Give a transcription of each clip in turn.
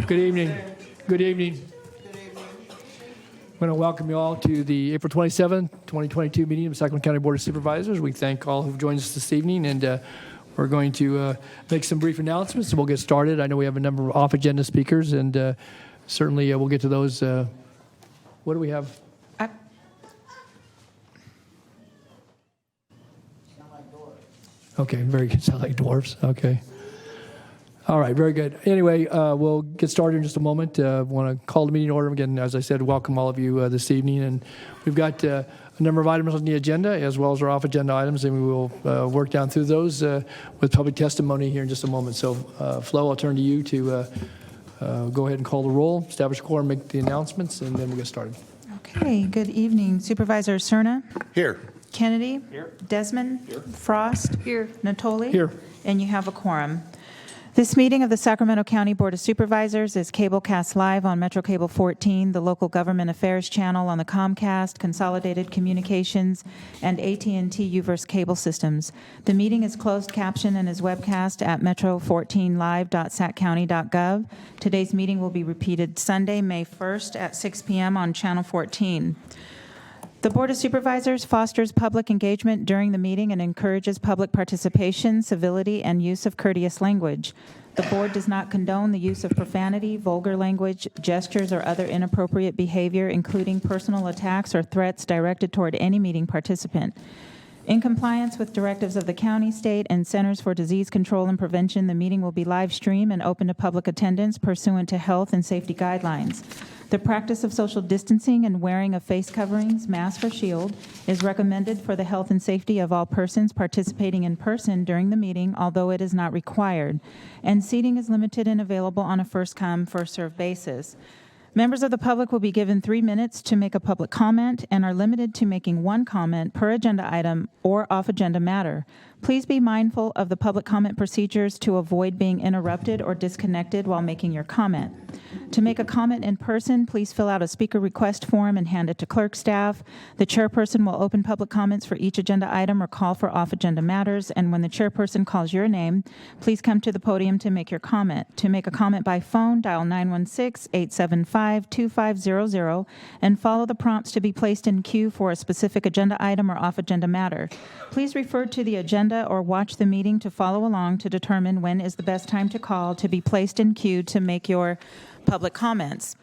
Good evening. Good evening. I want to welcome you all to the April 27th, 2022 meeting of the Sacramento County Board of Supervisors. We thank all who've joined us this evening, and we're going to make some brief announcements, and we'll get started. I know we have a number of off-agenda speakers, and certainly we'll get to those. What do we have? Okay, very good. Sound like dwarfs. Okay. All right, very good. Anyway, we'll get started in just a moment. I want to call the meeting to order again. As I said, welcome all of you this evening. And we've got a number of items on the agenda as well as our off-agenda items, and we will work down through those with public testimony here in just a moment. So, Flo, I'll turn to you to go ahead and call the roll, establish quorum, make the announcements, and then we'll get started. Okay, good evening. Supervisor Cerna? Here. Kennedy? Here. Desmond? Here. Frost? Here. Natoli? Here. And you have a quorum. This meeting of the Sacramento County Board of Supervisors is cablecast live on Metro Cable 14, the local government affairs channel on the Comcast, Consolidated Communications, and AT&T Uverse cable systems. The meeting is closed caption and is webcast at metro14live.saccounty.gov. Today's meeting will be repeated Sunday, May 1st at 6 p.m. on Channel 14. The Board of Supervisors fosters public engagement during the meeting and encourages public participation, civility, and use of courteous language. The Board does not condone the use of profanity, vulgar language, gestures, or other inappropriate behavior, including personal attacks or threats directed toward any meeting participant. In compliance with directives of the county, state, and Centers for Disease Control and Prevention, the meeting will be live streamed and open to public attendance pursuant to health and safety guidelines. The practice of social distancing and wearing of face coverings, mask, or shield is recommended for the health and safety of all persons participating in person during the meeting, although it is not required. And seating is limited and available on a first-come, first-served basis. Members of the public will be given 3 minutes to make a public comment and are limited to making one comment per agenda item or off-agenda matter. Please be mindful of the public comment procedures to avoid being interrupted or disconnected while making your comment. To make a comment in person, please fill out a speaker request form and hand it to clerk staff. The chairperson will open public comments for each agenda item or call for off-agenda matters, and when the chairperson calls your name, please come to the podium to make your comment. To make a comment by phone, dial 916-875-2500 and follow the prompts to be placed in queue for a specific agenda item or off-agenda matter. Please refer to the agenda or watch the meeting to follow along to determine when is the best time to call to be placed in queue to make your public comments.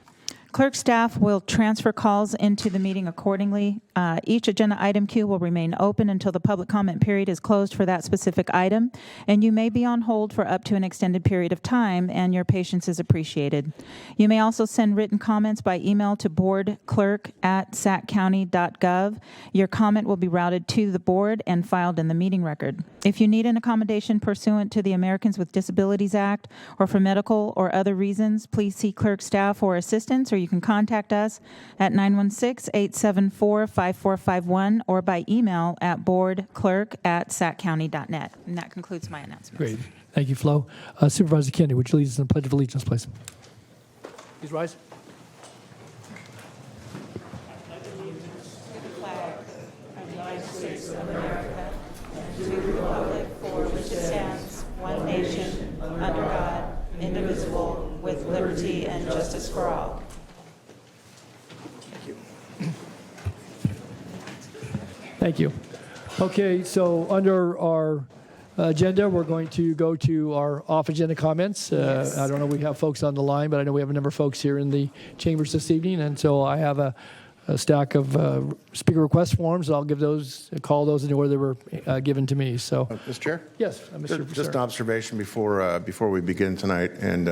Clerk staff will transfer calls into the meeting accordingly. Each agenda item queue will remain open until the public comment period is closed for that specific item, and you may be on hold for up to an extended period of time, and your patience is appreciated. You may also send written comments by email to boardclerk@saccounty.gov. Your comment will be routed to the board and filed in the meeting record. If you need an accommodation pursuant to the Americans with Disabilities Act or for medical or other reasons, please see clerk staff for assistance, or you can contact us at 916-874-5451 or by email at boardclerk@saccounty.net. And that concludes my announcements. Great. Thank you, Flo. Supervisor Kennedy, would you lead us in the Pledge of Allegiance, please? Please rise. One nation, under God, indivisible, with liberty and justice for all. Thank you. Okay, so under our agenda, we're going to go to our off-agenda comments. Yes. I don't know, we have folks on the line, but I know we have a number of folks here in the chambers this evening, and so I have a stack of speaker request forms. I'll call those in the order they were given to me. So, Mr. Chair? yes, Mr. Just an observation before we begin tonight, and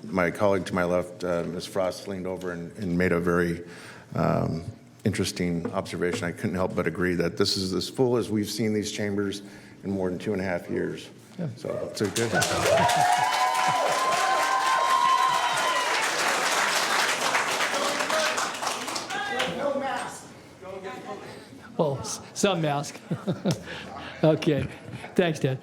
my colleague to my left, Ms. Frost, leaned over and made a very interesting observation. I couldn't help but agree that this is as full as we've seen these chambers in more than 2.5 years. Yeah. So it's a good. No mask. Well, some mask. Okay. Thanks, Ted.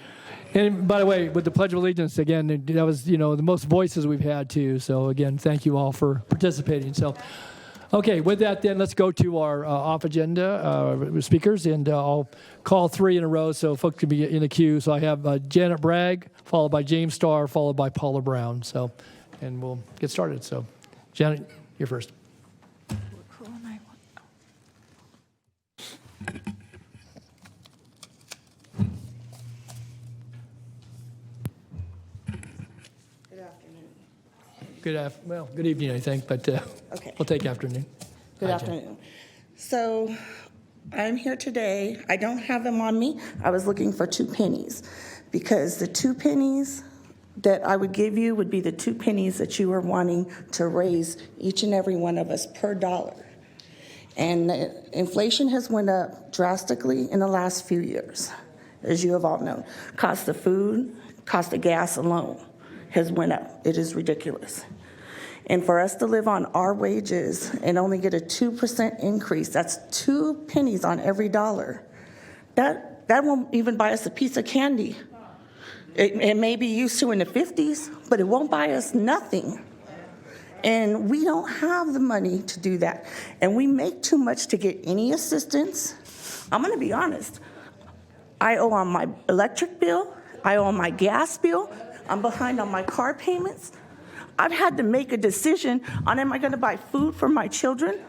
And by the way, with the Pledge of Allegiance, again, that was, the most voices we've had, too. So, again, thank you all for participating. So, okay, with that, then, let's go to our off-agenda speakers, and I'll call 3 in a row so folks can be in the queue. So I have Janet Bragg, followed by James Starr, followed by Paula Brown. So, and we'll get started. So, Janet, you're first. Who am I? Good afternoon. Good evening, I think, but Okay. we'll take afternoon. Good Hi, Jen. afternoon. So I'm here today. I don't have them on me. I was looking for 2 pennies because the 2 pennies that I would give you would be the 2 pennies that you were wanting to raise each and every one of us per dollar. And inflation has went up drastically in the last few years, as you have all known. Cost of food, cost of gas alone has went up. It is ridiculous. And for us to live on our wages and only get a 2% increase, that's 2 pennies on every dollar. That won't even buy us a piece of candy. It may be used to in the 50s, but it won't buy us nothing. And we don't have the money to do that. And we make too much to get any assistance. I'm gonna be honest. I owe on my electric bill, I owe on my gas bill, I'm behind on my car payments. I've had to make a decision on, am I gonna buy food for my children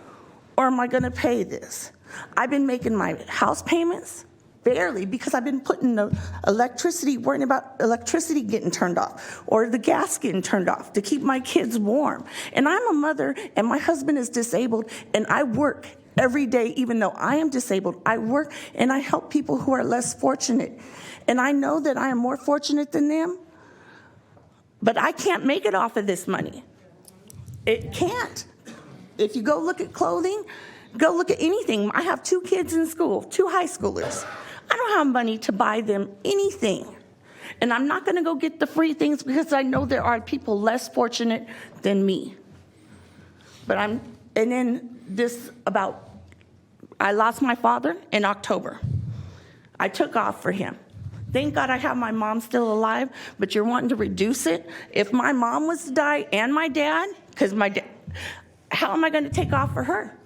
or am I gonna pay this? I've been making my house payments barely because I've been putting the electricity, worrying about electricity getting turned off or the gas getting turned off to keep my kids warm. And I'm a mother and my husband is disabled and I work every day, even though I am disabled. I work and I help people who are less fortunate. And I know that I am more fortunate than them, but I can't make it off of this money. It can't. If you go look at clothing, go look at anything. I have 2 kids in school, 2 high schoolers. I don't have money to buy them anything. And I'm not gonna go get the free things because I know there are people less fortunate than me. But and then I lost my father in October. I took off for him. Thank God I have my mom still alive, but you're wanting to reduce it? If my mom was to die and my dad, how am I gonna take off for her?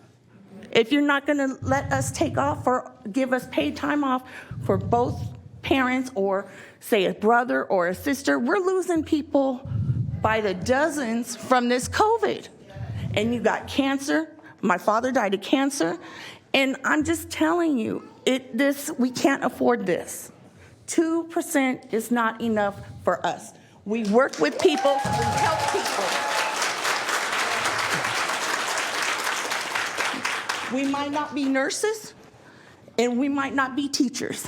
If you're not gonna let us take off or give us paid time off for both parents or say a brother or a sister, we're losing people by the dozens from this COVID. And you got cancer, my father died of cancer, and I'm just telling you, we can't afford this. 2% is not enough for us. We work with people, we help people. We might not be nurses and we might not be teachers,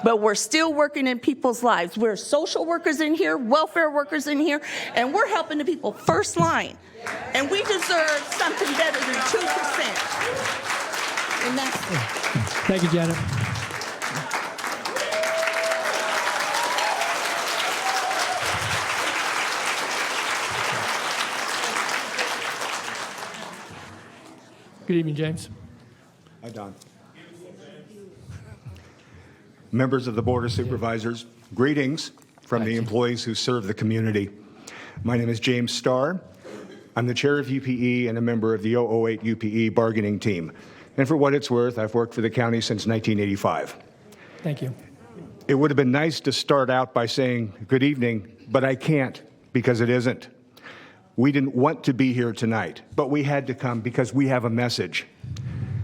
but we're still working in people's lives. We're social workers in here, welfare workers in here, and we're helping the people first line. And we deserve something better than 2%. And that's it. Thank you, Janet. Good evening, James. Hi, Don. Members of the Board of Supervisors, greetings from the employees who serve the community. My name is James Starr. I'm the chair of UPE and a member of the 008 UPE bargaining team. And for what it's worth, I've worked for the county since 1985. Thank you. It would have been nice to start out by saying good evening, but I can't because it isn't. We didn't want to be here tonight, but we had to come because we have a message.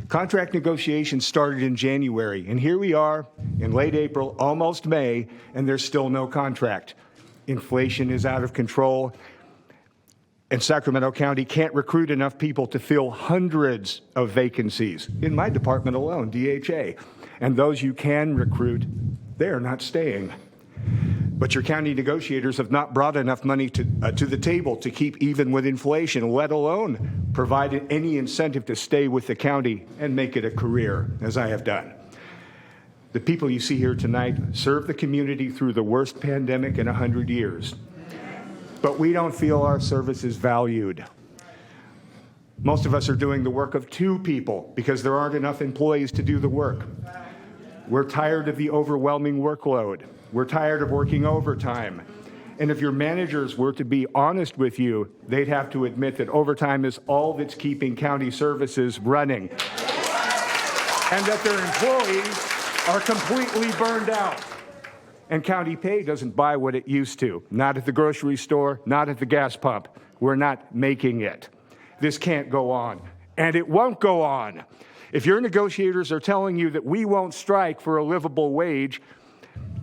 Contract negotiations started in January, and here we are in late April, almost May, and there's still no contract. Inflation is out of control, and Sacramento County can't recruit enough people to fill hundreds of vacancies in my department alone, DHA. And those you can recruit, they are not staying. But your county negotiators have not brought enough money to the table to keep even with inflation, let alone provide any incentive to stay with the county and make it a career, as I have done. The people you see here tonight serve the community through the worst pandemic in 100 years. But we don't feel our service is valued. Most of us are doing the work of 2 people because there aren't enough employees to do the work. We're tired of the overwhelming workload. We're tired of working overtime. And if your managers were to be honest with you, they'd have to admit that overtime is all that's keeping county services running. And that their employees are completely burned out. And county pay doesn't buy what it used to. Not at the grocery store, not at the gas pump. We're not making it. This can't go on, and it won't go on. If your negotiators are telling you that we won't strike for a livable wage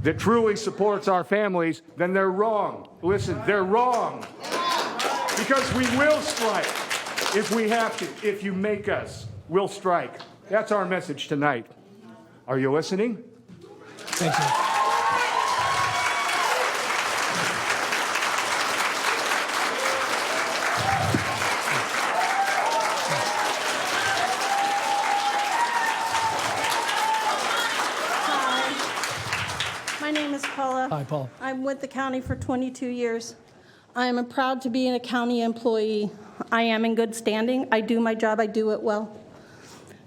that truly supports our families, then they're wrong. Listen, they're wrong. Because we will strike if we have to. If you make us, we'll strike. That's our message tonight. Are you listening? Thank you. My name is Paula. Hi, Paul. I'm with the county for 22 years. I am proud to be a county employee. I am in good standing. I do my job. I do it well.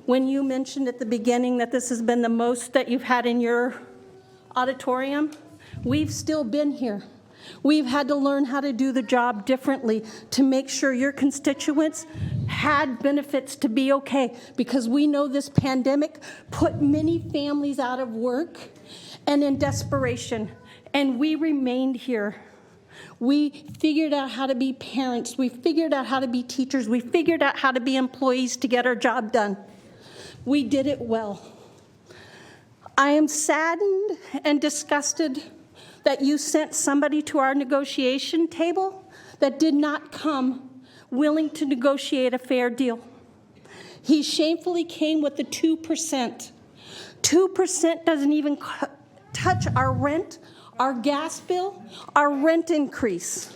When you mentioned at the beginning that this has been the most that you've had in your auditorium, we've still been here. We've had to learn how to do the job differently to make sure your constituents had benefits to be okay, because we know this pandemic put many families out of work and in desperation, and we remained here. We figured out how to be parents. We figured out how to be teachers. We figured out how to be employees to get our job done. We did it well. I am saddened and disgusted that you sent somebody to our negotiation table that did not come willing to negotiate a fair deal. He shamefully came with the 2%. 2% doesn't even touch our rent, our gas bill, our rent increase.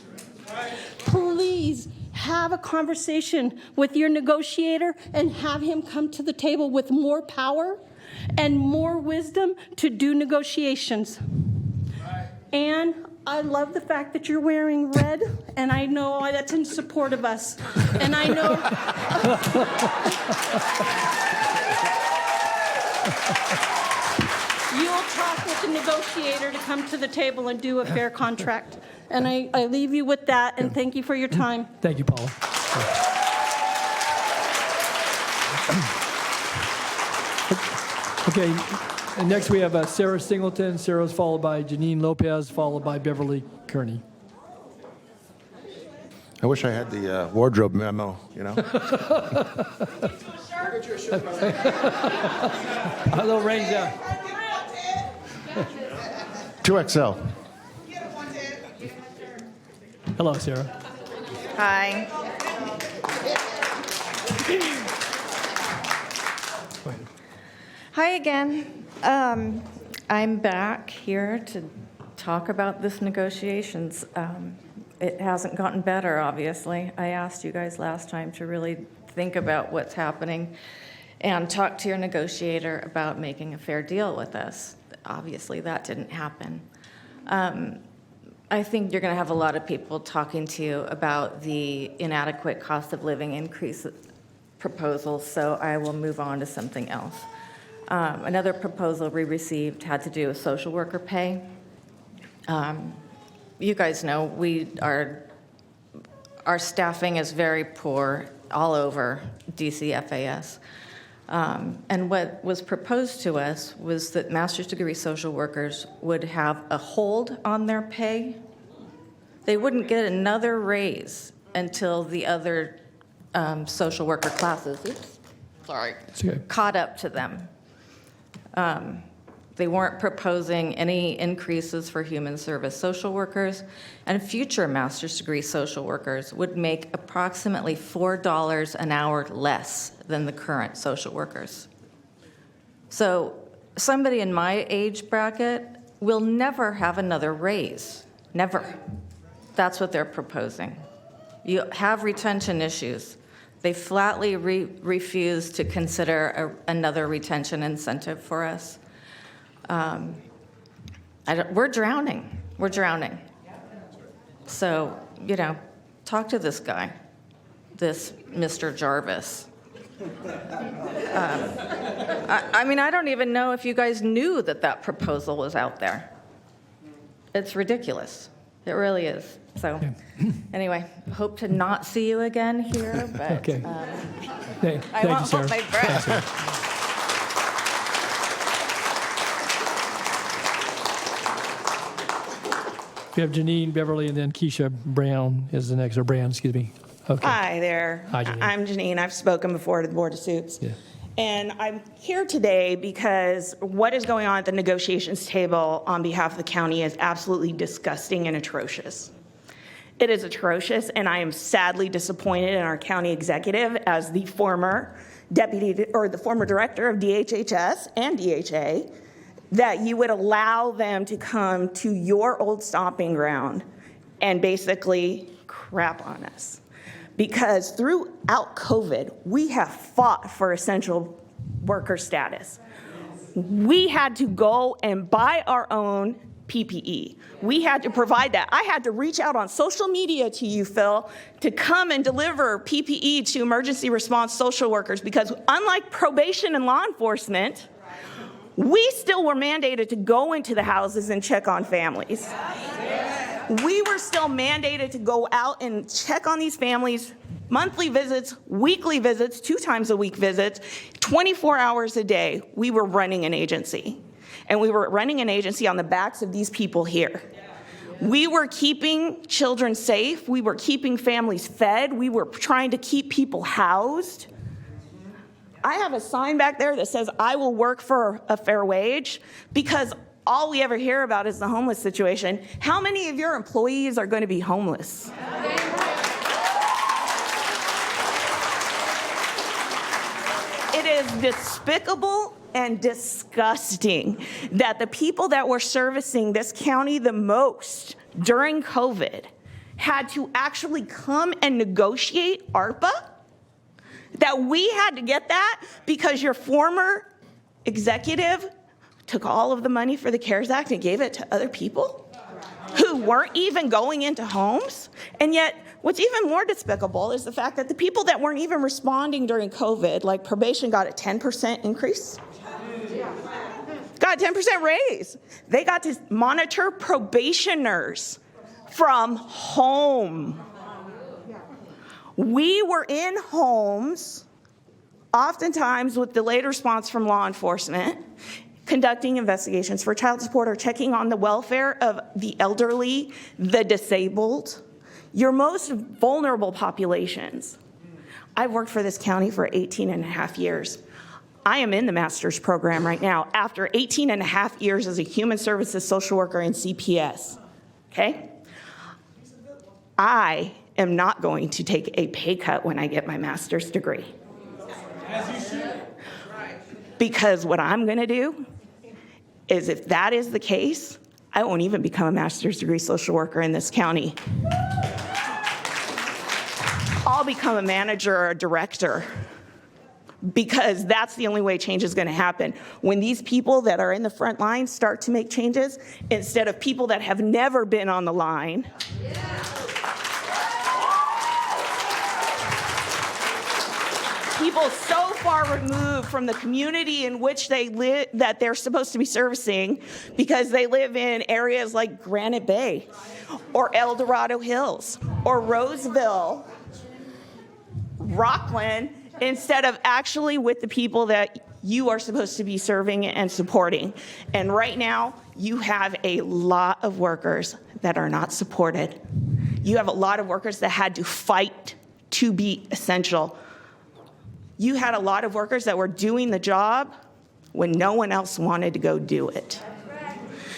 Please have a conversation with your negotiator and have him come to the table with more power and more wisdom to do negotiations. And I love the fact that you're wearing red, and I know that's in support of us. And I know... You'll talk with the negotiator to come to the table and do a fair contract. And I leave you with that, and thank you for your time. Thank you, Paula. Okay, and next we have Sarah Singleton. Sarah's followed by Janine Lopez, followed by Beverly Kearney. I wish I had the wardrobe memo, you know? A little range down. 2XL. Hello, Sarah. Hi. Hi again. I'm back here to talk about this negotiations. It hasn't gotten better, obviously. I asked you guys last time to really think about what's happening and talk to your negotiator about making a fair deal with us. Obviously, that didn't happen. I think you're going to have a lot of people talking to you about the inadequate cost of living increase proposals, so I will move on to something else. Another proposal we received had to do with social worker pay. You guys know our staffing is very poor all over DCFAS. And what was proposed to us was that master's degree social workers would have a hold on their pay. They wouldn't get another raise until the other social worker classes, caught up to them. They weren't proposing any increases for human service social workers, and future master's degree social workers would make approximately $4 an hour less than the current social workers. So somebody in my age bracket will never have another raise, never. That's what they're proposing. You have retention issues. They flatly refuse to consider another retention incentive for us. We're drowning. We're drowning. So, talk to this guy, this Mr. Jarvis. I don't even know if you guys knew that proposal was out there. It's ridiculous. It really is. So, anyway, hope to not see you again here, but Okay. Thank I you, won't Sarah. hold my breath. We have Janine Beverly, and then Keisha Brown is the next, or Brand, excuse me. Okay. Hi there. Hi, Janine. I'm Janine. I've spoken before to the Board of Suits. Yeah. And I'm here today because what is going on at the negotiations table on behalf of the county is absolutely disgusting and atrocious. It is atrocious, and I am sadly disappointed in our county executive as the former director of DHHS and DHA, that you would allow them to come to your old stomping ground and basically crap on us. Because throughout COVID, we have fought for essential worker status. We had to go and buy our own PPE. We had to provide that. I had to reach out on social media to you, Phil, to come and deliver PPE to emergency response social workers, because unlike probation and law enforcement, we still were mandated to go into the houses and check on families. We were still mandated to go out and check on these families, monthly visits, weekly visits, 2 times a week visits, 24 hours a day. We were running an agency. And we were running an agency on the backs of these people here. We were keeping children safe. We were keeping families fed. We were trying to keep people housed. I have a sign back there that says, "I will work for a fair wage," because all we ever hear about is the homeless situation. How many of your employees are going to be homeless? It is despicable and disgusting that the people that were servicing this county the most during COVID had to actually come and negotiate ARPA, that we had to get that because your former executive took all of the money for the CARES Act and gave it to other people who weren't even going into homes. And yet, what's even more despicable is the fact that the people that weren't even responding during COVID, like probation, got a 10% increase. Got a 10% raise. They got to monitor probationers from home. We were in homes, oftentimes with delayed response from law enforcement, conducting investigations for child support or checking on the welfare of the elderly, the disabled, your most vulnerable populations. I've worked for this county for 18 and a half years. I am in the master's program right now after 18 and a half years as a human services social worker in CPS, okay? I am not going to take a pay cut when I get my master's degree. As you should. Because what I'm going to do is, if that is the case, I won't even become a master's degree social worker in this county. I'll become a manager or a director, because that's the only way change is going to happen. When these people that are in the front line start to make changes, instead of people that have never been on the line. People so far removed from the community in which they live, that they're supposed to be servicing, because they live in areas like Granite Bay or El Dorado Hills or Roseville, Rockland, instead of actually with the people that you are supposed to be serving and supporting. And right now, you have a lot of workers that are not supported. You have a lot of workers that had to fight to be essential. You had a lot of workers that were doing the job when no one else wanted to go do it.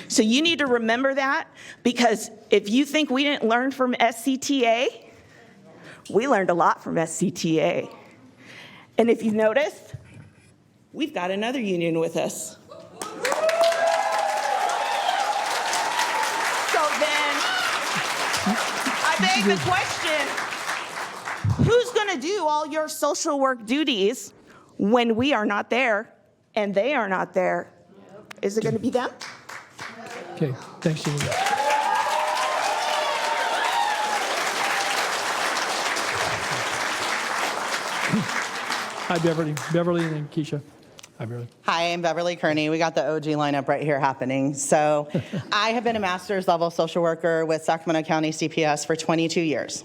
So you need to remember that, because if you think we didn't learn from SCTA, we learned a lot from SCTA. And if you've noticed, we've got another union with us. So then, I beg the question, who's going to do all your social work duties when we are not there and they are not there? Is it going to be them? Okay, thanks, Janine. Hi, Beverly. Beverly and then Keisha. Hi, Beverly. Hi, I'm Beverly Kearney. We got the OG lineup right here happening. So I have been a master's level social worker with Sacramento County CPS for 22 years.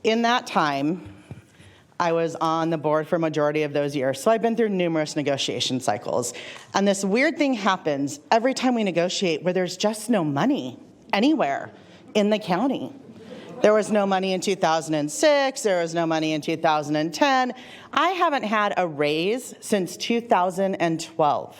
In that time, I was on the board for a majority of those years. So I've been through numerous negotiation cycles. And this weird thing happens every time we negotiate where there's just no money. anywhere in the county. There was no money in 2006. There was no money in 2010. I haven't had a raise since 2012,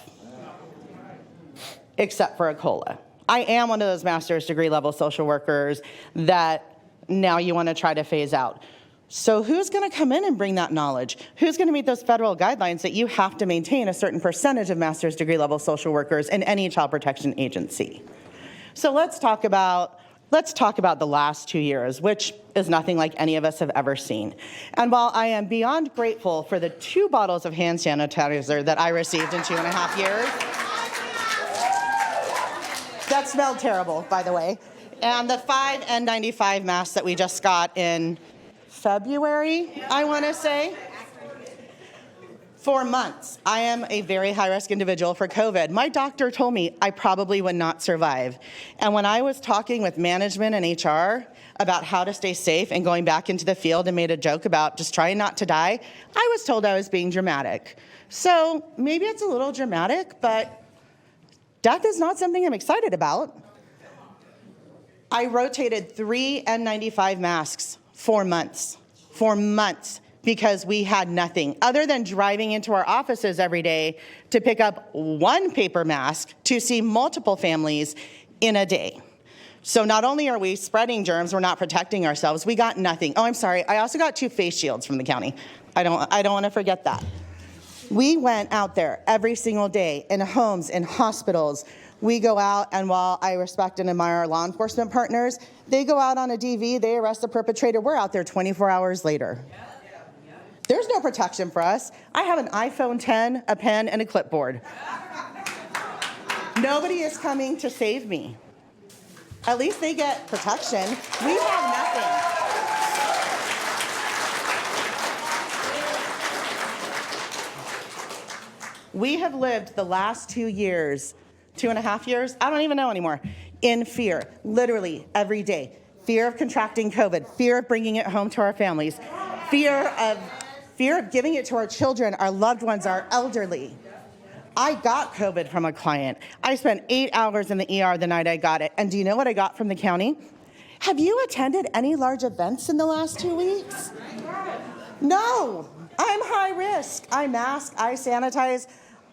except for a COLA. I am one of those master's degree level social workers that now you want to try to phase out. So who's going to come in and bring that knowledge? Who's going to meet those federal guidelines that you have to maintain a certain percentage of master's degree level social workers in any child protection agency? So let's talk about the last 2 years, which is nothing like any of us have ever seen. And while I am beyond grateful for the 2 bottles of hand sanitizer that I received in 2.5 years, that smelled terrible, by the way, and the 5 N95 masks that we just got in February, I want to say. For months, I am a very high-risk individual for COVID. My doctor told me I probably would not survive. And when I was talking with management and HR about how to stay safe and going back into the field and made a joke about just trying not to die, I was told I was being dramatic. So maybe it's a little dramatic, but death is not something I'm excited about. I rotated 3 N95 masks for months, because we had nothing other than driving into our offices every day to pick up 1 paper mask to see multiple families in a day. So not only are we spreading germs, we're not protecting ourselves. We got nothing. Oh, I'm sorry. I also got 2 face shields from the county. I don't want to forget that. We went out there every single day in homes, in hospitals. We go out, and while I respect and admire our law enforcement partners, they go out on a DV, they arrest the perpetrator. We're out there 24 hours later. There's no protection for us. I have an iPhone 10, a pen, and a clipboard. Nobody is coming to save me. At least they get protection. We have nothing. We have lived the last 2 years, 2.5 years, I don't even know anymore, in fear, literally every day. Fear of contracting COVID, fear of bringing it home to our families, fear of giving it to our children, our loved ones, our elderly. I got COVID from a client. I spent 8 hours in the ER the night I got it. And do you know what I got from the county? Have you attended any large events in the last 2 weeks? No, I'm high risk. I mask, I sanitize.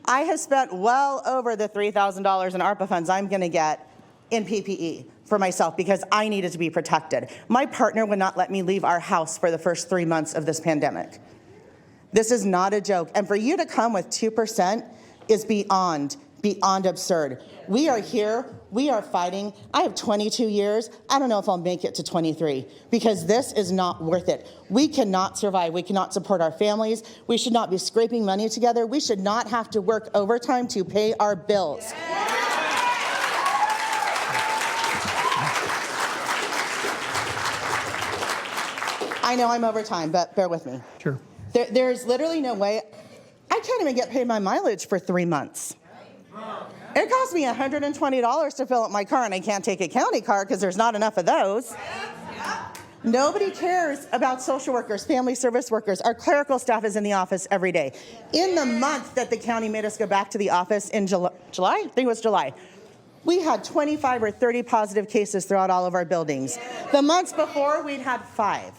I have spent well over the $3,000 in ARPA funds I'm gonna get in PPE for myself because I needed to be protected. My partner would not let me leave our house for the first 3 months of this pandemic. This is not a joke. And for you to come with 2% is beyond absurd. We are here, we are fighting. I have 22 years. I don't know if I'll make it to 23 because this is not worth it. We cannot survive. We cannot support our families. We should not be scraping money together. We should not have to work overtime to pay our bills. I know I'm over time, but bear with me. Sure. There's literally no way. I can't even get paid my mileage for 3 months. It cost me $120 to fill up my car, and I can't take a county car because there's not enough of those. Nobody cares about social workers, family service workers. Our clerical staff is in the office every day. In the month that the county made us go back to the office in July, I think it was July, we had 25 or 30 positive cases throughout all of our buildings. The months before, we'd had 5.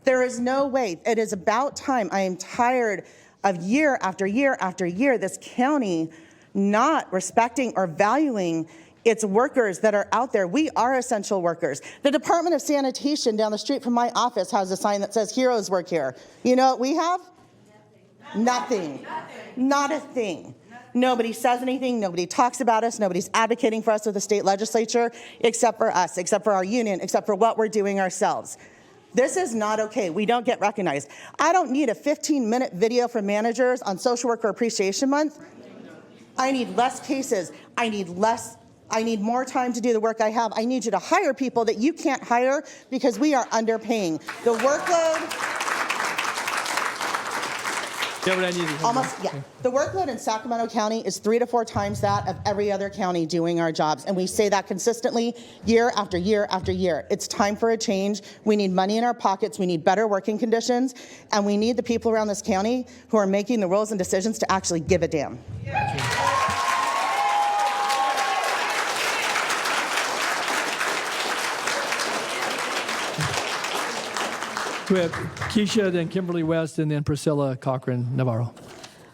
There is no way. It is about time. I am tired of year after year after year, this county not respecting or valuing its workers that are out there. We are essential workers. The Department of Sanitation down the street from my office has a sign that says heroes work here. You know what we have? Nothing. Not a thing. Nobody says anything. Nobody talks about us. Nobody's advocating for us with the state legislature except for us, except for our union, except for what we're doing ourselves. This is not okay. We don't get recognized. I don't need a 15-minute video from managers on Social Worker Appreciation Month. I need less cases. I need more time to do the work I have. I need you to hire people that you can't hire because we are underpaying. The workload... Yeah, but I need to The workload in Sacramento County is 3 to 4 times that of every other county doing our jobs. And we say that consistently year after year after year. It's time for a change. We need money in our pockets. We need better working conditions. And we need the people around this county who are making the rules and decisions to actually give a damn. We have Keisha, then Kimberly West, and then Priscilla Cochran Navarro.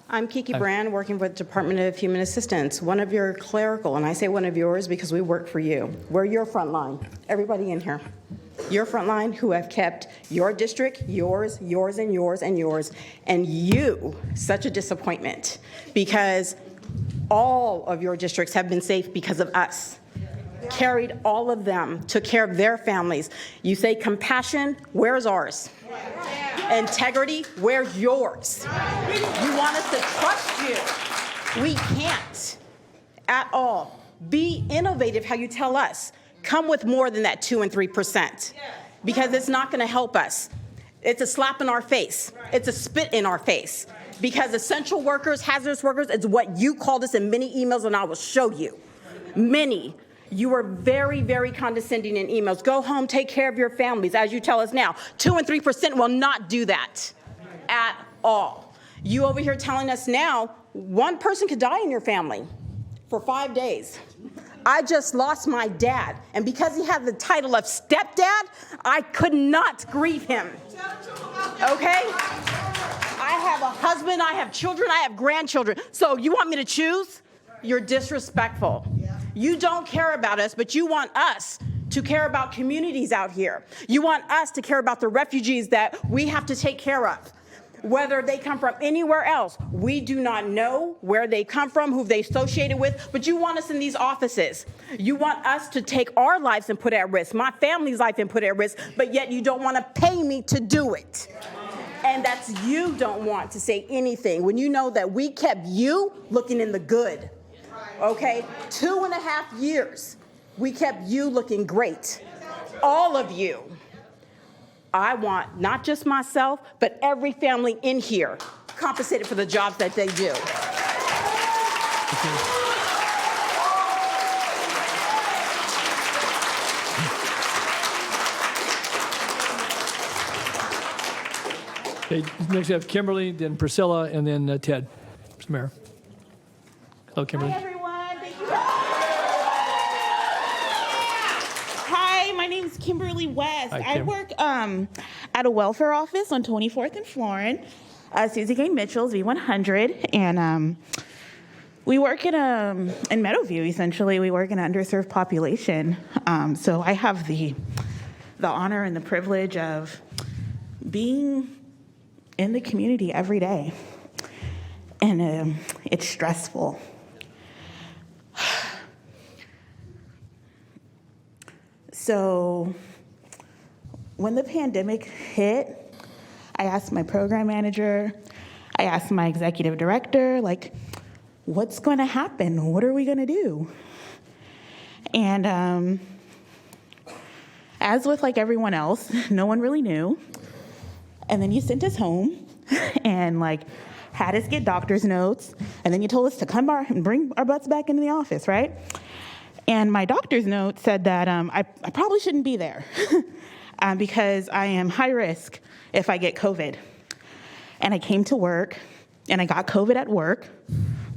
I'm Kiki Brand, working with Department of Human Assistance, one of your clerical, and I say one of yours because we work for you. We're your front line, everybody in here. Your front line who have kept your district, yours, yours, and yours, and yours, and you, such a disappointment, because all of your districts have been safe because of us. Carried all of them, took care of their families. You say compassion, where's ours? Integrity, where's yours? You want us to trust you. We can't at all. Be innovative how you tell us. Come with more than that 2 and 3%, because it's not going to help us. It's a slap in our face. It's a spit in our face, because essential workers, hazardous workers, is what you called us in many emails, and I will show you. Many. You were very, very condescending in emails. Go home, take care of your families, as you tell us now. 2 and 3% will not do that at all. You over here telling us now, one person could die in your family for 5 days. I just lost my dad, and because he had the title of stepdad, I could not grieve him. Okay? I have a husband, I have children, I have grandchildren. So you want me to choose? You're disrespectful. You don't care about us, but you want us to care about communities out here. You want us to care about the refugees that we have to take care of. Whether they come from anywhere else, we do not know where they come from, who they associated with, but you want us in these offices. You want us to take our lives and put at risk, my family's life and put at risk, but yet you don't want to pay me to do it. And that's you don't want to say anything when you know that we kept you looking in the good. Okay, 2.5 years, we kept you looking great. All of you. I want not just myself, but every family in here compensated for the jobs that they do. Okay, next we have Kimberly, then Priscilla, and then Ted. Mr. Mayor. Hello, Kimberly. Hi, everyone. Thank you. Hi, my name is Kimberly West. Hi, I Kim. work at a welfare office on 24th and Florin. Susie K. Mitchell's V100, and we work in Meadowview. Essentially, we work in an underserved population. So I have the honor and the privilege of being in the community every day, and it's stressful. So when the pandemic hit, I asked my program manager, I asked my executive director, like, what's going to happen? What are we going to do? And as with like everyone else, no one really knew. And then you sent us home and like had us get doctor's notes, and then you told us to come and bring our butts back into the office, right? And my doctor's note said that I probably shouldn't be there because I am high risk if I get COVID. And I came to work, and I got COVID at work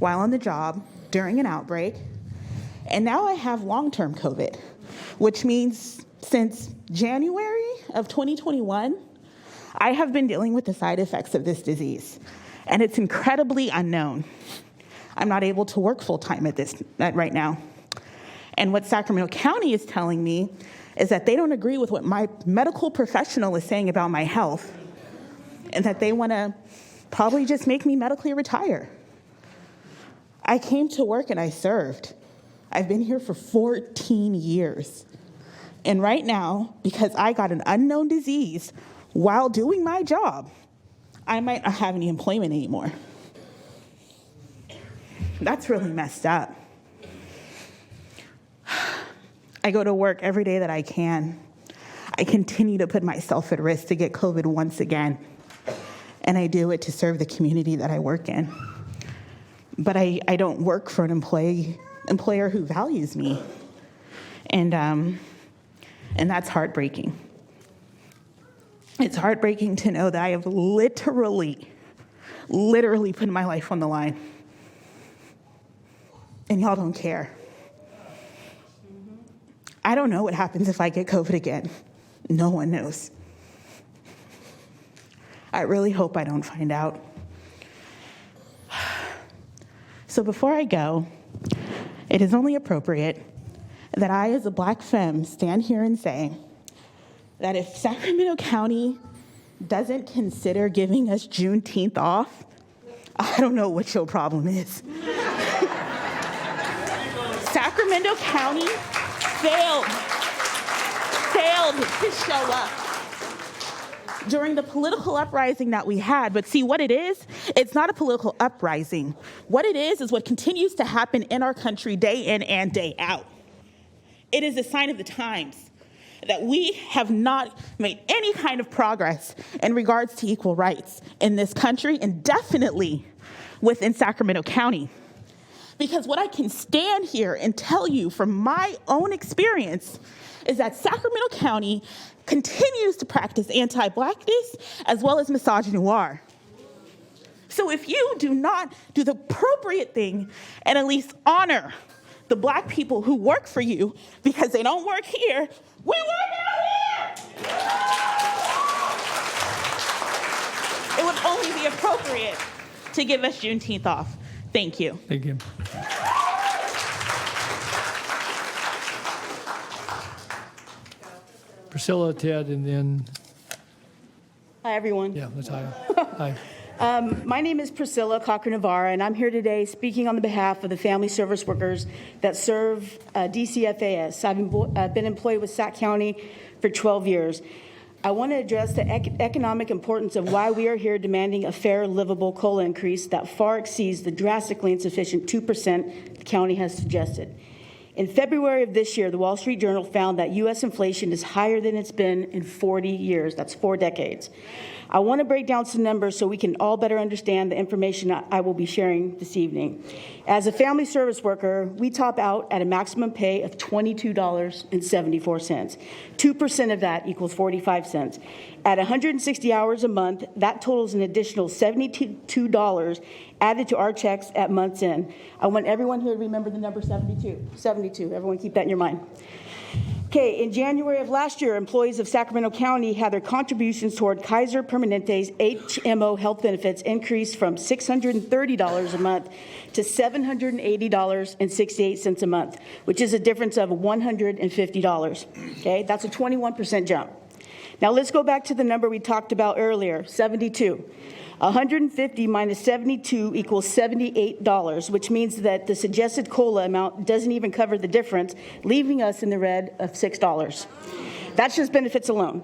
while on the job during an outbreak. And now I have long-term COVID, which means since January of 2021, I have been dealing with the side effects of this disease, and it's incredibly unknown. I'm not able to work full-time at right now. And what Sacramento County is telling me is that they don't agree with what my medical professional is saying about my health, and that they want to probably just make me medically retire. I came to work and I served. I've been here for 14 years. And right now, because I got an unknown disease while doing my job, I might not have any employment anymore. That's really messed up. I go to work every day that I can. I continue to put myself at risk to get COVID once again. And I do it to serve the community that I work in. But I don't work for an employer who values me. And that's heartbreaking. It's heartbreaking to know that I have literally put my life on the line. And y'all don't care. I don't know what happens if I get COVID again. No one knows. I really hope I don't find out. So before I go, it is only appropriate that I, as a Black femme, stand here and say that if Sacramento County doesn't consider giving us Juneteenth off, I don't know what your problem is. Sacramento County failed to show up during the political uprising that we had. But see, what it is, it's not a political uprising. What it is what continues to happen in our country day in and day out. It is a sign of the times that we have not made any kind of progress in regards to equal rights in this country, and definitely within Sacramento County. Because what I can stand here and tell you from my own experience is that Sacramento County continues to practice anti-Blackness as well as misogynoir. So if you do not do the appropriate thing and at least honor the Black people who work for you, because they don't work here, we work out here! It would only be appropriate to give us Juneteenth off. Thank you. Thank you. Priscilla, Ted, and then, Hi, everyone. yeah, let's hire. Hi. My name is Priscilla Cochran-Navarra, and I'm here today speaking on the behalf of the family service workers that serve DCFAS. I've been employed with Sac County for 12 years. I want to address the economic importance of why we are here demanding a fair, livable COLA increase that far exceeds the drastically insufficient 2% the county has suggested. In February of this year, the Wall Street Journal found that U.S. inflation is higher than it's been in 40 years. That's 4 decades. I want to break down some numbers so we can all better understand the information I will be sharing this evening. As a family service worker, we top out at a maximum pay of $22.74. 2% of that equals 45 cents. At 160 hours a month, that totals an additional $72 added to our checks at month's end. I want everyone here to remember the number 72. 72. Everyone keep that in your mind. Okay, in January of last year, employees of Sacramento County had their contributions toward Kaiser Permanente's HMO health benefits increased from $630 a month to $780.68 a month, which is a difference of $150. Okay, that's a 21% jump. Now let's go back to the number we talked about earlier, 72. 150 minus 72 equals $78, which means that the suggested COLA amount doesn't even cover the difference, leaving us in the red of $6. That's just benefits alone.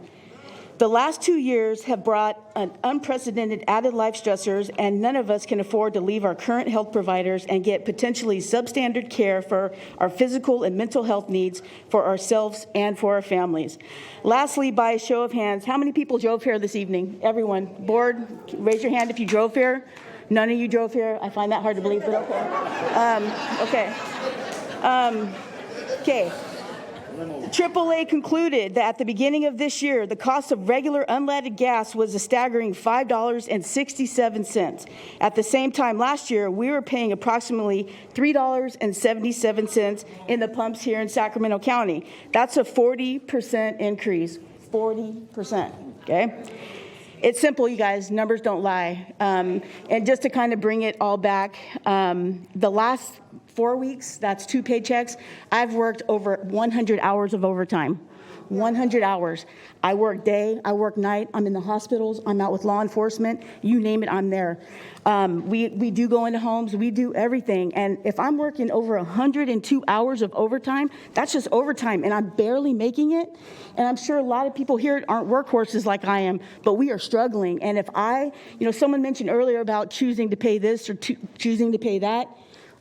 The last 2 years have brought an unprecedented added life stressors, and none of us can afford to leave our current health providers and get potentially substandard care for our physical and mental health needs for ourselves and for our families. Lastly, by a show of hands, how many people drove here this evening? Everyone. Board, raise your hand if you drove here. None of you drove here. I find that hard to believe, but okay. Okay. AAA concluded that at the beginning of this year, the cost of regular unleaded gas was a staggering $5.67. At the same time last year, we were paying approximately $3.77 in the pumps here in Sacramento County. That's a 40% increase, 40%, okay? It's simple, you guys, numbers don't lie. And just to kind of bring it all back, the last 4 weeks, that's 2 paychecks, I've worked over 100 hours of overtime. 100 hours. I work day, I work night, I'm in the hospitals, I'm out with law enforcement, you name it, I'm there. We do go into homes, we do everything. And if I'm working over 102 hours of overtime, that's just overtime, and I'm barely making it. And I'm sure a lot of people here aren't workhorses like I am, but we are struggling. And if someone mentioned earlier about choosing to pay this or choosing to pay that,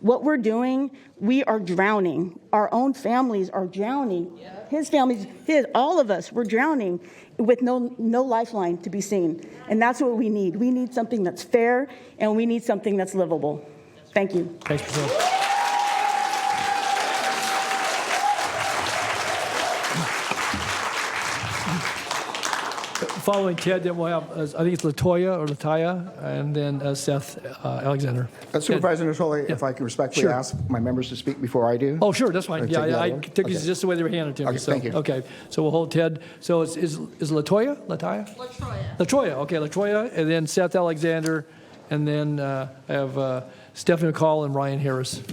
what we're doing, we are drowning. Our own families are drowning. His families, all of us, we're drowning with no lifeline to be seen. And that's what we need. We need something that's fair, and we need something that's livable. Thank you. Thanks, Priscilla. following Ted, then we'll have, I think it's Lataya, and then Seth Alexander. Supervisor Natoli, if Yeah. I can respectfully Sure. ask my members to speak before I do. Oh, sure, that's fine. Or Yeah, take the I other one? took these Okay. just the way they were handed to me. Okay, So, thank you. Okay, so we'll hold Ted. So is Lataya? Latoya, okay, Latoya, and then Seth Alexander, and then I have Stephanie McCall and Ryan Harris.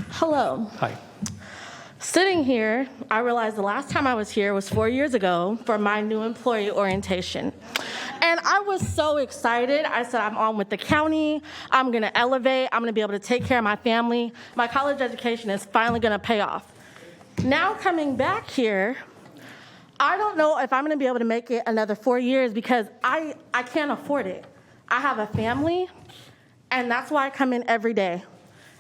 Hello. Hi. Sitting here, I realized the last time I was here was 4 years ago for my new employee orientation. And I was so excited. I said, I'm on with the county. I'm going to elevate. I'm going to be able to take care of my family. My college education is finally going to pay off. Now coming back here, I don't know if I'm going to be able to make it another 4 years because I can't afford it. I have a family, and that's why I come in every day.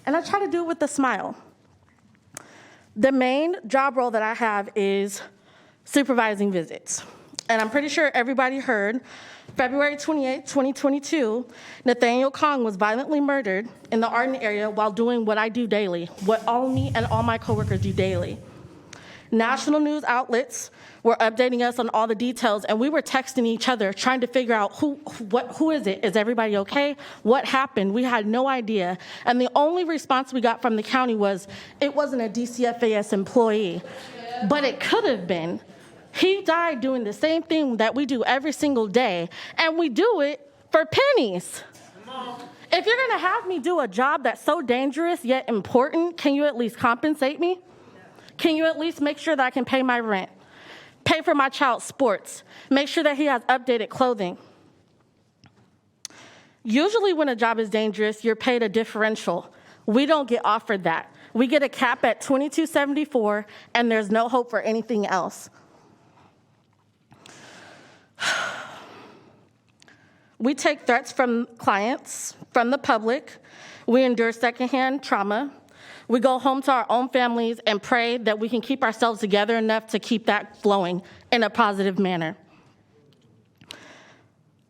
And I try to do it with a smile. The main job role that I have is supervising visits. And I'm pretty sure everybody heard, February 28, 2022, Nathaniel Kong was violently murdered in the Arden area while doing what I do daily, what all me and all my coworkers do daily. National news outlets were updating us on all the details, and we were texting each other, trying to figure out who is it? Is everybody okay? What happened? We had no idea. And the only response we got from the county was, it wasn't a DCFAS employee, but it could have been. He died doing the same thing that we do every single day, and we do it for pennies. If you're gonna have me do a job that's so dangerous yet important, can you at least compensate me? Can you at least make sure that I can pay my rent, pay for my child's sports, make sure that he has updated clothing? Usually when a job is dangerous, you're paid a differential. We don't get offered that. We get a cap at $22.74, and there's no hope for anything else. We take threats from clients, from the public. We endure secondhand trauma. We go home to our own families and pray that we can keep ourselves together enough to keep that flowing in a positive manner.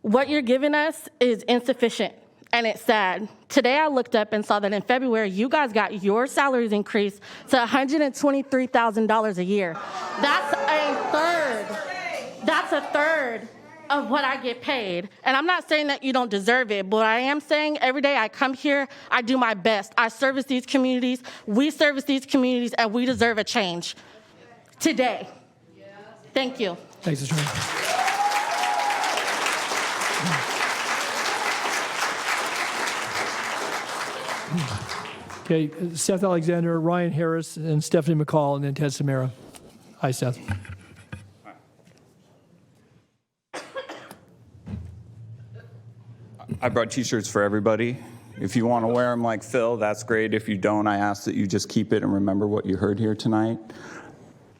What you're giving us is insufficient, and it's sad. Today I looked up and saw that in February, you guys got your salaries increased to $123,000 a year. That's a third of what I get paid. And I'm not saying that you don't deserve it, but I am saying every day I come here, I do my best. I service these communities, we service these communities, and we deserve a change today. Thank you. Thanks, Attorney. Okay, Seth Alexander, Ryan Harris, and Stephanie McCall, and then Ted Samara. Hi, Seth. I brought t-shirts for everybody. If you want to wear them like Phil, that's great. If you don't, I ask that you just keep it and remember what you heard here tonight.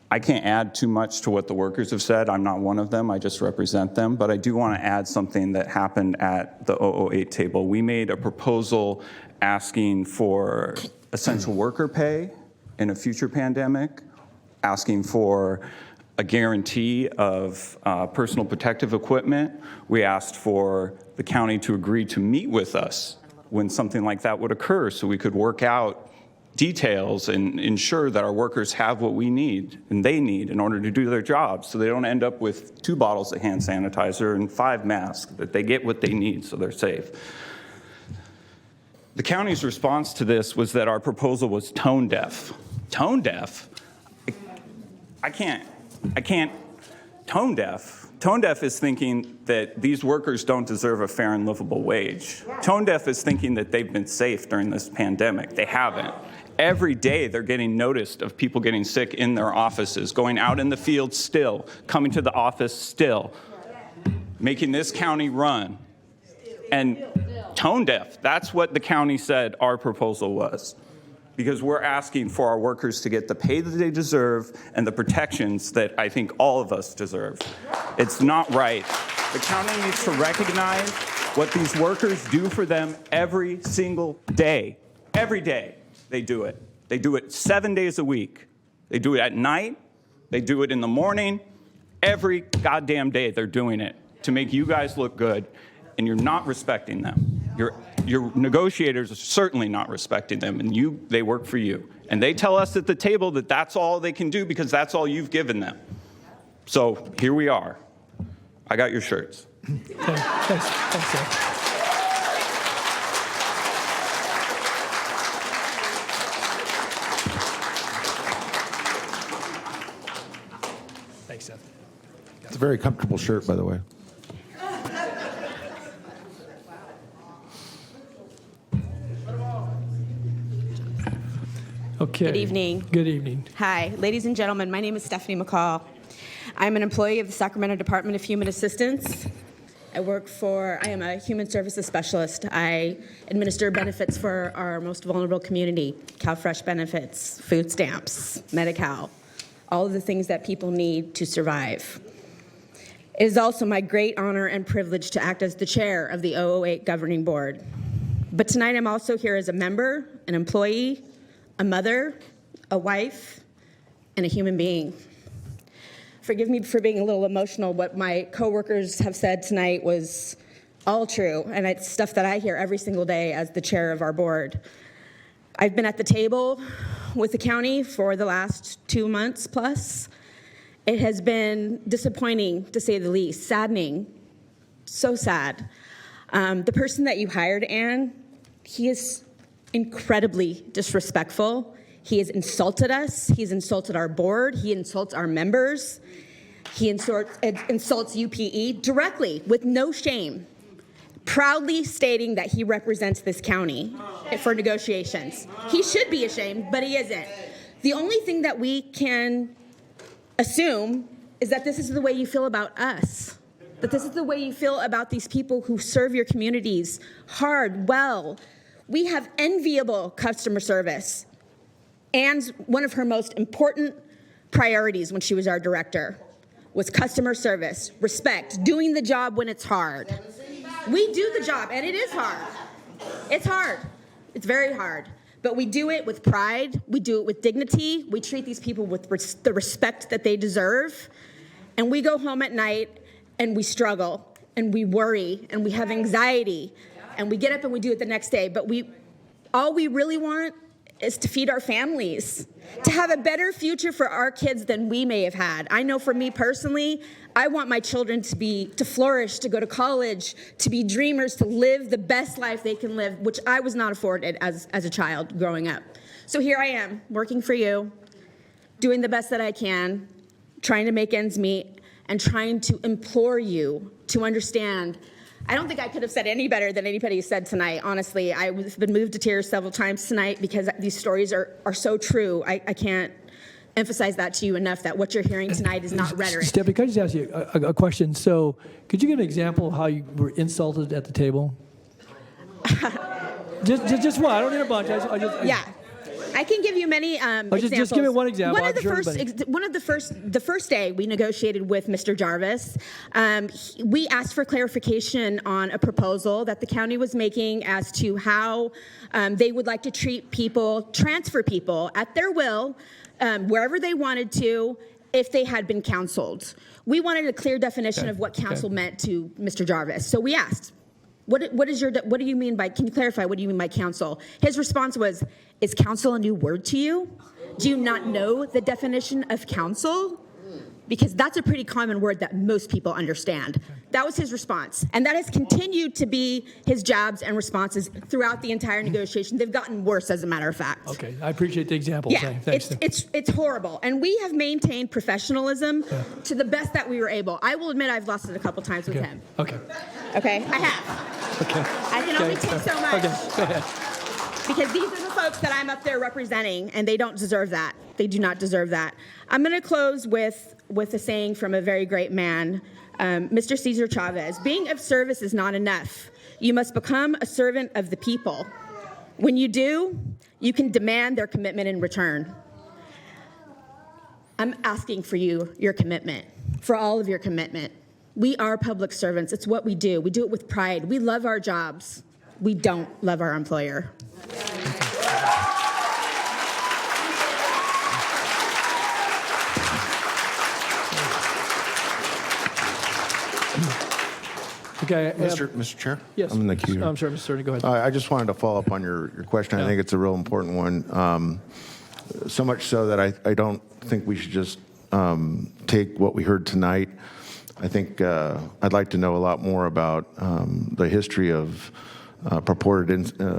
I can't add too much to what the workers have said. I'm not one of them. I just represent them. But I do want to add something that happened at the 008 table. We made a proposal asking for essential worker pay in a future pandemic, asking for a guarantee of personal protective equipment. We asked for the county to agree to meet with us when something like that would occur so we could work out details and ensure that our workers have what we need and they need in order to do their jobs so they don't end up with 2 bottles of hand sanitizer and 5 masks, that they get what they need so they're safe. The county's response to this was that our proposal was tone deaf. Tone deaf? I can't. Tone deaf. Tone deaf is thinking that these workers don't deserve a fair and livable wage. Tone deaf is thinking that they've been safe during this pandemic. They haven't. Every day they're getting noticed of people getting sick in their offices, going out in the field still, coming to the office still, making this county run. And tone deaf, that's what the county said our proposal was. Because we're asking for our workers to get the pay that they deserve and the protections that I think all of us deserve. It's not right. The county needs to recognize what these workers do for them every single day. Every day they do it. They do it 7 days a week. They do it at night. They do it in the morning. Every goddamn day they're doing it to make you guys look good, and you're not respecting them. Your negotiators are certainly not respecting them, and they work for you. And they tell us at the table that that's all they can do because that's all you've given them. So here we are. I got your shirts. Okay, thanks, Seth. Thanks, Seth. It's a very comfortable shirt, by the way. Okay. Good evening. Good evening. Hi, ladies and gentlemen. My name is Stephanie McCall. I'm an employee of the Sacramento Department of Human Assistance. I am a human services specialist. I administer benefits for our most vulnerable community, CalFresh benefits, food stamps, Medi-Cal, all of the things that people need to survive. It is also my great honor and privilege to act as the chair of the 008 Governing Board. But tonight I'm also here as a member, an employee, a mother, a wife, and a human being. Forgive me for being a little emotional. What my coworkers have said tonight was all true, and it's stuff that I hear every single day as the chair of our board. I've been at the table with the county for the last 2 months plus. It has been disappointing, to say the least, saddening, so sad. The person that you hired, Ann, he is incredibly disrespectful. He has insulted us. He's insulted our board. He insults our members. He insults UPE directly with no shame, proudly stating that he represents this county for negotiations. He should be ashamed, but he isn't. The only thing that we can assume is that this is the way you feel about us, that this is the way you feel about these people who serve your communities hard, well. We have enviable customer service. And one of her most important priorities when she was our director was customer service, respect, doing the job when it's hard. We do the job, and it is hard. It's hard. It's very hard. But we do it with pride. We do it with dignity. We treat these people with the respect that they deserve. And we go home at night, and we struggle, and we worry, and we have anxiety. And we get up and we do it the next day. But all we really want is to feed our families, to have a better future for our kids than we may have had. I know for me personally, I want my children to flourish, to go to college, to be dreamers, to live the best life they can live, which I was not afforded as a child growing up. So here I am, working for you, doing the best that I can, trying to make ends meet, and trying to implore you to understand. I don't think I could have said any better than anybody said tonight. Honestly, I've been moved to tears several times tonight because these stories are so true. I can't emphasize that to you enough, that what you're hearing tonight is not rhetoric. Stephanie, could I just ask you a question? So could you give an example of how you were insulted at the table? just one. I don't need a bunch. Yeah. I can give you many examples. Just give me one example. One of the first day we negotiated with Mr. Jarvis, we asked for clarification on a proposal that the county was making as to how they would like to treat people, transfer people at their will, wherever they wanted to, if they had been counseled. We wanted a clear definition of what counsel meant to Mr. Jarvis. So we asked, what do you mean by, can you clarify, what do you mean by counsel? His response was, is counsel a new word to you? Do you not know the definition of counsel? Because that's a pretty common word that most people understand. That was his response. And that has continued to be his jabs and responses throughout the entire negotiation. They've gotten worse, as a matter of fact. Okay, I appreciate the example. Yeah, Thanks. it's horrible. And we have maintained professionalism to the best that we were able. I will admit I've lost it a couple times with him. Okay, I have. okay. I can only take so much. Okay, go ahead. Because these are the folks that I'm up there representing, and they don't deserve that. They do not deserve that. I'm going to close with a saying from a very great man, Mr. Cesar Chavez. Being of service is not enough. You must become a servant of the people. When you do, you can demand their commitment in return. I'm asking for your commitment, for all of your commitment. We are public servants. It's what we do. We do it with pride. We love our jobs. We don't love our employer. Okay. Mr. Chair? Yes. I'm in the queue. I'm sorry, Mr. Cerny, go ahead. I just wanted to follow up on your question. I think it's a real important one. So much so that I don't think we should just take what we heard tonight I think I'd like to know a lot more about the history of purported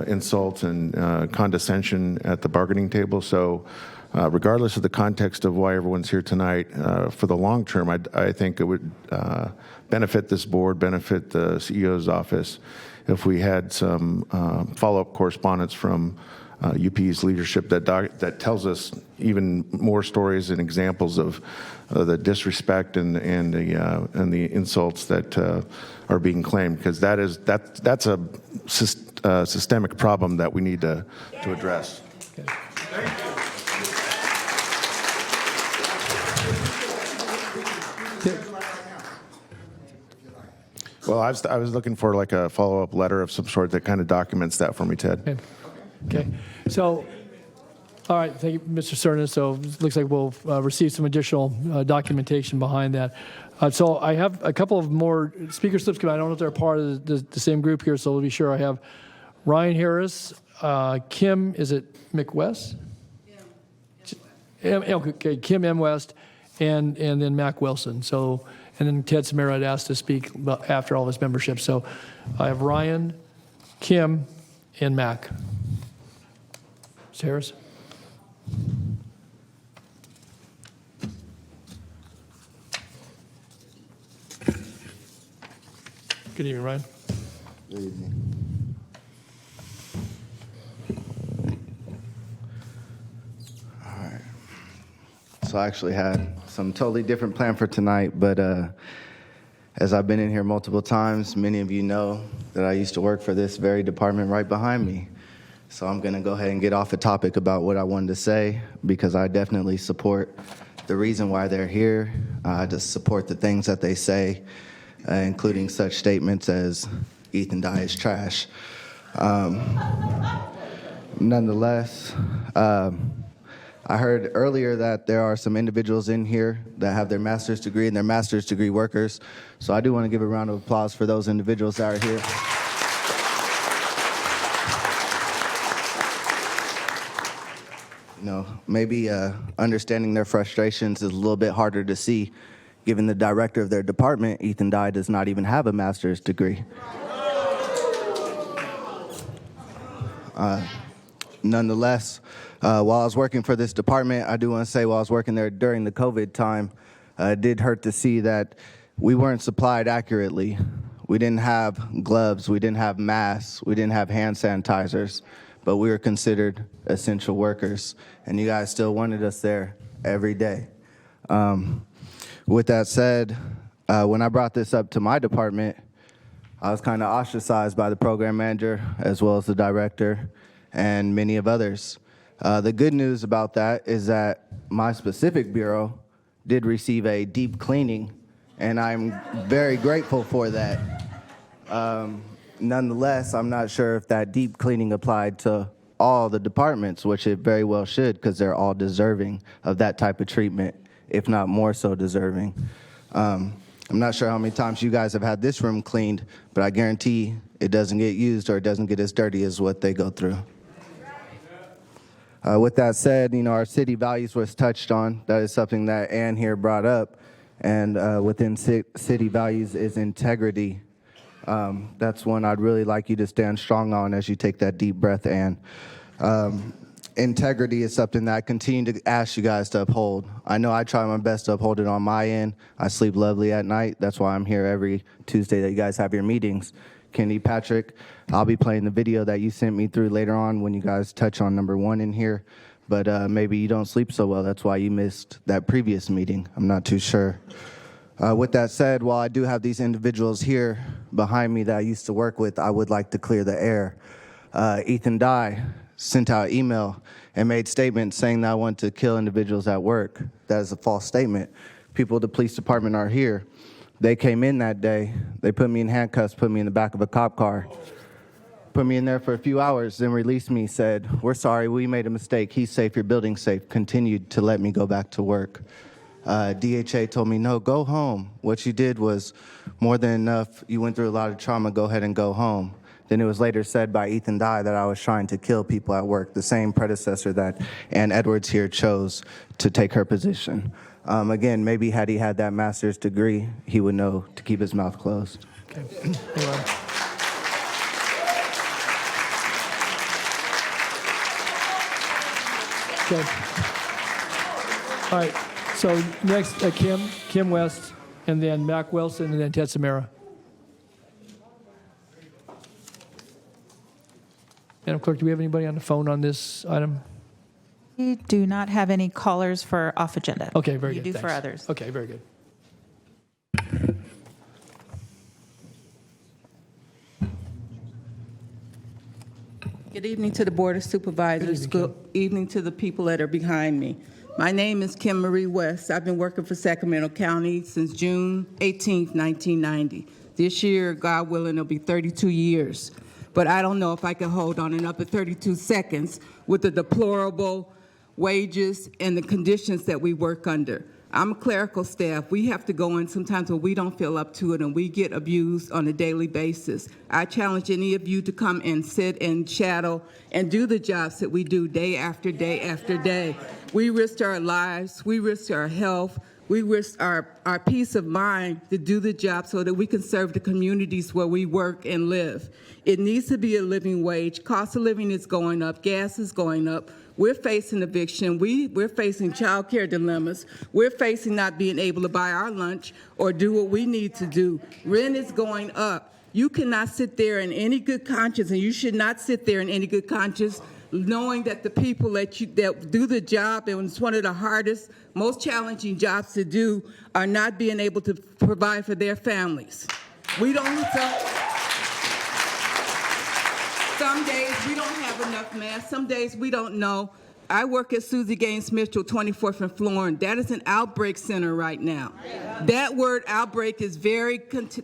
insults and condescension at the bargaining table. So regardless of the context of why everyone's here tonight, for the long term, I think it would benefit this board, benefit the CEO's office, if we had some follow-up correspondence from UP's leadership that tells us even more stories and examples of the disrespect and the insults that are being claimed, because that's a systemic problem that we need to address. Okay. Well, I was looking for like a follow-up letter of some sort that kind of documents that for me, Ted. Okay. So, all right, thank you, Mr. Cernan. So it looks like we'll receive some additional documentation behind that. So I have a couple of more speaker slips. I don't know if they're part of the same group here, so to be sure, I have Ryan Harris, Kim, is it McWest? Okay, Kim M. West, and then Mac Wilson. So, and then Ted Samara had asked to speak after all his membership. So I have Ryan, Kim, and Mac. Ms. Harris? Good evening, Ryan. Good evening. All right. So I actually had some totally different plan for tonight, but as I've been in here multiple times, many of you know that I used to work for this very department right behind me. So I'm going to go ahead and get off the topic about what I wanted to say, because I definitely support the reason why they're here. I just support the things that they say, including such statements as Ethan Dye is trash. Nonetheless, I heard earlier that there are some individuals in here that have their master's degree and they're master's degree workers. So I do want to give a round of applause for those individuals that are here. You know, maybe understanding their frustrations is a little bit harder to see, given the director of their department, Ethan Dye, does not even have a master's degree. Nonetheless, while I was working for this department, I do want to say while I was working there during the COVID time, it did hurt to see that we weren't supplied accurately. We didn't have gloves, we didn't have masks, we didn't have hand sanitizers, but we were considered essential workers, and you guys still wanted us there every day. With that said, when I brought this up to my department, I was kind of ostracized by the program manager as well as the director and many of others. The good news about that is that my specific bureau did receive a deep cleaning, and I'm very grateful for that. Nonetheless, I'm not sure if that deep cleaning applied to all the departments, which it very well should, because they're all deserving of that type of treatment, if not more so deserving. I'm not sure how many times you guys have had this room cleaned, but I guarantee it doesn't get used or it doesn't get as dirty as what they go through. With that said, you know, our city values was touched on. That is something that Ann here brought up. And within city values is integrity. That's one I'd really like you to stand strong on as you take that deep breath, Ann. Integrity is something that I continue to ask you guys to uphold. I know I try my best to uphold it on my end. I sleep lovely at night. That's why I'm here every Tuesday that you guys have your meetings. Kenny, Patrick, I'll be playing the video that you sent me through later on when you guys touch on number 1 in here. But maybe you don't sleep so well. That's why you missed that previous meeting. I'm not too sure. With that said, while I do have these individuals here behind me that I used to work with, I would like to clear the air. Ethan Dye sent out email and made statements saying that I want to kill individuals at work. That is a false statement. People at the police department are here. They came in that day. They put me in handcuffs, put me in the back of a cop car, put me in there for a few hours, then released me, said, "We're sorry, we made a mistake. He's safe, your building's safe." Continued to let me go back to work. DHA told me, "No, go home. What you did was more than enough. You went through a lot of trauma. Go ahead and go home." Then it was later said by Ethan Dye that I was trying to kill people at work, the same predecessor that Ann Edwards here chose to take her position. Again, maybe had he had that master's degree, he would know to keep his mouth closed. Okay. Anyway. Okay. All right. So next, Kim West, and then Mac Wilson, and then Ted Samara. Madam Clerk, do we have anybody on the phone on this item? We do not have any callers for off agenda. Okay, very good. You do for Thanks. others. Okay, very good. Good evening to the Board of Supervisors. Good evening to the people that are behind me. My name is Kim Marie West. I've been working for Sacramento County since June 18, 1990. This year, God willing, it'll be 32 years. But I don't know if I can hold on another 32 seconds with the deplorable wages and the conditions that we work under. I'm a clerical staff. We have to go in sometimes when we don't feel up to it, and we get abused on a daily basis. I challenge any of you to come and sit and shadow and do the jobs that we do day after day after day. We risk our lives, we risk our health, we risk our peace of mind to do the job so that we can serve the communities where we work and live. It needs to be a living wage. Cost of living is going up, gas is going up. We're facing eviction. We're facing child care dilemmas. We're facing not being able to buy our lunch or do what we need to do. Rent is going up. You cannot sit there in any good conscience, and you should not sit there in any good conscience knowing that the people that do the job, and it's one of the hardest, most challenging jobs to do, are not being able to provide for their families. We don't. Some days we don't have enough masks. Some days we don't know. I work at Susie Gaines Mitchell, 24th and Florin. That is an outbreak center right now. That word outbreak is very contentious.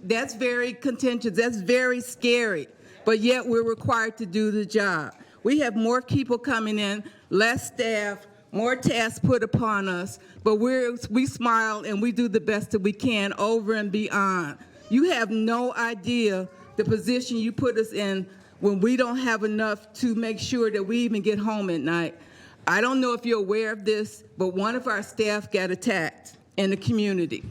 That's very scary. But yet we're required to do the job. We have more people coming in, less staff, more tasks put upon us, but we smile and we do the best that we can over and beyond. You have no idea the position you put us in when we don't have enough to make sure that we even get home at night. I don't know if you're aware of this, but one of our staff got attacked in the community,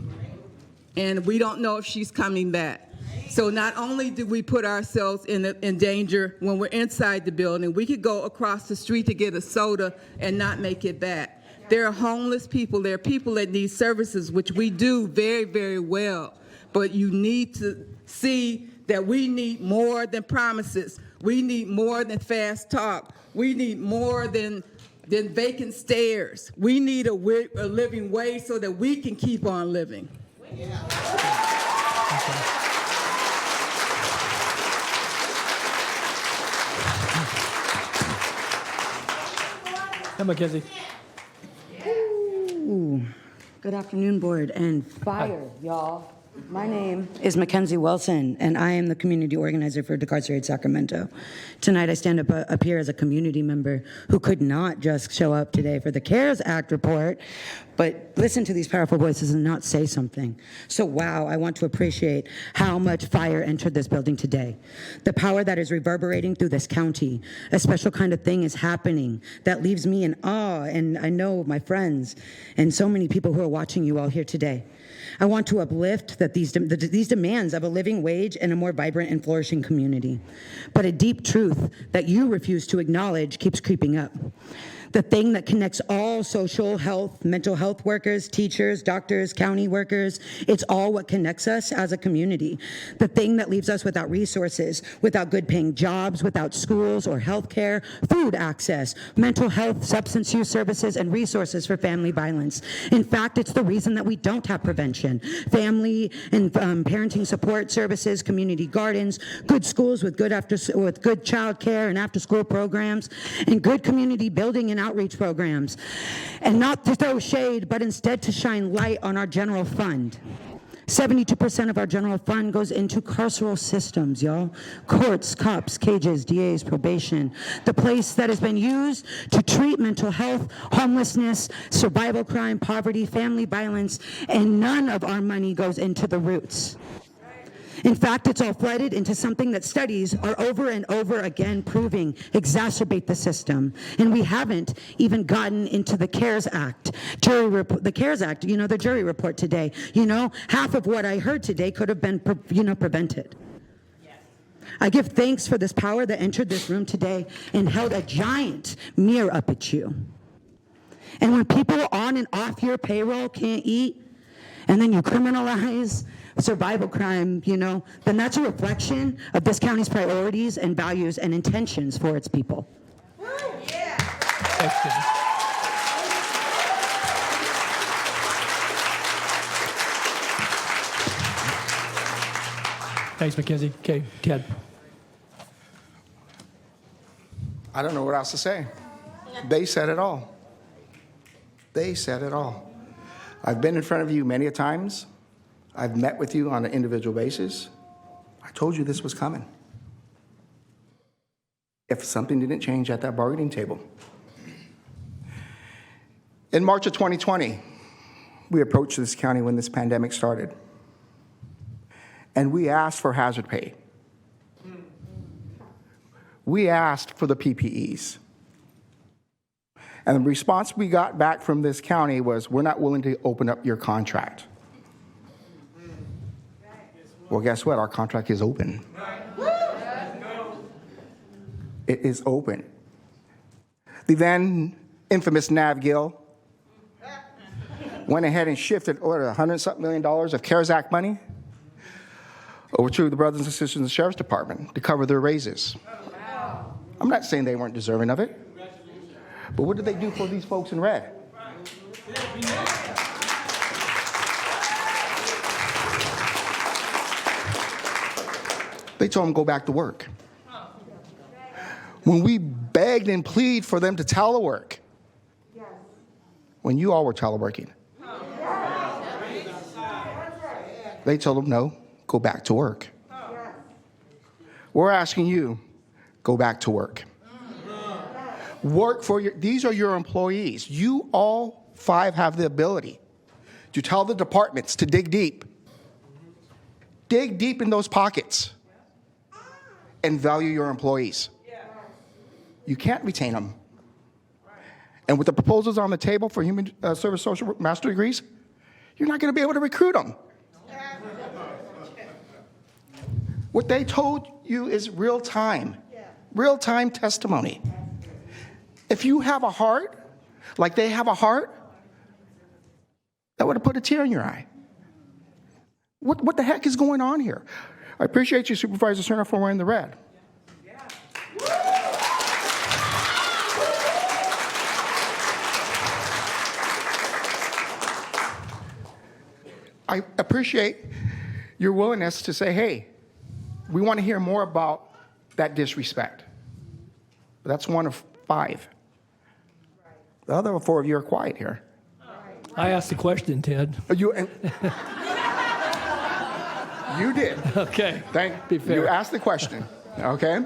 and we don't know if she's coming back. So not only do we put ourselves in danger when we're inside the building, we could go across the street to get a soda and not make it back. There are homeless people. There are people that need services, which we do very, very well. But you need to see that we need more than promises. We need more than fast talk. We need more than vacant stares. We need a living wage so that we can keep on living. Mackenzie. Ooh. Good afternoon, board, and fire, y'all. My name is Mackenzie Wilson, and I am the community organizer for Decarcerate Sacramento. Tonight, I stand up here as a community member who could not just show up today for the CARES Act report, but listen to these powerful voices and not say something. So, wow, I want to appreciate how much fire entered this building today. The power that is reverberating through this county. A special kind of thing is happening that leaves me in awe, and I know my friends and so many people who are watching you all here today. I want to uplift that these demands of a living wage and a more vibrant and flourishing community. But a deep truth that you refuse to acknowledge keeps creeping up. The thing that connects all social health, mental health workers, teachers, doctors, county workers, it's all what connects us as a community. The thing that leaves us without resources, without good paying jobs, without schools or health care, food access, mental health, substance use services, and resources for family violence. In fact, it's the reason that we don't have prevention. Family and parenting support services, community gardens, good schools with good child care and after school programs, and good community building and outreach programs. And not to throw shade, but instead to shine light on our general fund. 72% of our general fund goes into carceral systems, y'all. Courts, cops, cages, DAs, probation. The place that has been used to treat mental health, homelessness, survival crime, poverty, family violence, and none of our money goes into the roots. In fact, it's all flooded into something that studies are over and over again proving exacerbate the system. And we haven't even gotten into the CARES Act. The CARES Act, the jury report today. Half of what I heard today could have been, prevented. I give thanks for this power that entered this room today and held a giant mirror up at you. And when people on and off your payroll can't eat, and then you criminalize survival crime, then that's a reflection of this county's priorities and values and intentions for its people. Thanks, Mackenzie. Okay, Ted. I don't know what else to say. They said it all. They said it all. I've been in front of you many a times. I've met with you on an individual basis. I told you this was coming. If something didn't change at that bargaining table. In March of 2020, we approached this county when this pandemic started. And we asked for hazard pay. We asked for the PPEs. And the response we got back from this county was, we're not willing to open up your contract. Well, guess what? Our contract is open. It is open. The then infamous Nav Gill went ahead and shifted $100-something million of CARES Act money over to the brothers and sisters in the Sheriff's Department to cover their raises. I'm not saying they weren't deserving of it, but what did they do for these folks in red? They told them go back to work. When we begged and pleaded for them to telework, when you all were teleworking, they told them no, go back to work. We're asking you, go back to work. Work for these are your employees. You all 5 have the ability to tell the departments to dig deep. Dig deep in those pockets and value your employees. You can't retain them. And with the proposals on the table for human service social master degrees, you're not going to be able to recruit them. What they told you is real-time testimony. If you have a heart, like they have a heart, that would have put a tear in your eye. What the heck is going on here? I appreciate you, Supervisor Cerner, for wearing the red. I appreciate your willingness to say, hey, we want to hear more about that disrespect. That's 1 of 5. The other 4 of you are quiet here. I asked the question, Ted. You did. Okay. Be fair. You asked the question, okay?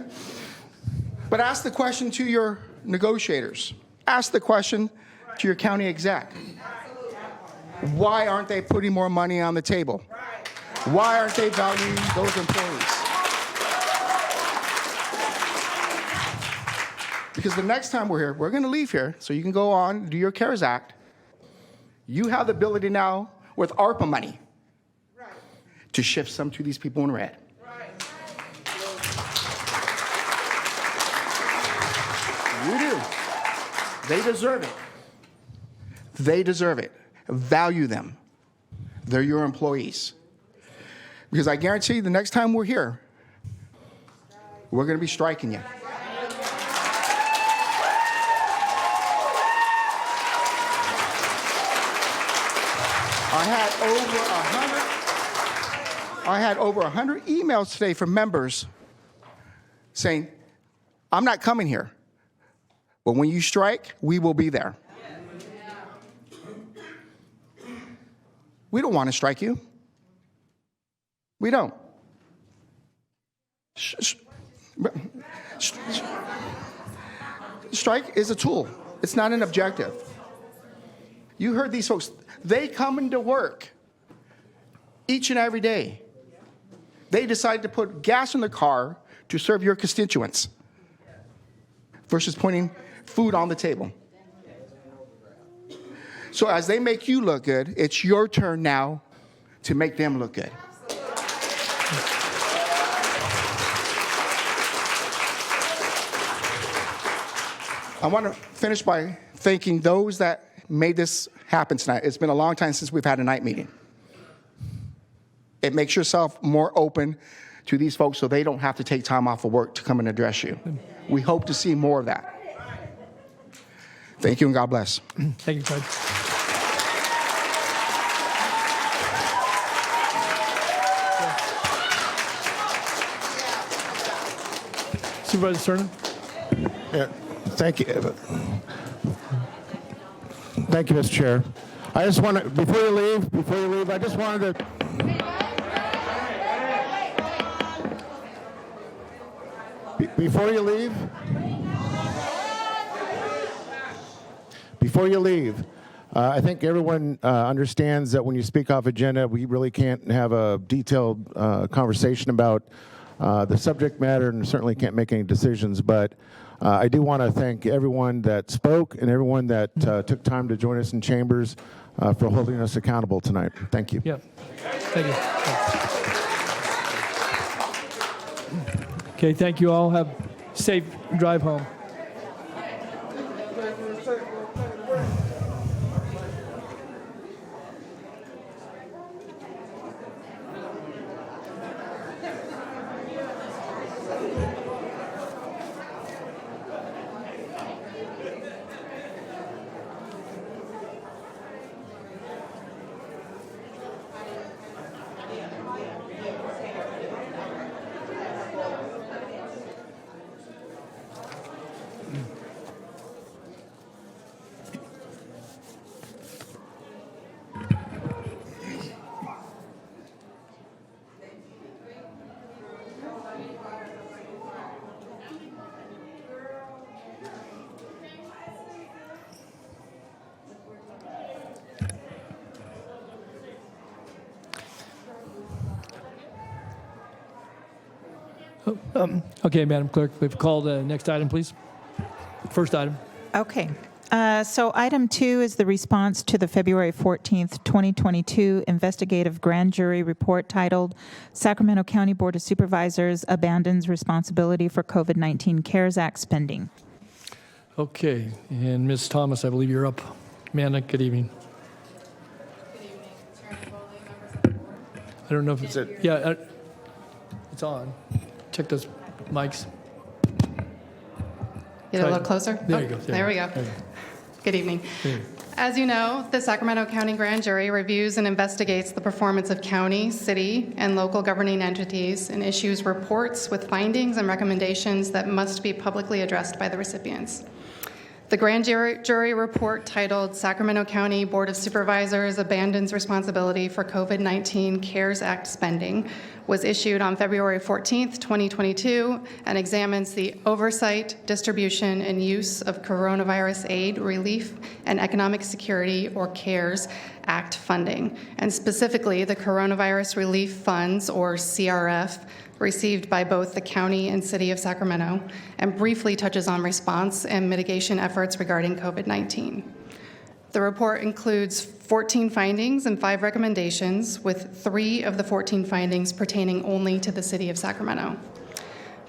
But ask the question to your negotiators. Ask the question to your county exec. Why aren't they putting more money on the table? Why aren't they valuing those employees? Because the next time we're here, we're going to leave here so you can go on, do your CARES Act. You have the ability now with ARPA money to shift some to these people in red. You do. They deserve it. They deserve it. Value them. They're your employees. Because I guarantee you the next time we're here, we're going to be striking you. I had over 100 emails today from members saying, I'm not coming here, but when you strike, we will be there. We don't want to strike you. We don't. Strike is a tool. It's not an objective. You heard these folks. They come into work each and every day They decided to put gas in the car to serve your constituents versus putting food on the table. So as they make you look good, it's your turn now to make them look good. I want to finish by thanking those that made this happen tonight. It's been a long time since we've had a night meeting. It makes yourself more open to these folks so they don't have to take time off of work to come and address you. We hope to see more of that. Thank you and God bless. Thank you, Judge. Supervisor Cernan? Yeah, thank you. Thank you, Mr. Chair. I just want to, before you leave, I just wanted to. Before you leave, I think everyone understands that when you speak off agenda, we really can't have a detailed conversation about the subject matter and certainly can't make any decisions. But I do want to thank everyone that spoke and everyone that took time to join us in chambers for holding us accountable tonight. Thank you. Yeah. Thank you. Okay, thank you all. Have a safe drive home. Okay, Madam Clerk, we've called the next item, please. First item. Okay. So item 2 is the response to the February 14th, 2022 investigative grand jury report titled Sacramento County Board of Supervisors Abandons Responsibility for COVID-19 CARES Act Spending. Okay, and Ms. Thomas, I believe you're up. Amanda, good evening. I don't know if it's it. Yeah, it's on. Check those mics. Get a little closer? There you go. There we go. There you go. Good evening. There you go. As you know, the Sacramento County Grand Jury reviews and investigates the performance of county, city, and local governing entities and issues reports with findings and recommendations that must be publicly addressed by the recipients. The grand jury report titled Sacramento County Board of Supervisors Abandons Responsibility for COVID-19 CARES Act Spending was issued on February 14th, 2022, and examines the oversight, distribution, and use of coronavirus aid, relief, and economic security, or CARES Act funding, and specifically the coronavirus relief funds, or CRF, received by both the county and city of Sacramento, and briefly touches on response and mitigation efforts regarding COVID-19. The report includes 14 findings and 5 recommendations, with 3 of the 14 findings pertaining only to the city of Sacramento.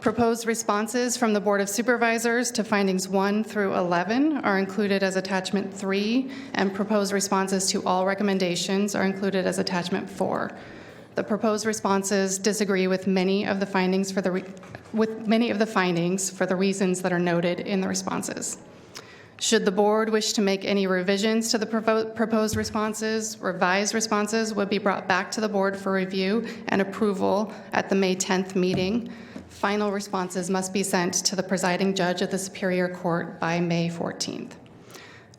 Proposed responses from the Board of Supervisors to findings 1 through 11 are included as attachment 3, and proposed responses to all recommendations are included as attachment 4. The proposed responses disagree with many of the findings for the reasons that are noted in the responses. Should the board wish to make any revisions to the proposed responses, revised responses would be brought back to the board for review and approval at the May 10th meeting. Final responses must be sent to the presiding judge of the Superior Court by May 14th.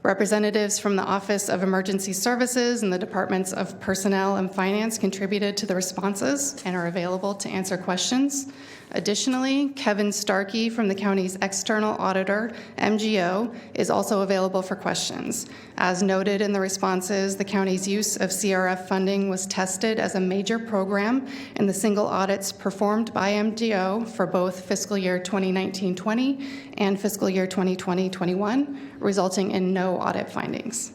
Representatives from the Office of Emergency Services and the Departments of Personnel and Finance contributed to the responses and are available to answer questions. Additionally, Kevin Starkey from the county's external auditor, MGO, is also available for questions. As noted in the responses, the county's use of CRF funding was tested as a major program in the single audits performed by MGO for both fiscal year 2019-20 and fiscal year 2020-21, resulting in no audit findings.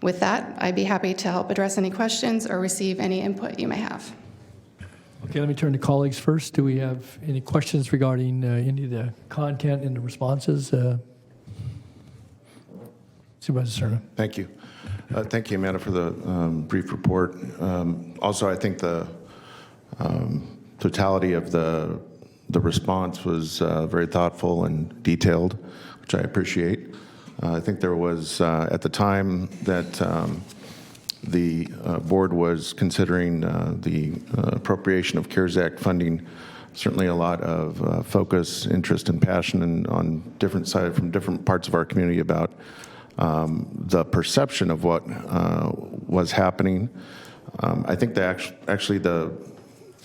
With that, I'd be happy to help address any questions or receive any input you may have. Okay, let me turn to colleagues first. Do we have any questions regarding any of the content in the responses? Supervisor Cerna. Thank you. Thank you, Amanda, for the brief report. Also, I think the totality of the response was very thoughtful and detailed, which I appreciate. I think there was, at the time that the board was considering the appropriation of CARES Act funding, certainly a lot of focus, interest, and passion on different sides from different parts of our community about the perception of what was happening. I think that actually the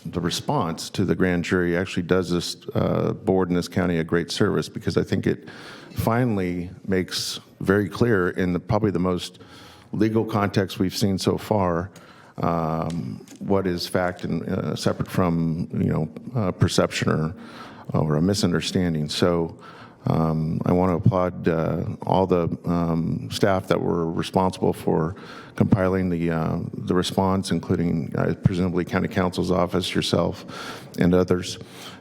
response to the grand jury actually does this board in this county a great service, because I think it finally makes very clear in probably the most legal context we've seen so far what is fact and separate from perception or a misunderstanding. So I want to applaud all the staff that were responsible for compiling the response, including presumably County Counsel's office, yourself, and others.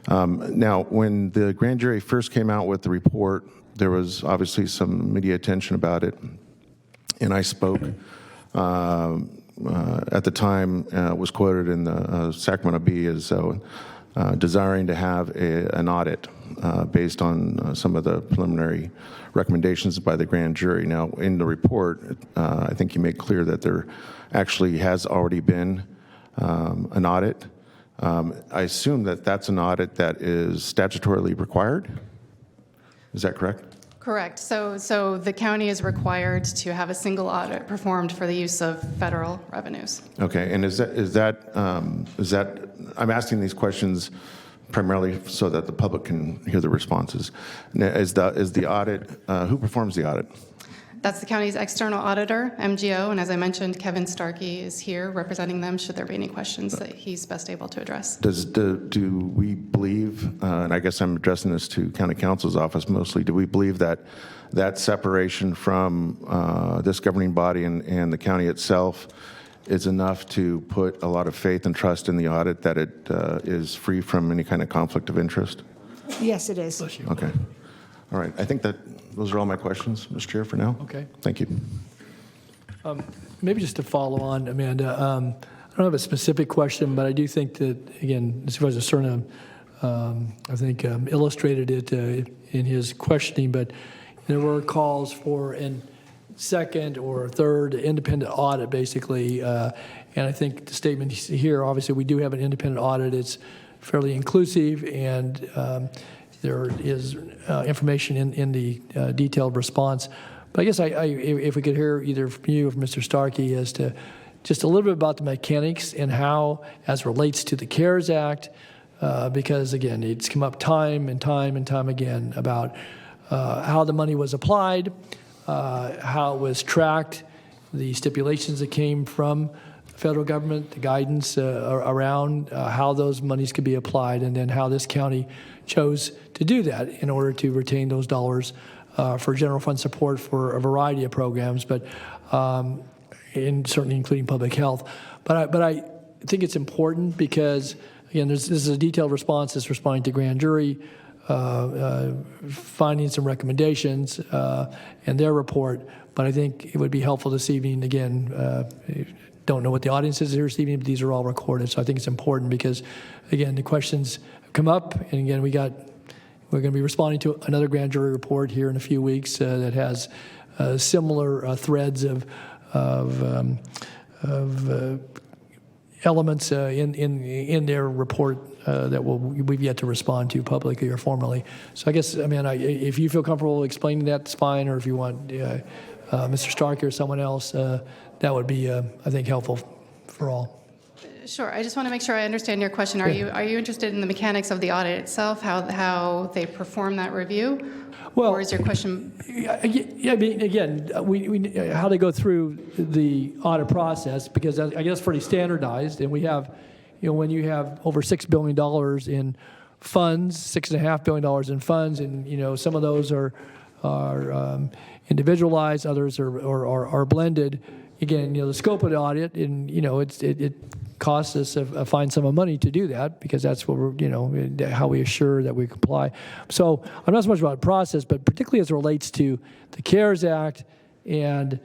Now, when the grand jury first came out with the report, there was obviously some media attention about it, and I spoke at the time, was quoted in the Sacramento Bee as desiring to have an audit based on some of the preliminary recommendations by the grand jury. Now, in the report, I think you made clear that there actually has already been an audit. I assume that that's an audit that is statutorily required. Is that correct? Correct. So the county is required to have a single audit performed for the use of federal revenues. Okay, and is that I'm asking these questions primarily so that the public can hear the responses. Now, is the audit, who performs the audit? That's the county's external auditor, MGO, and as I mentioned, Kevin Starkey is here representing them should there be any questions that he's best able to address. Do we believe, and I guess I'm addressing this to County Counsel's office mostly, do we believe that that separation from this governing body and the county itself is enough to put a lot of faith and trust in the audit, that it is free from any kind of conflict of interest? Yes, it is. Okay. All right. I think that those are all my questions, Mr. Chair, for now. Okay. Thank you. Maybe just to follow on, Amanda, I don't have a specific question, but I do think that, again, Supervisor Cerna, I think, illustrated it in his questioning, but there were calls for a second or third independent audit, basically, and I think the statement here, obviously, we do have an independent audit. It's fairly inclusive, and there is information in the detailed response. But I guess if we could hear either from you or from Mr. Starkey as to just a little bit about the mechanics and how, as relates to the CARES Act, because, again, it's come up time and time again about how the money was applied, how it was tracked, the stipulations that came from the federal government, the guidance around how those monies could be applied, and then how this county chose to do that in order to retain those dollars for general fund support for a variety of programs, but certainly including public health. But I think it's important because, again, this is a detailed response. It's responding to grand jury findings and recommendations and their report. But I think it would be helpful this evening, again, don't know what the audience is here this evening, but these are all recorded. So I think it's important because, again, the questions come up, and again, we're going to be responding to another grand jury report here in a few weeks that has similar threads of elements in their report that we've yet to respond to publicly or formally. So I guess, I mean, if you feel comfortable explaining that, it's fine, or if you want Mr. Starkey or someone else, that would be, I think, helpful for all. Sure. I just want to make sure I understand your question. Are you interested in the mechanics of the audit itself, how they perform that review? Well, or is your question? Yeah, I mean, again, how they go through the audit process, because I guess pretty standardized, and we have, when you have over $6 billion in funds, $6.5 billion in funds, and some of those are individualized, others are blended. Again, the scope of the audit, and it costs us a fine sum of money to do that, because that's what we're, how we assure that we comply. So I'm not so much about process, but particularly as it relates to the CARES Act and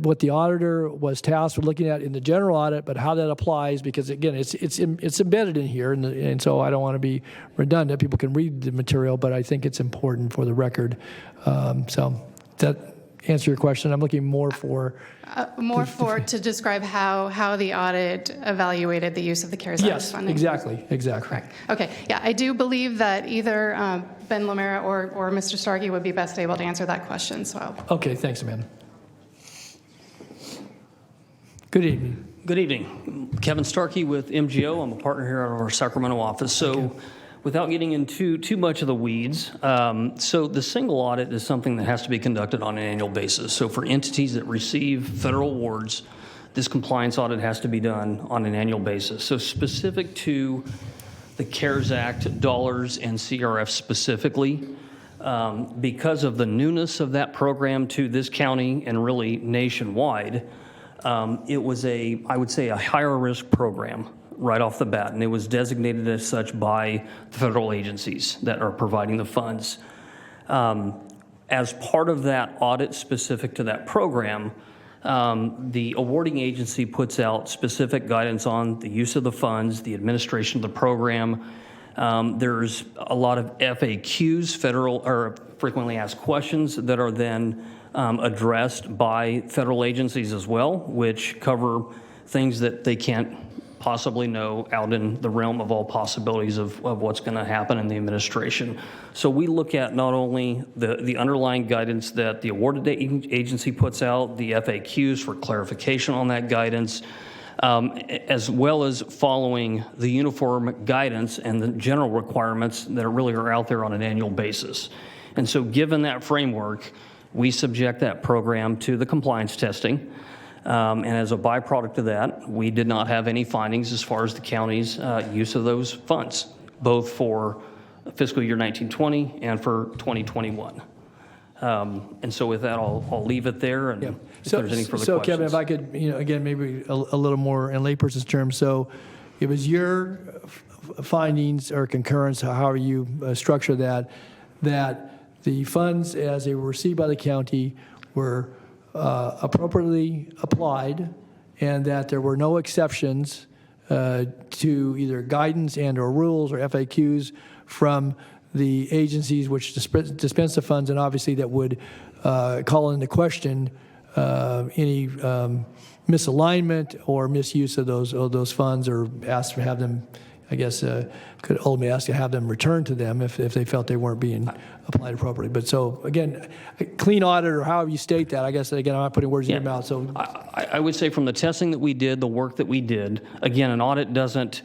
what the auditor was tasked with looking at in the general audit, but how that applies, because again, it's embedded in here, and so I don't want to be redundant. People can read the material, but I think it's important for the record. So that answer your question. I'm looking more for to describe how the audit evaluated the use of the CARES Act funding. Yes, exactly. Correct. Okay. Yeah, I do believe that either Ben Lamera or Mr. Starkey would be best able to answer that question. So. Okay. Thanks, Amanda. Good evening. Good evening. Kevin Starkey with MGO. I'm a partner here at our Sacramento office. So without getting into too much of the weeds, so the single audit is something that has to be conducted on an annual basis. So for entities that receive federal awards, this compliance audit has to be done on an annual basis. So specific to the CARES Act dollars and CRF specifically, because of the newness of that program to this county and really nationwide, it was I would say a higher risk program right off the bat, and it was designated as such by the federal agencies that are providing the funds. As part of that audit specific to that program, the awarding agency puts out specific guidance on the use of the funds, the administration of the program. There's a lot of FAQs, federal or frequently asked questions, that are then addressed by federal agencies as well, which cover things that they can't possibly know out in the realm of all possibilities of what's going to happen in the administration. So we look at not only the underlying guidance that the awarded agency puts out, the FAQs for clarification on that guidance, as well as following the uniform guidance and the general requirements that really are out there on an annual basis. And so given that framework, we subject that program to the compliance testing. And as a byproduct of that, we did not have any findings as far as the county's use of those funds, both for fiscal year 1920 and for 2021. And so with that, I'll leave it there, and if there's any further questions. So Kevin, if I could, again, maybe a little more in layperson's terms. So it was your findings or concurrence, however you structure that the funds as they were received by the county were appropriately applied, and that there were no exceptions to either guidance and or rules or FAQs from the agencies which dispense the funds, and obviously that would call into question any misalignment or misuse of those funds, or ask to have them, I guess, could ultimately ask to have them returned to them if they felt they weren't being applied appropriately. But so, again, clean audit, or however you state that, I guess, again, I'm not putting words in your mouth. So I would say from the testing that we did, the work that we did, again, an audit doesn't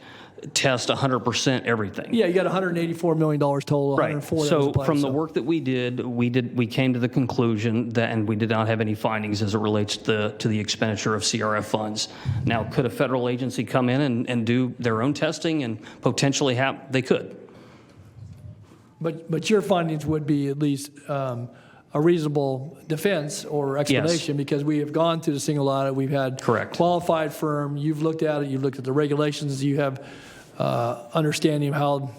test 100% everything. Yeah, you got $184 million total. Right. So from the work that we did, we came to the conclusion that, and we did not have any findings as it relates to the expenditure of CRF funds. Now, could a federal agency come in and do their own testing and potentially have? They could. But your findings would be at least a reasonable defense or explanation, because we have gone through the single audit. We've had qualified firm. You've looked at it. You've looked at the regulations. You have understanding of how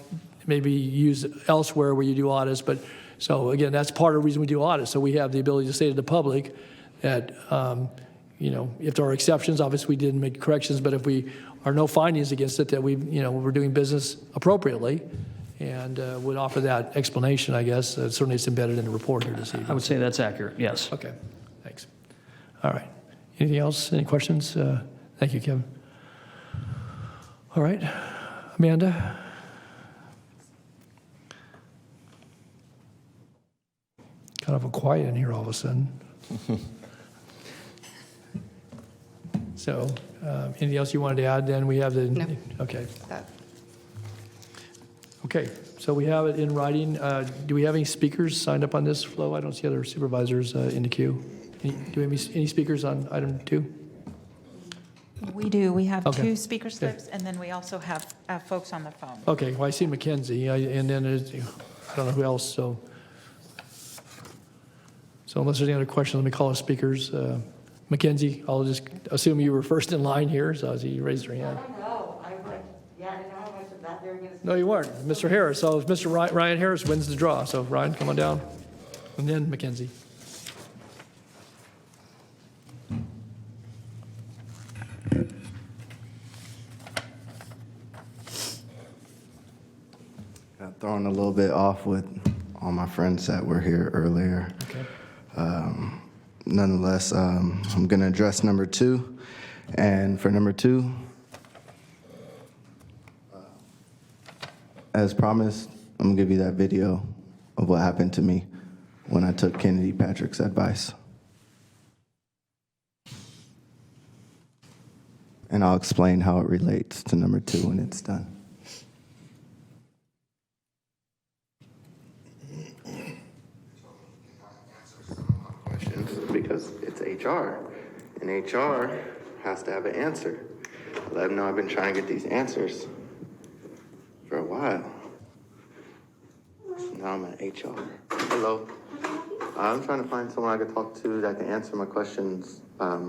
maybe used elsewhere where you do audits. But so again, that's part of the reason we do audits. So we have the ability to say to the public that if there are exceptions, obviously we didn't make corrections. But if we are no findings against it, that we're doing business appropriately. And would offer that explanation, I guess. Certainly it's embedded in the report here this evening. I would say that's accurate, yes. Okay, thanks. All right. Anything else? Any questions? Thank you, Kevin. All right. Amanda? Kind of a quiet in here all of a sudden. So anything else you wanted to add then? We have the, No. Okay. Okay, so we have it in writing. Do we have any speakers signed up on this, Flo? I don't see other supervisors in the queue. Do we have any speakers on item 2? We do. We have Okay. 2 speaker slips, and then we also have folks on the phone. Okay, well, I see Mackenzie, and then I don't know who else, so unless there's any other questions, let me call the speakers. Mackenzie, I'll just assume you were first in line here, so as you raised your hand. I know. I didn't know I was that there against. No, you weren't. Mr. Harris, so Mr. Ryan Harris wins the draw. So Ryan, come on down. And then Mackenzie. Got thrown a little bit off with all my friends that were here earlier. Okay. Nonetheless, I'm going to address number 2. And for number 2, as promised, I'm going to give you that video of what happened to me when I took Kennedy Patrick's advice. And I'll explain how it relates to number 2 when it's done. Because it's HR, and HR has to have an answer. Let them know I've been trying to get these answers for a while. Now I'm at HR. Hello. I'm trying to find someone I can talk to that can answer my questions that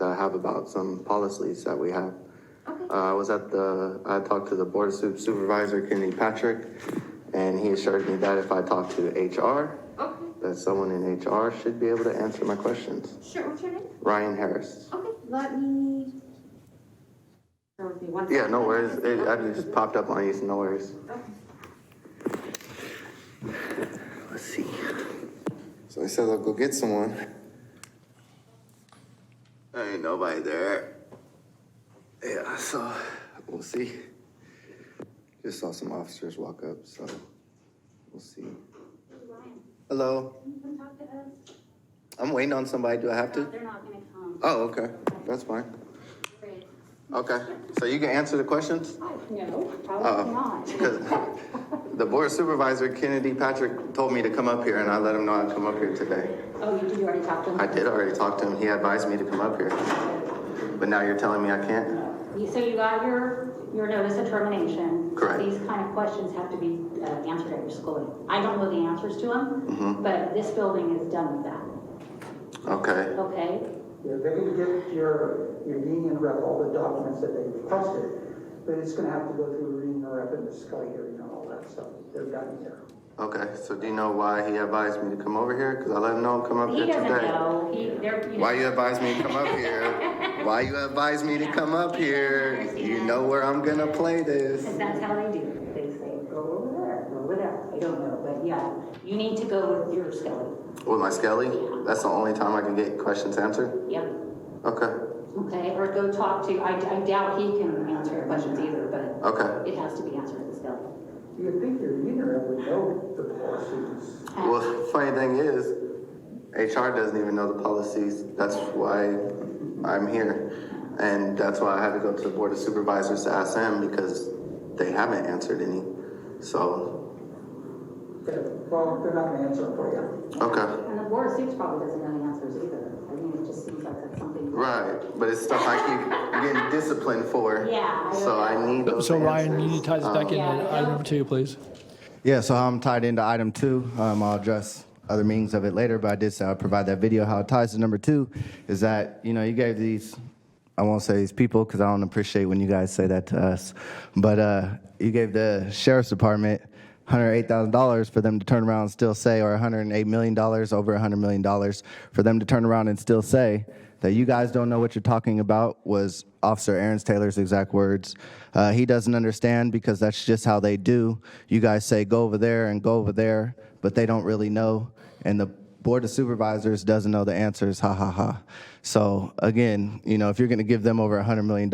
I have about some policies that we have. I talked to the Board of Supervisor, Kennedy Patrick, and he assured me that if I talk to HR, that someone in HR should be able to answer my questions. Sure, what's your name? Ryan Harris. Okay, let me. Yeah, no worries. It just popped up on you, so no worries. Let's see. So he says I'll go get someone. There ain't nobody there. Yeah, so we'll see. Just saw some officers walk up, so we'll see. Hello. Can you come talk to us? I'm waiting on somebody. Do I have to? They're not gonna come. Oh, okay. That's fine. Great. Okay. So you can answer the questions? No, probably not. Because the Board of Supervisor, Kennedy Patrick, told me to come up here, and I let him know I'd come up here today. Oh, did you already talk to him? I did already talk to him. He advised me to come up here. But now you're telling me I can't? So you got your notice of termination. Correct. These kind of questions have to be answered at your school. I don't know the answers to them, but this building is done with that. Okay. Okay? They're going to get your dean and rep all the documents that they requested, but it's going to have to go through reading the rep and the Scully hearing and all that stuff. They're done there. Okay. So do you know why he advised me to come over here? Because I let him know I'm coming up He here doesn't today. know. Why you advise me to come up here? Why you advise me to come up here? You know where I'm going to play this. Because that's how they do. They say, go over there, go over there. I don't know, but yeah, you need to go with your Scully. With my Skelly? That's the only time I can get questions answered? Yep. Okay. Okay, or go talk to, I doubt he can answer your questions either, but Okay. it has to be answered with Scully. You'd think your dean and rep would know the policies. Well, funny thing is, HR doesn't even know the policies. That's why I'm here. And that's why I had to go to the Board of Supervisors to ask them because they haven't answered any. So. Okay, well, they're not going to answer them for you. Okay. And the Board of Suits probably doesn't know the answers either. I mean, it just seems like that's something. Right, but it's stuff I keep getting disciplined for. Yeah. So I need those So Ryan, you answers. need to tie this back in item number 2, please. Yeah, so I'm tied into item 2. I'll address other meanings of it later, but I did say I'll provide that video. How it ties to number 2 is that, you gave these, I won't say these people because I don't appreciate when you guys say that to us, but you gave the Sheriff's Department $108,000 for them to turn around and still say, or $108 million, over $100 million, for them to turn around and still say that you guys don't know what you're talking about was Officer Aaron Taylor's exact words. He doesn't understand because that's just how they do. You guys say go over there and go over there, but they don't really know. And the Board of Supervisors doesn't know the answers, ha, ha, ha. So again, if you're going to give them over $100 million,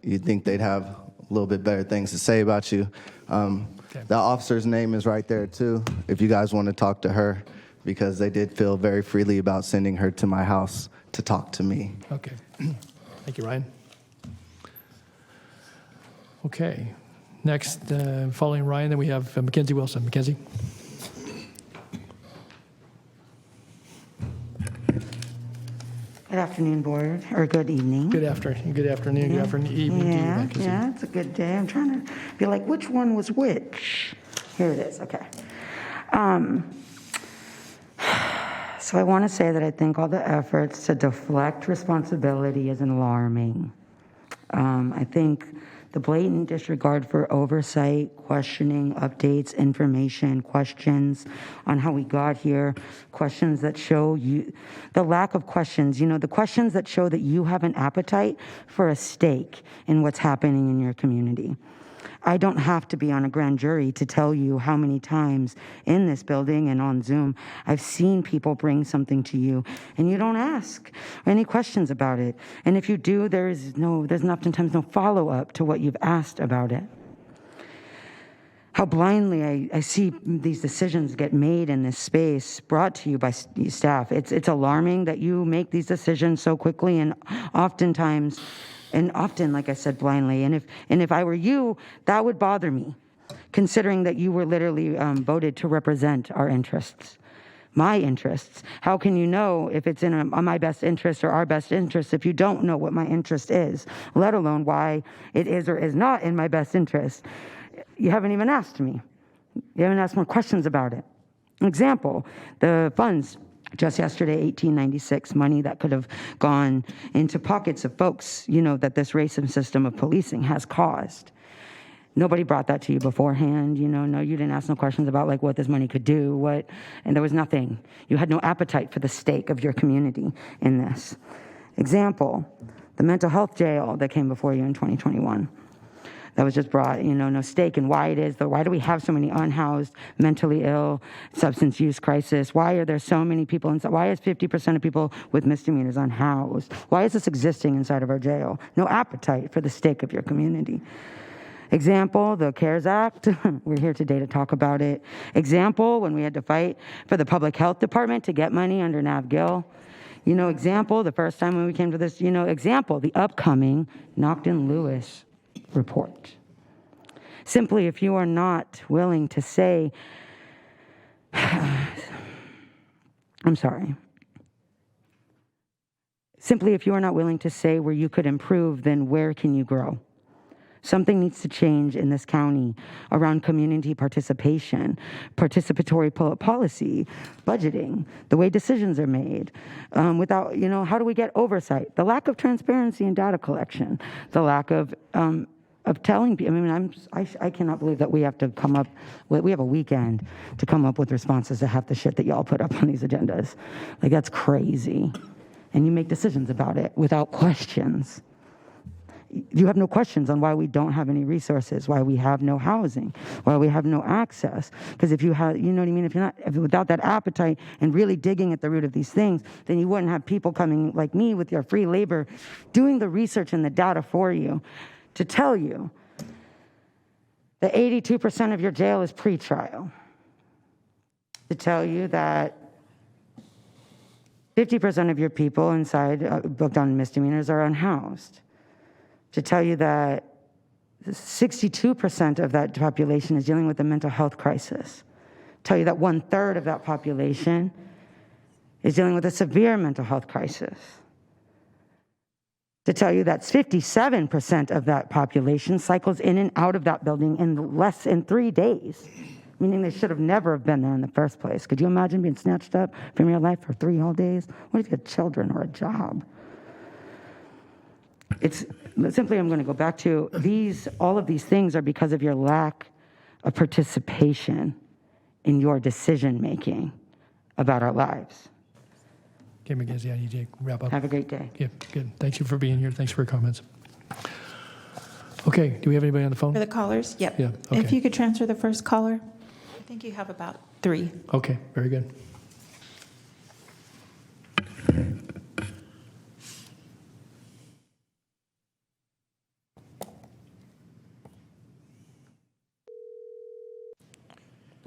you'd think they'd have a little bit better things to say about you. The officer's name is right there too, if you guys want to talk to her, because they did feel very freely about sending her to my house to talk to me. Okay. Thank you, Ryan. Okay. Next, following Ryan, then we have Mackenzie Wilson. Mackenzie? Good afternoon, board, or good evening. Good afternoon. Good afternoon. Good afternoon. Evening to you, Yeah, Mackenzie. yeah, it's a good day. I'm trying to be like, which one was which? Here it is. Okay. So I want to say that I think all the efforts to deflect responsibility is alarming. I think the blatant disregard for oversight, questioning, updates, information, questions on how we got here, questions that show you, the lack of questions, the questions that show that you have an appetite for a stake in what's happening in your community. I don't have to be on a grand jury to tell you how many times in this building and on Zoom I've seen people bring something to you and you don't ask any questions about it. And if you do, there's oftentimes no follow-up to what you've asked about it. How blindly I see these decisions get made in this space brought to you by staff. It's alarming that you make these decisions so quickly and oftentimes, like I said, blindly. And if I were you, that would bother me, considering that you were literally voted to represent our interests, my interests. How can you know if it's in my best interest or our best interest if you don't know what my interest is, let alone why it is or is not in my best interest? You haven't even asked me. You haven't asked more questions about it. Example, the funds. Just yesterday, 1896, money that could have gone into pockets of folks, that this racist system of policing has caused. Nobody brought that to you beforehand, no, you didn't ask no questions about like what this money could do, and there was nothing. You had no appetite for the stake of your community in this. Example, the mental health jail that came before you in 2021. That was just brought, no stake in why it is, why do we have so many unhoused, mentally ill, substance use crisis? Why are there so many people inside? Why is 50% of people with misdemeanors unhoused? Why is this existing inside of our jail? No appetite for the stake of your community. Example, the CARES Act. We're here today to talk about it. Example, when we had to fight for the public health department to get money under Nav Gill. Example, the first time when we came to this, example, the upcoming Nocton-Lewis report. Simply, if you are not willing to say, I'm sorry. Simply, if you are not willing to say where you could improve, then where can you grow? Something needs to change in this county around community participation, participatory policy, budgeting, the way decisions are made. Without, how do we get oversight? The lack of transparency in data collection, the lack of telling people. I cannot believe that we have to come up with, we have a weekend to come up with responses to half the shit that y'all put up on these agendas. Like, that's crazy. And you make decisions about it without questions. You have no questions on why we don't have any resources, why we have no housing, why we have no access. Because if you have, you know what I mean? If without that appetite and really digging at the root of these things, then you wouldn't have people coming like me with your free labor, doing the research and the data for you to tell you that 82% of your jail is pretrial. To tell you that 50% of your people inside booked on misdemeanors are unhoused. To tell you that 62% of that population is dealing with a mental health crisis. Tell you that 1/3 of that population is dealing with a severe mental health crisis. To tell you that 57% of that population cycles in and out of that building in less than 3 days, meaning they should have never been there in the first place. Could you imagine being snatched up from your life for 3 whole days? What if you had children or a job? It's simply, I'm going to go back to all of these things are because of your lack of participation in your decision making about our lives. Okay, Mackenzie, I need to wrap up. Have a great day. Yeah, good. Thank you for being here. Thanks for your comments. Okay, do we have anybody on the phone? For the callers? Yep. Yeah, okay. If you could transfer the first caller. I think you have about 3. Okay, very good.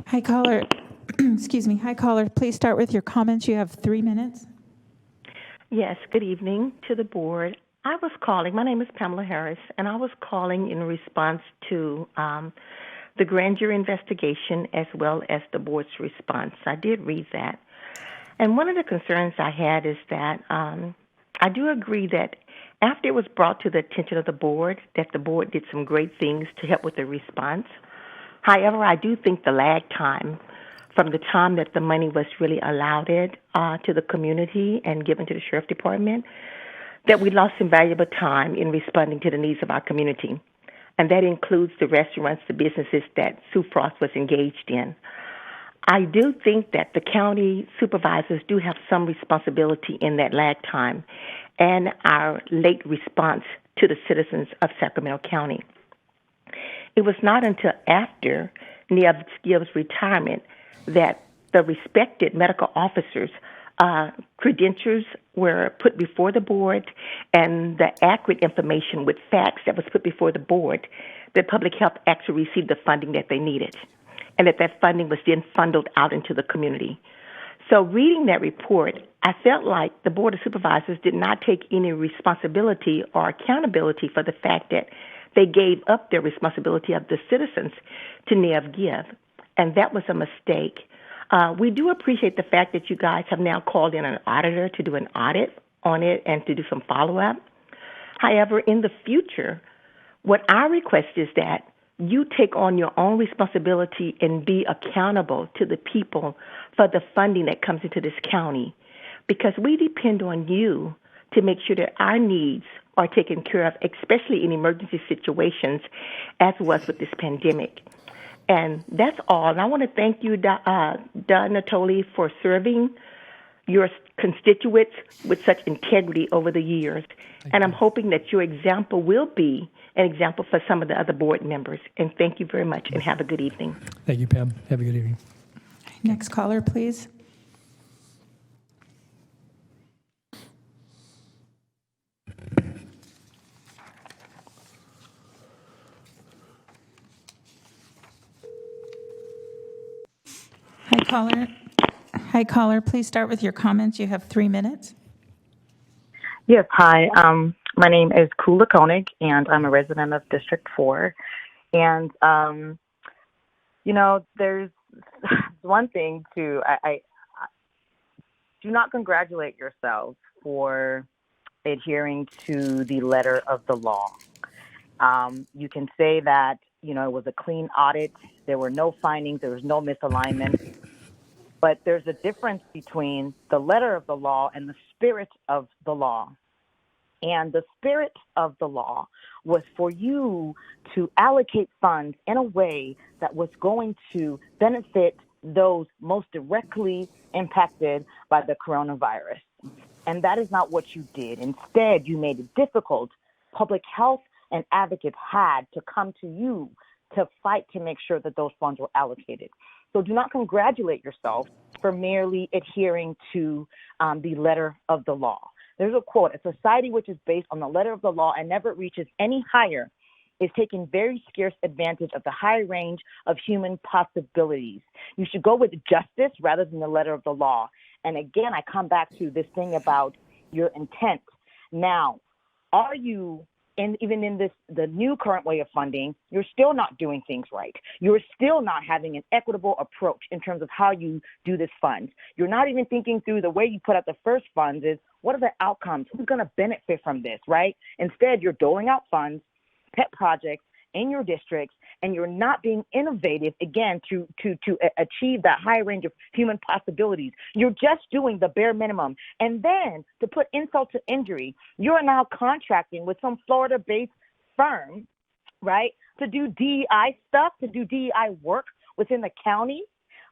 Hi, caller. Excuse me. Hi, caller. Please start with your comments. You have 3 minutes. Yes, good evening to the board. I was calling. My name is Pamela Harris, and I was calling in response to the grand jury investigation as well as the board's response. I did read that. And one of the concerns I had is that I do agree that after it was brought to the attention of the board, that the board did some great things to help with the response. However, I do think the lag time from the time that the money was really allotted to the community and given to the sheriff department, that we lost some valuable time in responding to the needs of our community. And that includes the restaurants, the businesses that Sue Frost was engaged in. I do think that the county supervisors do have some responsibility in that lag time and our late response to the citizens of Sacramento County. It was not until after Nev Gibbs' retirement that the respected medical officers' credentials were put before the board and the accurate information with facts that was put before the board, that public health actually received the funding that they needed, and that funding was then funneled out into the community. So reading that report, I felt like the Board of Supervisors did not take any responsibility or accountability for the fact that they gave up their responsibility of the citizens to Nev Gibbs, and that was a mistake. We do appreciate the fact that you guys have now called in an auditor to do an audit on it and to do some follow-up. However, in the future, what I request is that you take on your own responsibility and be accountable to the people for the funding that comes into this county, because we depend on you to make sure that our needs are taken care of, especially in emergency situations, as was with this pandemic. And that's all. And I want to thank you, Don Natoli, for serving your constituents with such integrity over the years. And I'm hoping that your example will be an example for some of the other board members. And thank you very much, and have a good evening. Thank you, Pam. Have a good evening. Next caller, please. Hi, caller. Hi, caller. Please start with your comments. You have 3 minutes. Yes, hi. My name is Kula Koenig, and I'm a resident of District 4. And, there's one thing to, I do not congratulate yourself for adhering to the letter of the law. You can say that, it was a clean audit. There were no findings. There was no misalignment. But there's a difference between the letter of the law and the spirit of the law. And the spirit of the law was for you to allocate funds in a way that was going to benefit those most directly impacted by the coronavirus. And that is not what you did. Instead, you made it difficult. Public health and advocates had to come to you to fight to make sure that those funds were allocated. So do not congratulate yourself for merely adhering to the letter of the law. There's a quote: "A society which is based on the letter of the law and never reaches any higher is taking very scarce advantage of the high range of human possibilities." You should go with justice rather than the letter of the law. And again, I come back to this thing about your intent. Now, are you, and even in the new current way of funding, you're still not doing things right. You're still not having an equitable approach in terms of how you do this fund. You're not even thinking through the way you put out the first funds is, what are the outcomes? Who's going to benefit from this, right? Instead, you're doling out funds, pet projects in your districts, and you're not being innovative, again, to achieve that high range of human possibilities. You're just doing the bare minimum. And then, to put insult to injury, you're now contracting with some Florida-based firm, right, to do DEI stuff, to do DEI work within the county,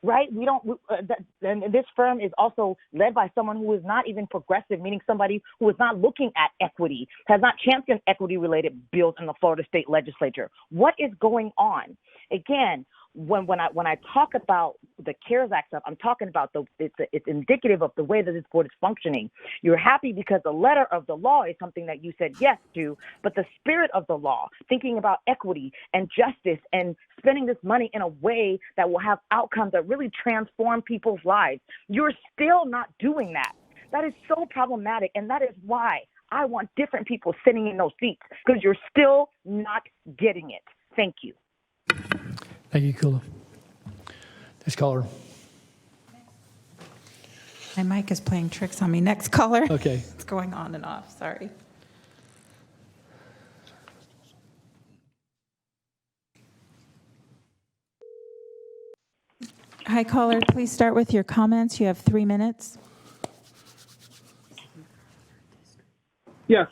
right? And this firm is also led by someone who is not even progressive, meaning somebody who is not looking at equity, has not championed equity-related bills in the Florida state legislature. What is going on? Again, when I talk about the CARES Act stuff, I'm talking about it's indicative of the way that this board is functioning. You're happy because the letter of the law is something that you said yes to, but the spirit of the law, thinking about equity and justice and spending this money in a way that will have outcomes that really transform people's lives, you're still not doing that. That is so problematic, and that is why I want different people sitting in those seats because you're still not getting it. Thank you. Thank you, Kula. Next caller. My mic is playing tricks on me. Next caller. Okay. It's going on and off. Sorry. Hi, caller. Please start with your comments. You have 3 minutes. Yes.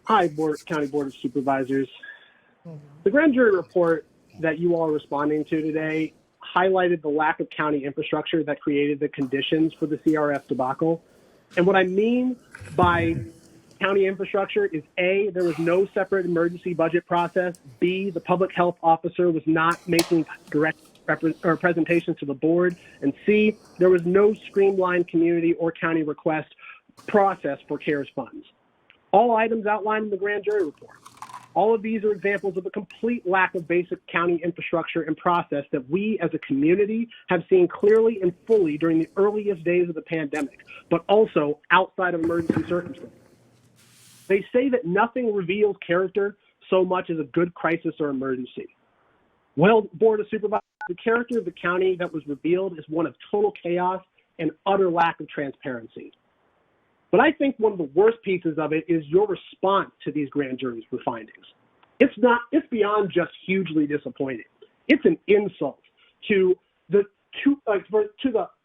Hi, County Board of Supervisors. The grand jury report that you all are responding to today highlighted the lack of county infrastructure that created the conditions for the CRF debacle. And what I mean by county infrastructure is A, there was no separate emergency budget process. B, the public health officer was not making direct presentations to the board. And C, there was no streamlined community or county request process for CARES funds. All items outlined in the grand jury report. All of these are examples of a complete lack of basic county infrastructure and process that we as a community have seen clearly and fully during the earliest days of the pandemic, but also outside of emergency circumstances. They say that nothing reveals character so much as a good crisis or emergency. Well, Board of Supervisors, the character of the county that was revealed is one of total chaos and utter lack of transparency. But I think one of the worst pieces of it is your response to these grand juries with findings. It's beyond just hugely disappointing. It's an insult to the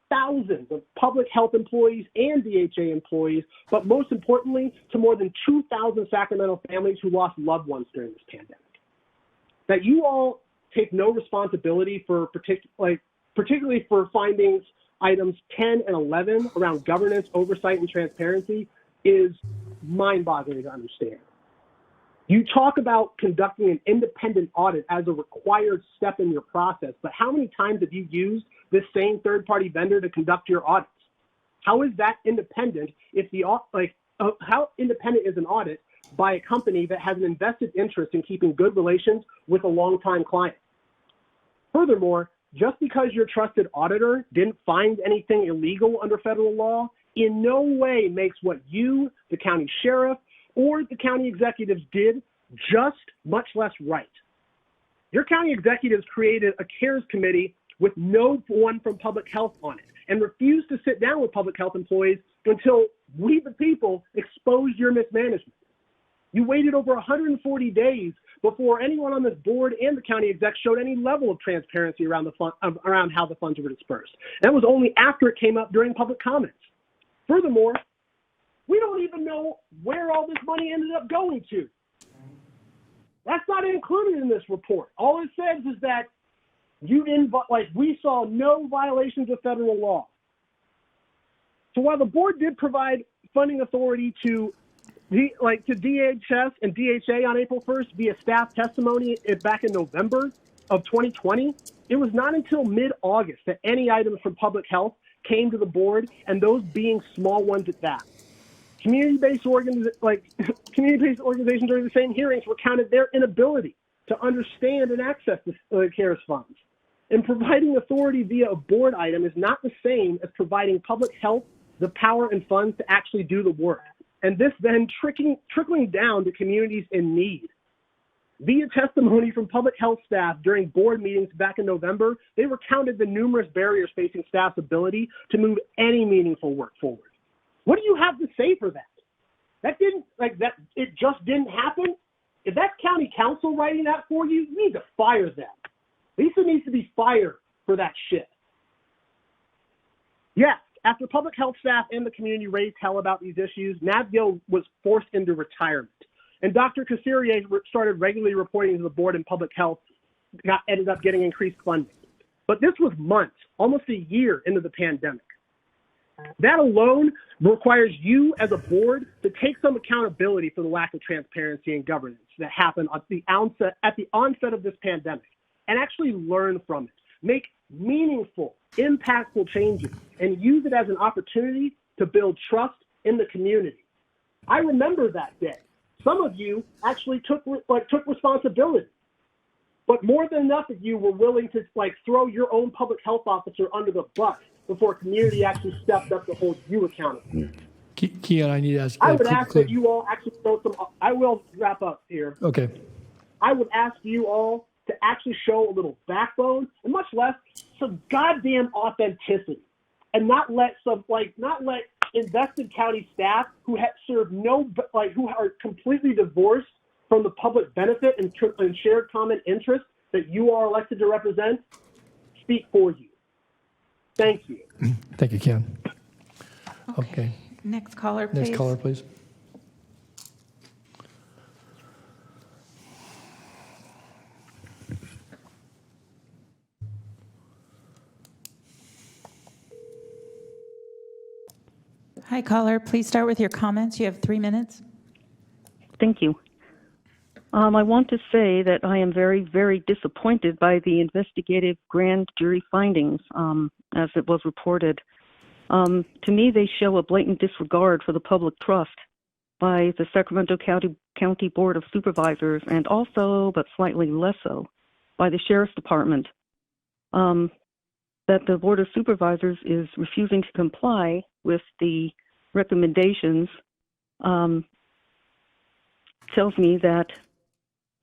thousands of public health employees and DHA employees, but most importantly, to more than 2,000 Sacramento families who lost loved ones during this pandemic. That you all take no responsibility for particularly for findings items 10 and 11 around governance, oversight, and transparency is mind-boggling to understand. You talk about conducting an independent audit as a required step in your process, but how many times have you used this same third-party vendor to conduct your audits? How is that independent if how independent is an audit by a company that has an invested interest in keeping good relations with a longtime client? Furthermore, just because your trusted auditor didn't find anything illegal under federal law in no way makes what you, the county sheriff, or the county executives did just, much less right. Your county executives created a CARES committee with no one from public health on it and refused to sit down with public health employees until we, the people, exposed your mismanagement. You waited over 140 days before anyone on this board and the county exec showed any level of transparency around around how the funds were dispersed. And that was only after it came up during public comments. Furthermore, we don't even know where all this money ended up going to. That's not included in this report. All it says is that we saw no violations of federal law. So while the board did provide funding authority to DHS and DHA on April 1st via staff testimony back in November of 2020, it was not until mid-August that any items from public health came to the board, and those being small ones at that. Community-based organizations during the same hearings recounted their inability to understand and access the CARES funds. And providing authority via a board item is not the same as providing public health the power and funds to actually do the work. And this then trickling down to communities in need. Via testimony from public health staff during board meetings back in November, they recounted the numerous barriers facing staff's ability to move any meaningful work forward. What do you have to say for that? It just didn't happen? If that's county council writing that for you, you need to fire them. Lisa needs to be fired for that shit. Yes. After public health staff and the community raised hell about these issues, Nav Gill was forced into retirement. And Dr. Casserier started regularly reporting to the board, and public health ended up getting increased funding. But this was months, almost a year into the pandemic. That alone requires you as a board to take some accountability for the lack of transparency and governance that happened at the onset of this pandemic and actually learn from it. Make meaningful, impactful changes and use it as an opportunity to build trust in the community. I remember that day. Some of you actually took responsibility, but more than enough of you were willing to throw your own public health officer under the bus before community actually stepped up to hold you accountable. Keon, I need to ask. I would ask that you all actually show some. I will wrap up here. Okay. I would ask you all to actually show a little backbone and much less some goddamn authenticity, and not let invested county staff who serve who are completely divorced from the public benefit and shared common interest that you are elected to represent speak for you. Thank you. Thank you, Keon. Okay. Next caller, please. Next caller, please. Hi, caller. Please start with your comments. You have 3 minutes. Thank you. I want to say that I am very, very disappointed by the investigative grand jury findings as it was reported. To me, they show a blatant disregard for the public trust by the Sacramento County Board of Supervisors and also, but slightly less so, by the Sheriff's Department. That the Board of Supervisors is refusing to comply with the recommendations tells me that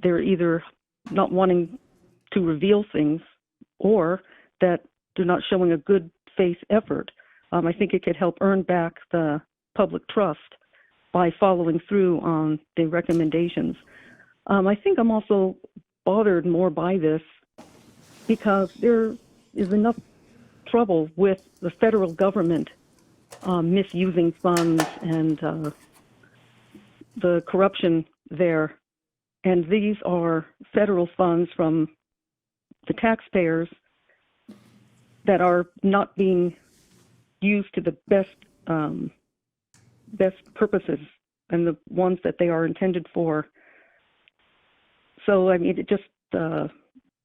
they're either not wanting to reveal things or that they're not showing a good faith effort. I think it could help earn back the public trust by following through on the recommendations. I think I'm also bothered more by this because there is enough trouble with the federal government misusing funds and the corruption there. And these are federal funds from the taxpayers that are not being used to the best purposes and the ones that they are intended for. So, I mean,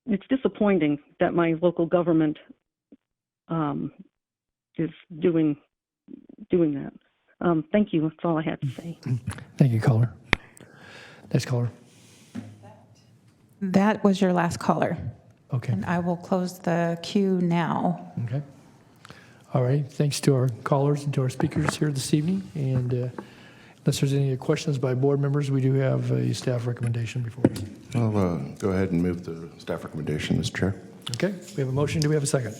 it's disappointing that my local government is doing that. Thank you. That's all I had to say. Thank you, caller. Next caller. That was your last caller. Okay. And I will close the queue now. Okay. All right. Thanks to our callers and to our speakers here this evening. And unless there's any questions by board members, we do have a staff recommendation before us. I'll go ahead and move the staff recommendation, Mr. Chair. Okay. We have a motion. Do we have a second?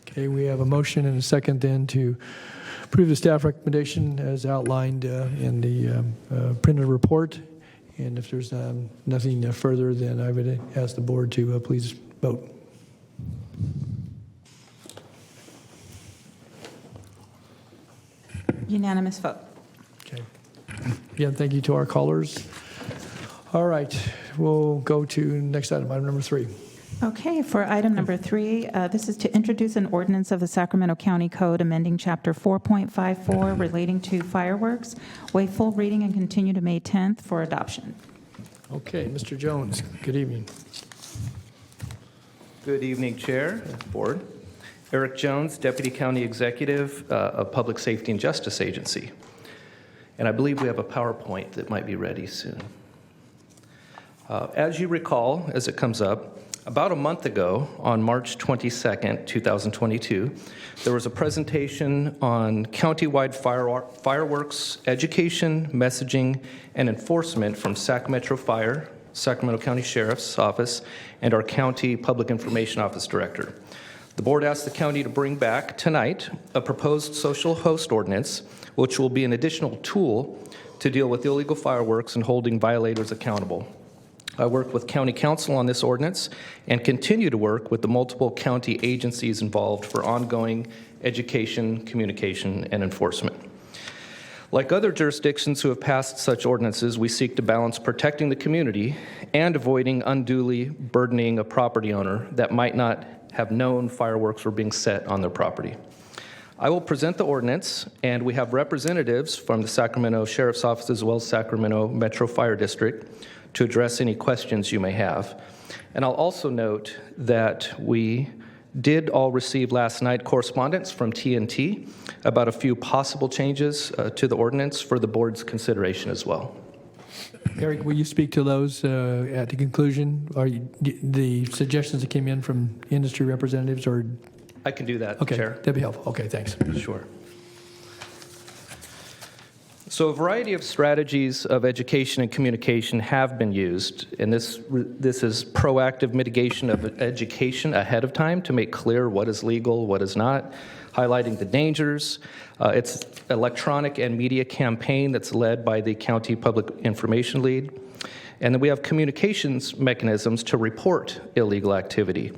Okay. We have a motion and a second then to approve the staff recommendation as outlined in the printed report. And if there's nothing further, then I would ask the board to please vote. Unanimous vote. Okay. Again, thank you to our callers. All right. We'll go to next item number 3. Okay, for item number 3, this is to introduce an ordinance of the Sacramento County Code amending Chapter 4.54 relating to fireworks. Waive full reading and continue to May 10th for adoption. Okay, Mr. Jones, good evening. Good evening, Chair, Board. Eric Jones, Deputy County Executive of Public Safety and Justice Agency. And I believe we have a PowerPoint that might be ready soon. As you recall, as it comes up, about a month ago, on March 22nd, 2022, there was a presentation on countywide fireworks education, messaging, and enforcement from Sacramento Fire, Sacramento County Sheriff's Office, and our County Public Information Office Director. The board asked the county to bring back tonight a proposed social host ordinance, which will be an additional tool to deal with illegal fireworks and holding violators accountable. I work with County Counsel on this ordinance and continue to work with the multiple county agencies involved for ongoing education, communication, and enforcement. Like other jurisdictions who have passed such ordinances, we seek to balance protecting the community and avoiding unduly burdening a property owner that might not have known fireworks were being set on their property. I will present the ordinance, and we have representatives from the Sacramento Sheriff's Office as well as Sacramento Metro Fire District to address any questions you may have. And I'll also note that we did all receive last night correspondence from TNT about a few possible changes to the ordinance for the board's consideration as well. Eric, will you speak to those at the conclusion? Are the suggestions that came in from industry representatives, or? I can do that, Okay, Chair. that'd be helpful. Okay, thanks. Sure. So a variety of strategies of education and communication have been used, and this is proactive mitigation of education ahead of time to make clear what is legal, what is not, highlighting the dangers. It's electronic and media campaign that's led by the County Public Information Lead. And then we have communications mechanisms to report illegal activity.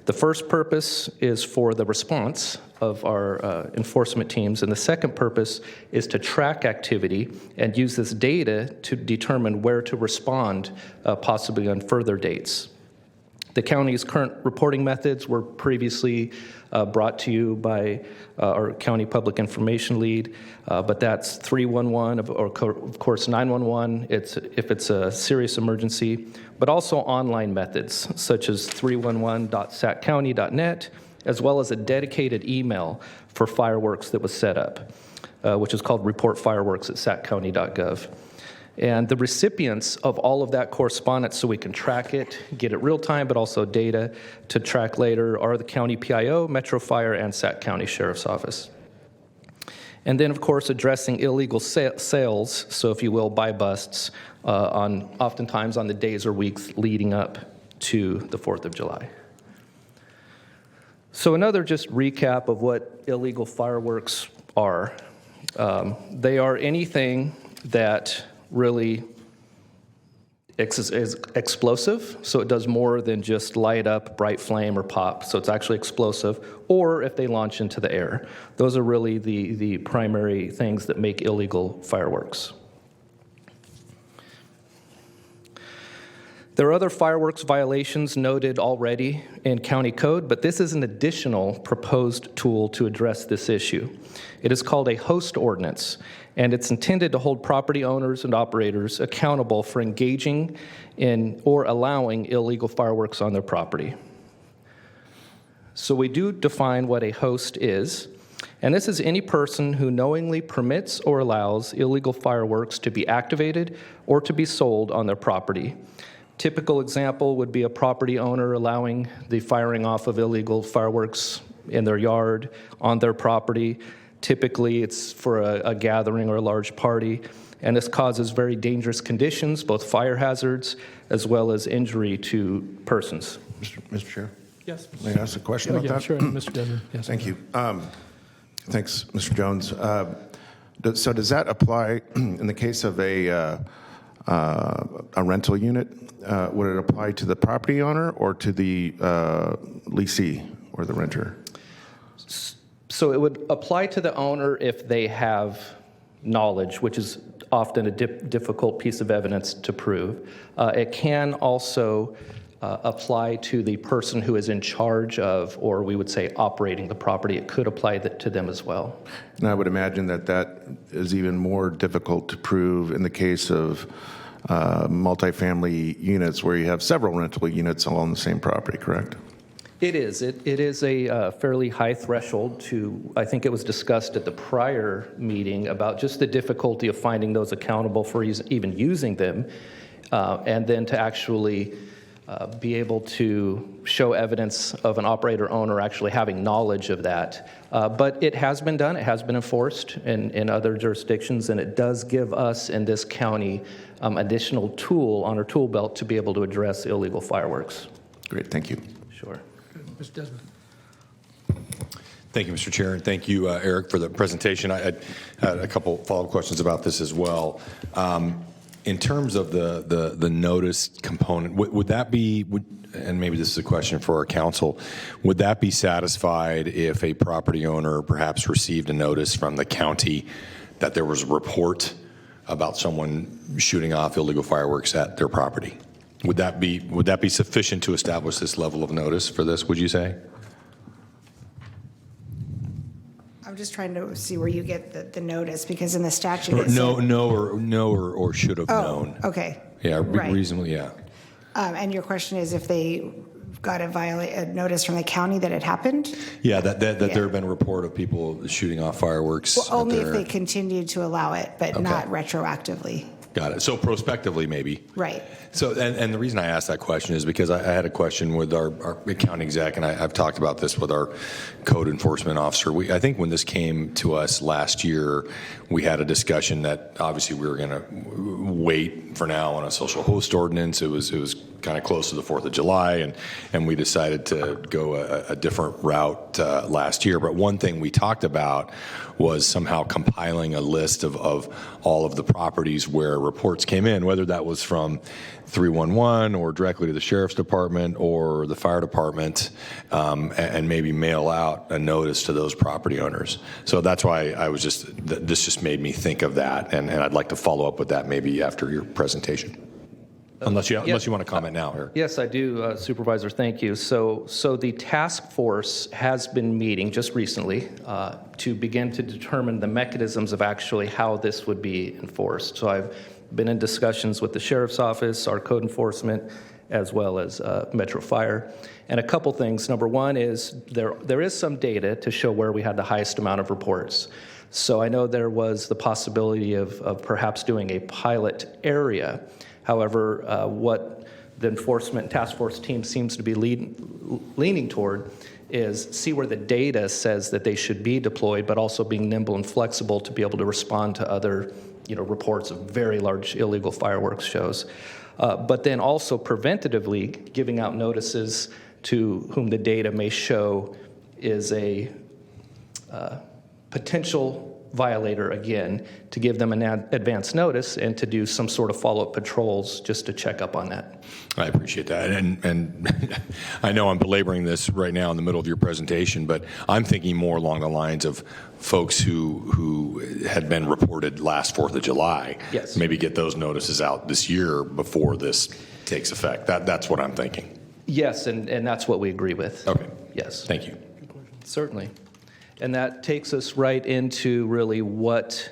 The first purpose is for the response of our enforcement teams, and the second purpose is to track activity and use this data to determine where to respond, possibly on further dates. The county's current reporting methods were previously brought to you by our County Public Information Lead, but that's 311, or of course 911 if it's a serious emergency, but also online methods such as 311.saccounty.net, as well as a dedicated email for fireworks that was set up, which is called reportfireworks@saccounty.gov. And the recipients of all of that correspondence, so we can track it, get it real time, but also data to track later, are the County PIO, Metro Fire, and Sac County Sheriff's Office. And then, of course, addressing illegal sales, so if you will, buy busts, oftentimes on the days or weeks leading up to the 4th of July. So another just recap of what illegal fireworks are. They are anything that really is explosive, so it does more than just light up, bright flame, or pop, so it's actually explosive, or if they launch into the air. Those are really the primary things that make illegal fireworks. There are other fireworks violations noted already in county code, but this is an additional proposed tool to address this issue. It is called a host ordinance, and it's intended to hold property owners and operators accountable for engaging in or allowing illegal fireworks on their property. So we do define what a host is, and this is any person who knowingly permits or allows illegal fireworks to be activated or to be sold on their property. Typical example would be a property owner allowing the firing off of illegal fireworks in their yard, on their property. Typically, it's for a gathering or a large party, and this causes very dangerous conditions, both fire hazards as well as injury to persons. Mr. Chair? Yes. May I ask a question about that? Sure, Mr. Desmond. Yes. Thank you. Thanks, Mr. Jones. So does that apply in the case of a rental unit? Would it apply to the property owner or to the leasee or the renter? So it would apply to the owner if they have knowledge, which is often a difficult piece of evidence to prove. It can also apply to the person who is in charge of, or we would say operating the property. It could apply to them as well. And I would imagine that is even more difficult to prove in the case of multifamily units where you have several rental units all on the same property, correct? It is. It is a fairly high threshold to, I think it was discussed at the prior meeting about just the difficulty of finding those accountable for even using them, and then to actually be able to show evidence of an operator owner actually having knowledge of that. But it has been done. It has been enforced in other jurisdictions, and it does give us in this county additional tool on our tool belt to be able to address illegal fireworks. Great. Thank you. Sure. Mr. Desmond. Thank you, Mr. Chair, and thank you, Eric, for the presentation. I had a couple follow-up questions about this as well. In terms of the notice component, would that be, and maybe this is a question for our counsel, would that be satisfied if a property owner perhaps received a notice from the county that there was a report about someone shooting off illegal fireworks at their property? Would that be sufficient to establish this level of notice for this, would you say? I'm just trying to see where you get the notice, because in the statute Or it said, or should have known. Okay. Yeah, Right. reasonably, yeah. And your question is if they got a notice from the county that it happened? Yeah, that there have been a report of people shooting off fireworks. Well, only at if their- they continued to allow it, but Okay. not retroactively. Got it. So prospectively, maybe. Right. So, and the reason I asked that question is because I had a question with our county exec, and I've talked about this with our code enforcement officer. I think when this came to us last year, we had a discussion that obviously we were going to wait for now on a social host ordinance. It was kind of close to the 4th of July, and we decided to go a different route last year. But one thing we talked about was somehow compiling a list of all of the properties where reports came in, whether that was from 311 or directly to the sheriff's department or the fire department, and maybe mail out a notice to those property owners. So that's why this just made me think of that, and I'd like to follow up with that maybe after your presentation. Unless you want to comment now, Eric. Yes, I do, Supervisor. Thank you. So the task force has been meeting just recently to begin to determine the mechanisms of actually how this would be enforced. So I've been in discussions with the sheriff's office, our code enforcement, as well as Metro Fire. And a couple things. Number one is there is some data to show where we had the highest amount of reports. So I know there was the possibility of perhaps doing a pilot area. However, what the enforcement task force team seems to be leaning toward is see where the data says that they should be deployed, but also being nimble and flexible to be able to respond to other reports of very large illegal fireworks shows. But then also preventatively giving out notices to whom the data may show is a potential violator, again, to give them an advance notice and to do some sort of follow-up patrols just to check up on that. I appreciate that. And I know I'm belaboring this right now in the middle of your presentation, but I'm thinking more along the lines of folks who had been reported last 4th of July. Yes. Maybe get those notices out this year before this takes effect. That's what I'm thinking. Yes, and that's what we agree with. Okay. Yes. Thank you. Certainly. And that takes us right into really what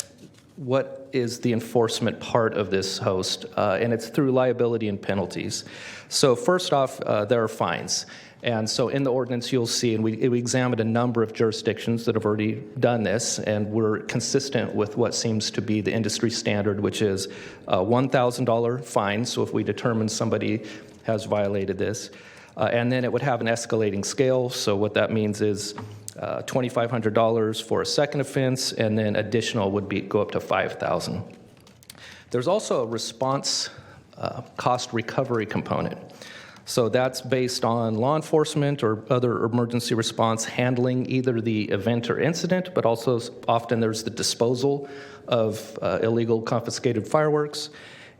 is the enforcement part of this host, and it's through liability and penalties. So first off, there are fines. And so in the ordinance, you'll see, and we examined a number of jurisdictions that have already done this, and we're consistent with what seems to be the industry standard, which is a $1,000 fine. So if we determine somebody has violated this, and then it would have an escalating scale. So what that means is $2,500 for a second offense, and then additional would go up to $5,000. There's also a response cost recovery component. So that's based on law enforcement or other emergency response handling either the event or incident, but also often there's the disposal of illegal confiscated fireworks.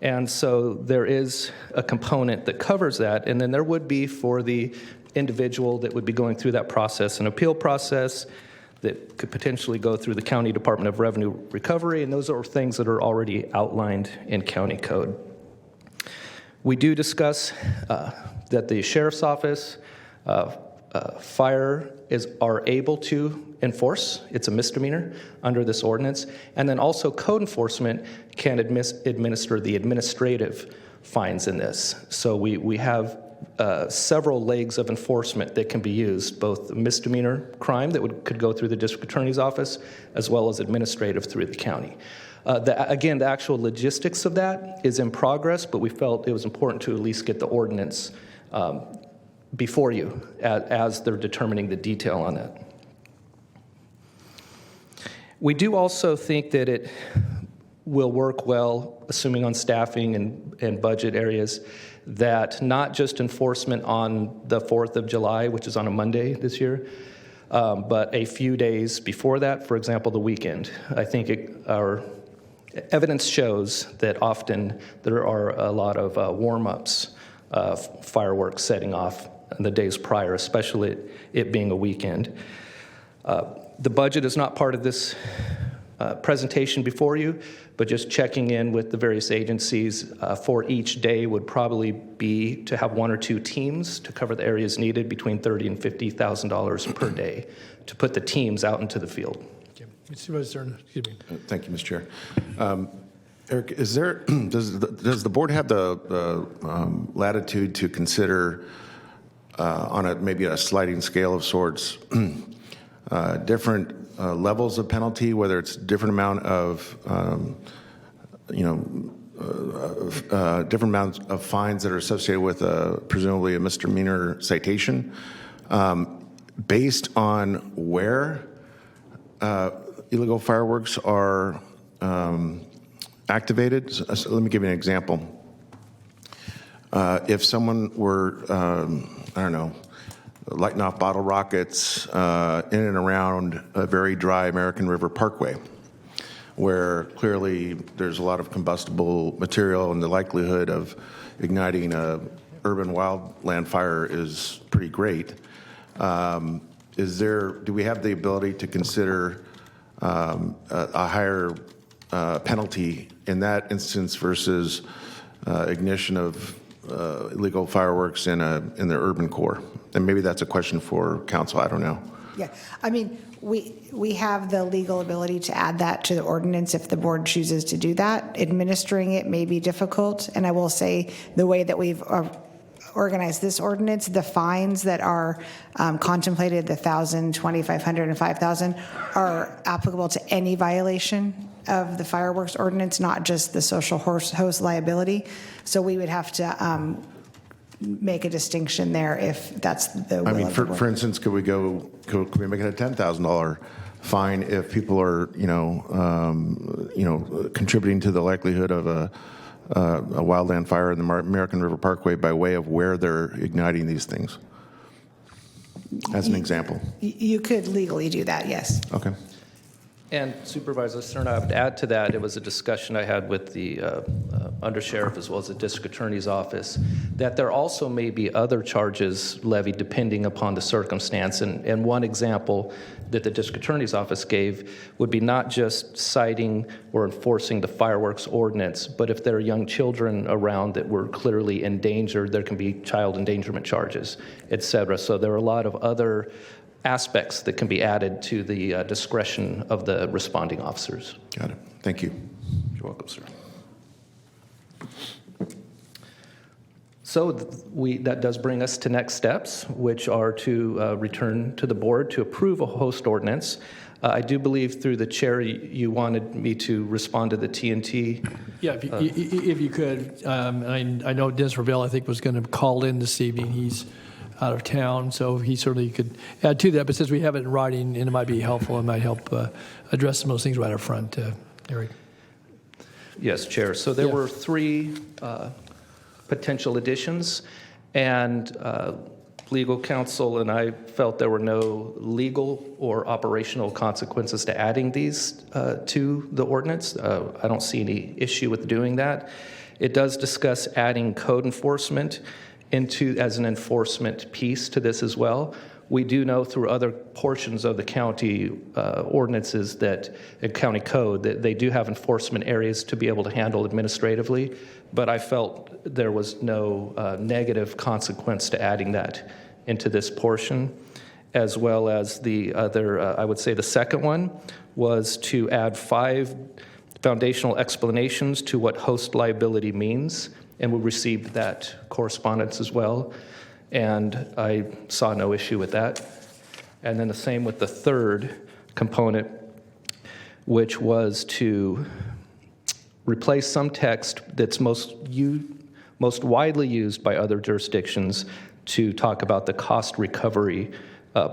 And so there is a component that covers that, and then there would be for the individual that would be going through that process, an appeal process that could potentially go through the County Department of Revenue Recovery, and those are things that are already outlined in county code. We do discuss that the Sheriff's Office, fire are able to enforce. It's a misdemeanor under this ordinance. And then also code enforcement can administer the administrative fines in this. So we have several legs of enforcement that can be used, both misdemeanor crime that could go through the district attorney's office, as well as administrative through the county. Again, the actual logistics of that is in progress, but we felt it was important to at least get the ordinance before you as they're determining the detail on that. We do also think that it will work well, assuming on staffing and budget areas, that not just enforcement on the 4th of July, which is on a Monday this year, but a few days before that, for example, the weekend. I think our evidence shows that often there are a lot of warm-ups, fireworks setting off in the days prior, especially it being a weekend. The budget is not part of this presentation before you, but just checking in with the various agencies for each day would probably be to have one or two teams to cover the areas needed between $30,000 and $50,000 per day to put the teams out into the field. Excuse me. Thank you, Mr. Chair. Eric, does the board have the latitude to consider on maybe a sliding scale of sorts different levels of penalty, whether it's different amount of different amounts of fines that are associated with presumably a misdemeanor citation, based on where illegal fireworks are activated. So let me give you an example. If someone were, I don't know, lighting off bottle rockets in and around a very dry American River Parkway, where clearly there's a lot of combustible material and the likelihood of igniting a urban wildland fire is pretty great. Do we have the ability to consider a higher penalty in that instance versus ignition of illegal fireworks in the urban core? And maybe that's a question for council, I don't know. Yeah, I mean, we have the legal ability to add that to the ordinance if the board chooses to do that. Administering it may be difficult, and I will say the way that we've organized this ordinance, the fines that are contemplated, the 1,000, 2,500, and 5,000, are applicable to any violation of the fireworks ordinance, not just the social host liability. So we would have to make a distinction there if that's the will. I mean, of the board. for instance, could we make it a $10,000 fine if people are, contributing to the likelihood of a wildland fire in the American River Parkway by way of where they're igniting these things? As an example. You could legally do that, yes. Okay. And Supervisor Stern, I would add to that, it was a discussion I had with the undersheriff as well as the district attorney's office, that there also may be other charges levied depending upon the circumstance. And one example that the district attorney's office gave would be not just citing or enforcing the fireworks ordinance, but if there are young children around that were clearly endangered, there can be child endangerment charges, et cetera. So there are a lot of other aspects that can be added to the discretion of the responding officers. Got it. Thank you. You're welcome, sir. So that does bring us to next steps, which are to return to the board to approve a host ordinance. I do believe through the chair you wanted me to respond to the TNT. Yeah, if you could. I know Dennis Ravel, I think, was going to call in this evening. He's out of town, so he certainly could add to that. But since we have it in writing, and it might be helpful, it might help address some of those things right up front, Eric. Yes, Chair. So there were three potential additions, and legal counsel and I felt there were no legal or operational consequences to adding these to the ordinance. I don't see any issue with doing that. It does discuss adding code enforcement as an enforcement piece to this as well. We do know through other portions of the county ordinances that county code that they do have enforcement areas to be able to handle administratively, but I felt there was no negative consequence to adding that into this portion, as well as the other, I would say the second one was to add 5 foundational explanations to what host liability means, and we received that correspondence as well, and I saw no issue with that. And then the same with the third component, which was to replace some text that's most widely used by other jurisdictions to talk about the cost recovery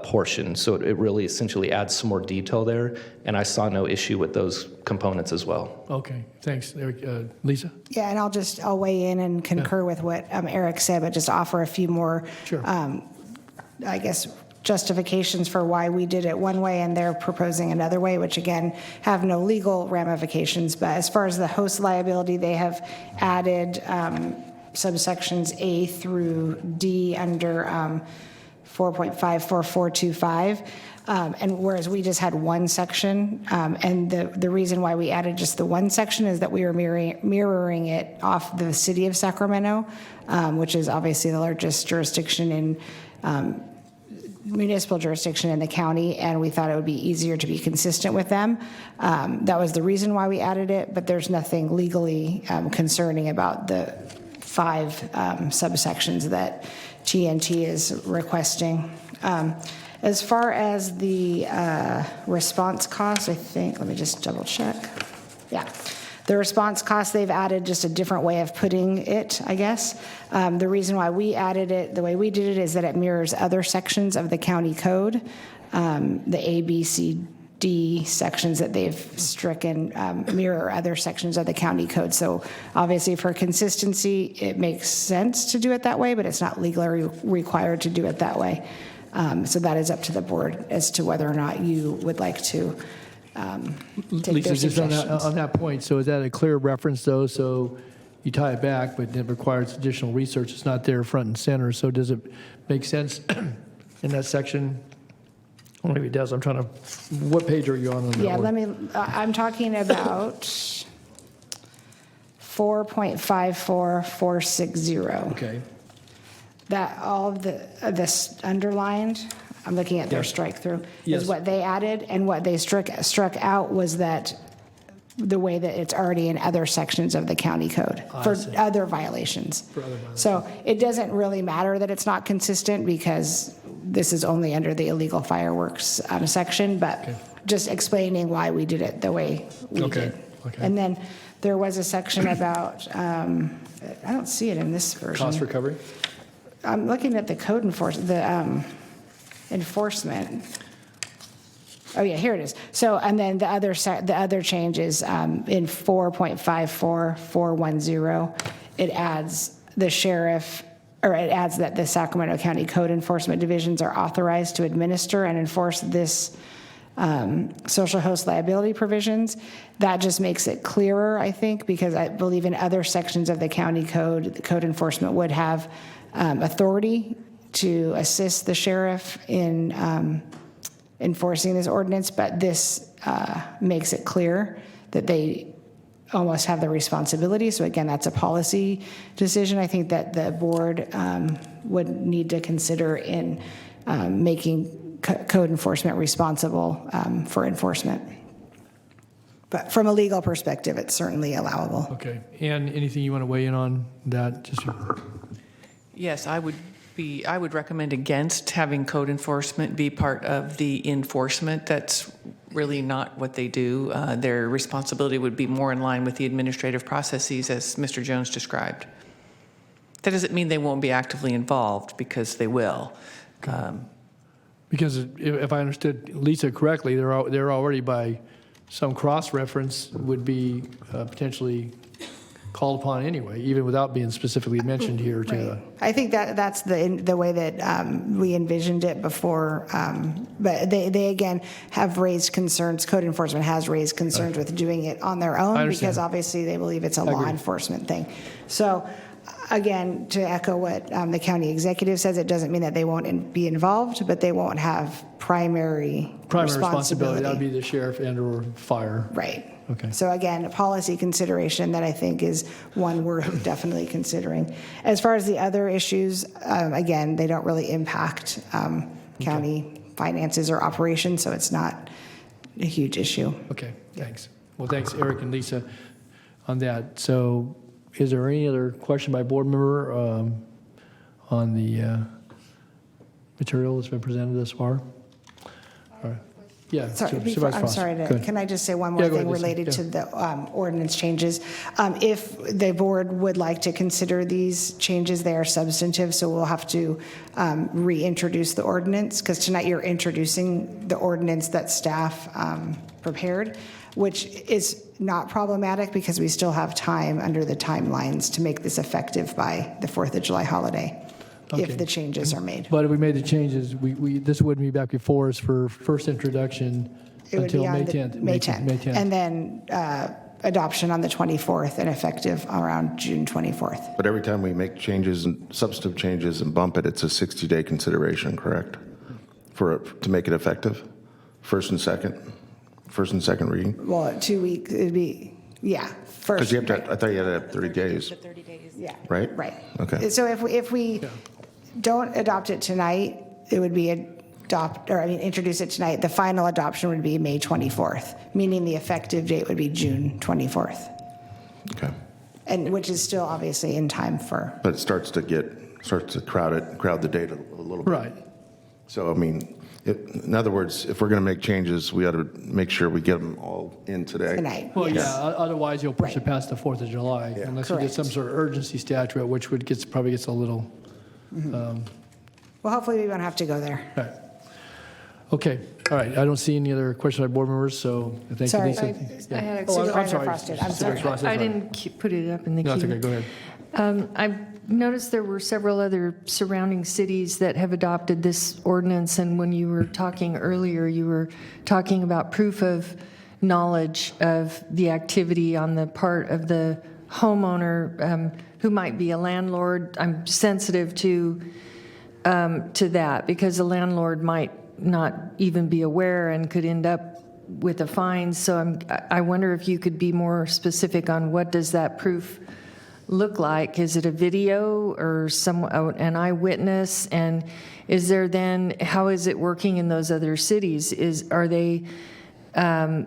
portion. So it really essentially adds some more detail there, and I saw no issue with those components as well. Okay, thanks, Eric. Lisa? Yeah, and I'll weigh in and concur with what Eric said, but just offer a few more, I guess, justifications for why we did it one way and they're proposing another way, which again have no legal ramifications. But as far as the host liability, they have added subsections A through D under 4.54425. And whereas we just had one section, and the reason why we added just the one section is that we were mirroring it off the city of Sacramento, which is obviously the largest jurisdiction in municipal jurisdiction in the county, and we thought it would be easier to be consistent with them. That was the reason why we added it, but there's nothing legally concerning about the 5 subsections that TNT is requesting. As far as the response costs, I think, let me just double check. Yeah. The response cost, they've added just a different way of putting it, I guess. The reason why we added it the way we did it is that it mirrors other sections of the county code, the A, B, C, D sections that they've stricken mirror other sections of the county code. So obviously for consistency, it makes sense to do it that way, but it's not legally required to do it that way. So that is up to the board as to whether or not you would like to take Lisa, their just suggestions. on that point, so is that a clear reference, though? So you tie it back, but it requires additional research. It's not there front and center. So does it make sense in that section? Well, maybe it does. I'm trying to. What page are you on? Yeah, I'm talking about 4.54460. Okay. That all of this underlined, I'm looking at their strike through, Yes. is what they added, and what they struck out was that the way that it's already in other sections of the county code for other violations. So it doesn't really matter that it's not consistent because this is only under the illegal fireworks section, but just explaining why we did it the way we did. Okay. And then there was a section about, I don't see it in this version. Cost recovery? I'm looking at the code enforcement. Oh yeah, here it is. So, and then the other change is in 4.54410. It adds the sheriff, or it adds that the Sacramento County Code Enforcement Divisions are authorized to administer and enforce this social host liability provisions. That just makes it clearer, I think, because I believe in other sections of the county code, the code enforcement would have authority to assist the sheriff in enforcing this ordinance, but this makes it clear that they almost have the responsibility. So again, that's a policy decision I think that the board would need to consider in making code enforcement responsible for enforcement. But from a legal perspective, it's certainly allowable. Okay. And anything you want to weigh in on that? Yes, I would recommend against having code enforcement be part of the enforcement. That's really not what they do. Their responsibility would be more in line with the administrative processes as Mr. Jones described. That doesn't mean they won't be actively involved, because they will. Because if I understood Lisa correctly, they're already by some cross-reference would be potentially called upon anyway, even without being specifically mentioned here. Right. I think that's the way that we envisioned it before. But they again have raised concerns. Code enforcement has raised concerns with doing it on their own because obviously they believe it's a law enforcement thing. So again, to echo what the county executive says, it doesn't mean that they won't be involved, but they won't have primary responsibility. That would be the sheriff and/or fire. Right. Okay. So again, a policy consideration that I think is one we're definitely considering. As far as the other issues, again, they don't really impact county finances or operations, so it's not a huge issue. Okay, thanks. Well, thanks, Eric and Lisa, on that. So is there any other question by board member on the material that's been presented thus far? All right. Yeah, Sorry, I'm sorry, can I just say one more thing related to the ordinance changes? If the board would like to consider these changes, they are substantive, so we'll have to reintroduce the ordinance, because tonight you're introducing the ordinance that staff prepared, which is not problematic because we still have time under the timelines to make this effective by the 4th of July holiday. Okay. If the changes are made. But if we made the changes, this wouldn't be back before us for first introduction until May 10th. May 10th. And then adoption on the 24th and effective around June 24th. But every time we make changes and substantive changes and bump it, it's a 60-day consideration, correct? To make it effective? First and second reading? Well, 2 weeks, it'd be, yeah. First. Because you have to, I thought you had to have 30 days. Yeah. Right? Right. Okay. So if we don't adopt it tonight, it would be introduce it tonight. The final adoption would be May 24th, meaning the effective date would be June 24th. Okay. And which is still obviously in time for. But it starts to crowd the date a little bit. Right. So, I mean, in other words, if we're going to make changes, we ought to make sure we get them all in today. Tonight. Well, yes. yeah, otherwise you'll push it past the 4th of July, unless you get Correct. some sort of urgency statute, which probably gets a little, Well, hopefully we won't have to go there. right. Okay, all right, I don't see any other questions by board members, so thank you, Sorry, Lisa. I Yeah. had Supervisor Frosted. I'm sorry. Supervisor Frosted, I sorry. didn't put it up in the No, it's queue. okay, go ahead. I noticed there were several other surrounding cities that have adopted this ordinance, and when you were talking earlier, you were talking about proof of knowledge of the activity on the part of the homeowner who might be a landlord. I'm sensitive to that because the landlord might not even be aware and could end up with a fine. So I wonder if you could be more specific on what does that proof look like? Is it a video or an eyewitness? And is there then, how is it working in those other cities? Are they, I'm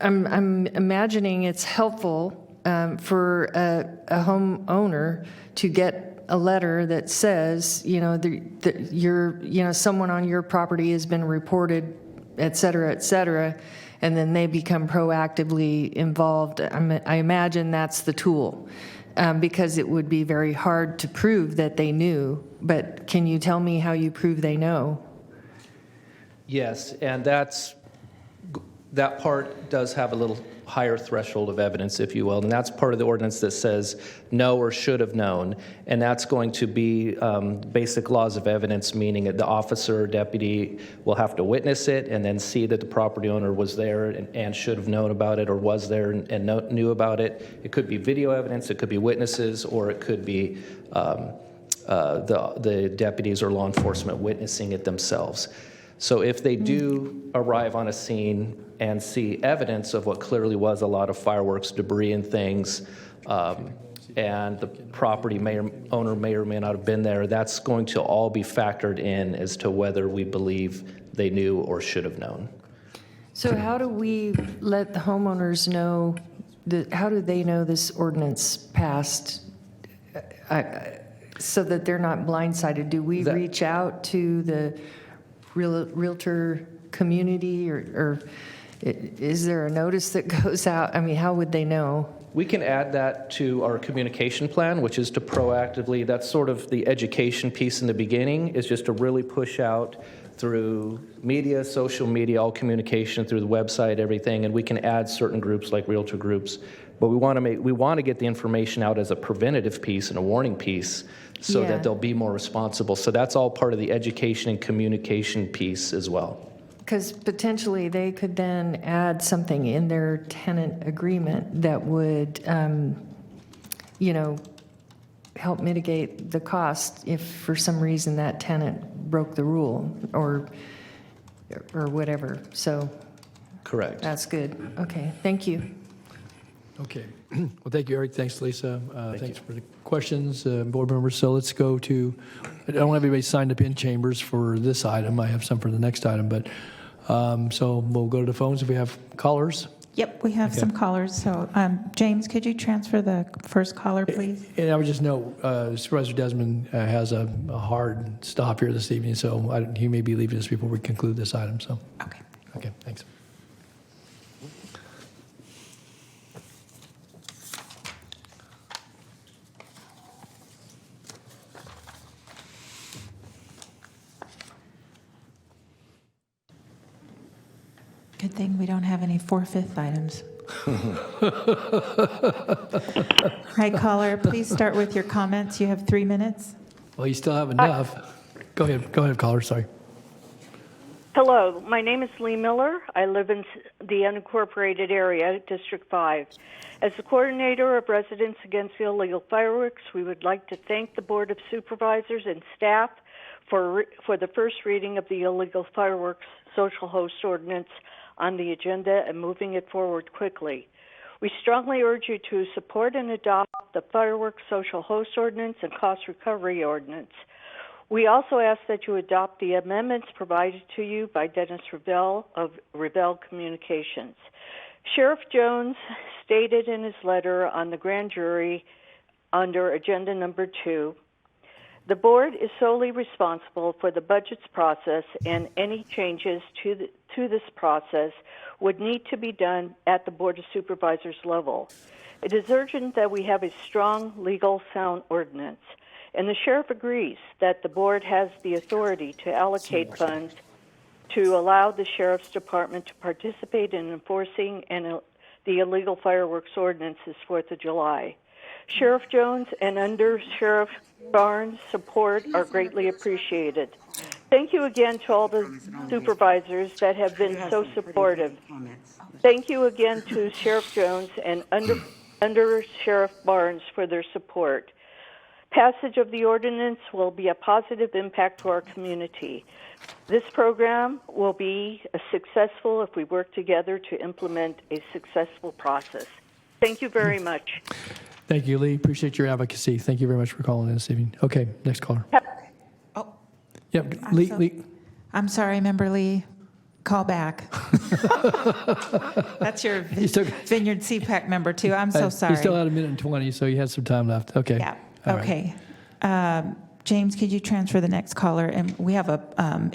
imagining it's helpful for a homeowner to get a letter that says, someone on your property has been reported, et cetera, and then they become proactively involved. I imagine that's the tool, because it would be very hard to prove that they knew. But can you tell me how you prove they know? Yes, and that part does have a little higher threshold of evidence, if you will, and that's part of the ordinance that says know or should have known, and that's going to be basic laws of evidence, meaning that the officer or deputy will have to witness it and then see that the property owner was there and should have known about it or was there and knew about it. It could be video evidence, it could be witnesses, or it could be the deputies or law enforcement witnessing it themselves. So if they do arrive on a scene and see evidence of what clearly was a lot of fireworks, debris, and things, and the property owner may or may not have been there, that's going to all be factored in as to whether we believe they knew or should have known. So how do we let the homeowners know, how do they know this ordinance passed so that they're not blindsided? Do we reach out to the realtor community or is there a notice that goes out? I mean, how would they know? We can add that to our communication plan, which is to proactively, that's sort of the education piece in the beginning, is just to really push out through media, social media, all communication through the website, everything, and we can add certain groups like realtor groups. But we want to get the information out as a preventative piece and a warning piece so that they'll be more responsible. So that's all part of the education and communication piece as well. Because potentially they could then add something in their tenant agreement that would, help mitigate the cost if for some reason that tenant broke the rule or whatever. So correct. That's good. Okay, thank you. Okay. Well, thank you, Eric. Thanks, Lisa. Thanks for the questions, board members. So let's go to, I don't have anybody signed up in chambers for this item. I have some for the next item, but so we'll go to the phones if we have callers. Yep, we have some callers. So James, could you transfer the first caller, please? And I would just note, Supervisor Desmond has a hard stop here this evening, so he may be leaving us before we conclude this item. So. Okay. Okay, thanks. Good thing we don't have any 4/5 items. Hi, caller. Please start with your comments. You have 3 minutes. Well, you still have enough. Go ahead, caller. Sorry. Hello, my name is Lee Miller. I live in the unincorporated area, District 5. As the coordinator of Residents Against Illegal Fireworks, we would like to thank the Board of Supervisors and staff for the first reading of the illegal fireworks social host ordinance on the agenda and moving it forward quickly. We strongly urge you to support and adopt the fireworks social host ordinance and cost recovery ordinance. We also ask that you adopt the amendments provided to you by Dennis Revell of Revell Communications. Sheriff Jones stated in his letter on the grand jury under agenda number 2 The board is solely responsible for the budgets process, and any changes to this process would need to be done at the Board of Supervisors level. It is urgent that we have a strong, legal, sound ordinance, and the sheriff agrees that the board has the authority to allocate funds to allow the sheriff's department to participate in enforcing the illegal fireworks ordinance this 4th of July. Sheriff Jones and Under Sheriff Barnes' support are greatly appreciated. Thank you again to all the supervisors that have been so supportive. Thank you again to Sheriff Jones and Under Sheriff Barnes for their support. Passage of the ordinance will be a positive impact to our community. This program will be successful if we work together to implement a successful process. Thank you very much. Thank you, Lee. Appreciate your advocacy. Thank you very much for calling in this evening. Okay, next caller. Yep, Lee. I'm sorry, Member Lee. Call back. That's your Vineyard CPAC member, too. I'm so sorry. You still had 1:20, so you had some time left. Okay. Yeah. All Okay. James, could you transfer the next caller? And we have a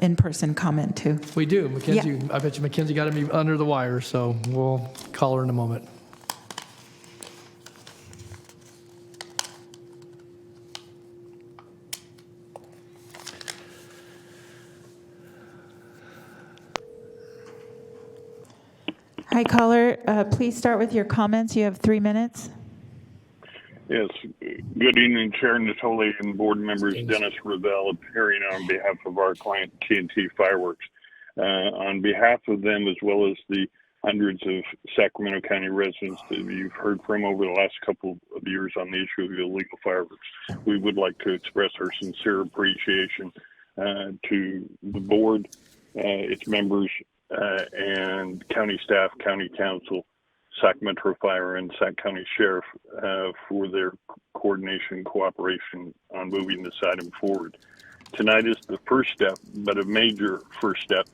in-person comment, too. We do. Mackenzie, Yeah. I bet you Mackenzie got me under the wire, so we'll call her in a moment. Hi, caller. Please start with your comments. You have 3 minutes. Yes. Good evening, Chair Natoli and board members. Dennis Ravel appearing on behalf of our client TNT Fireworks. On behalf of them, as well as the hundreds of Sacramento County residents that you've heard from over the last couple of years on the issue of illegal fireworks, we would like to express our sincere appreciation to the board, its members, and county staff, county council, Sacramento Fire, and Sac County Sheriff for their coordination and cooperation on moving this item forward. Tonight is the first step, but a major first step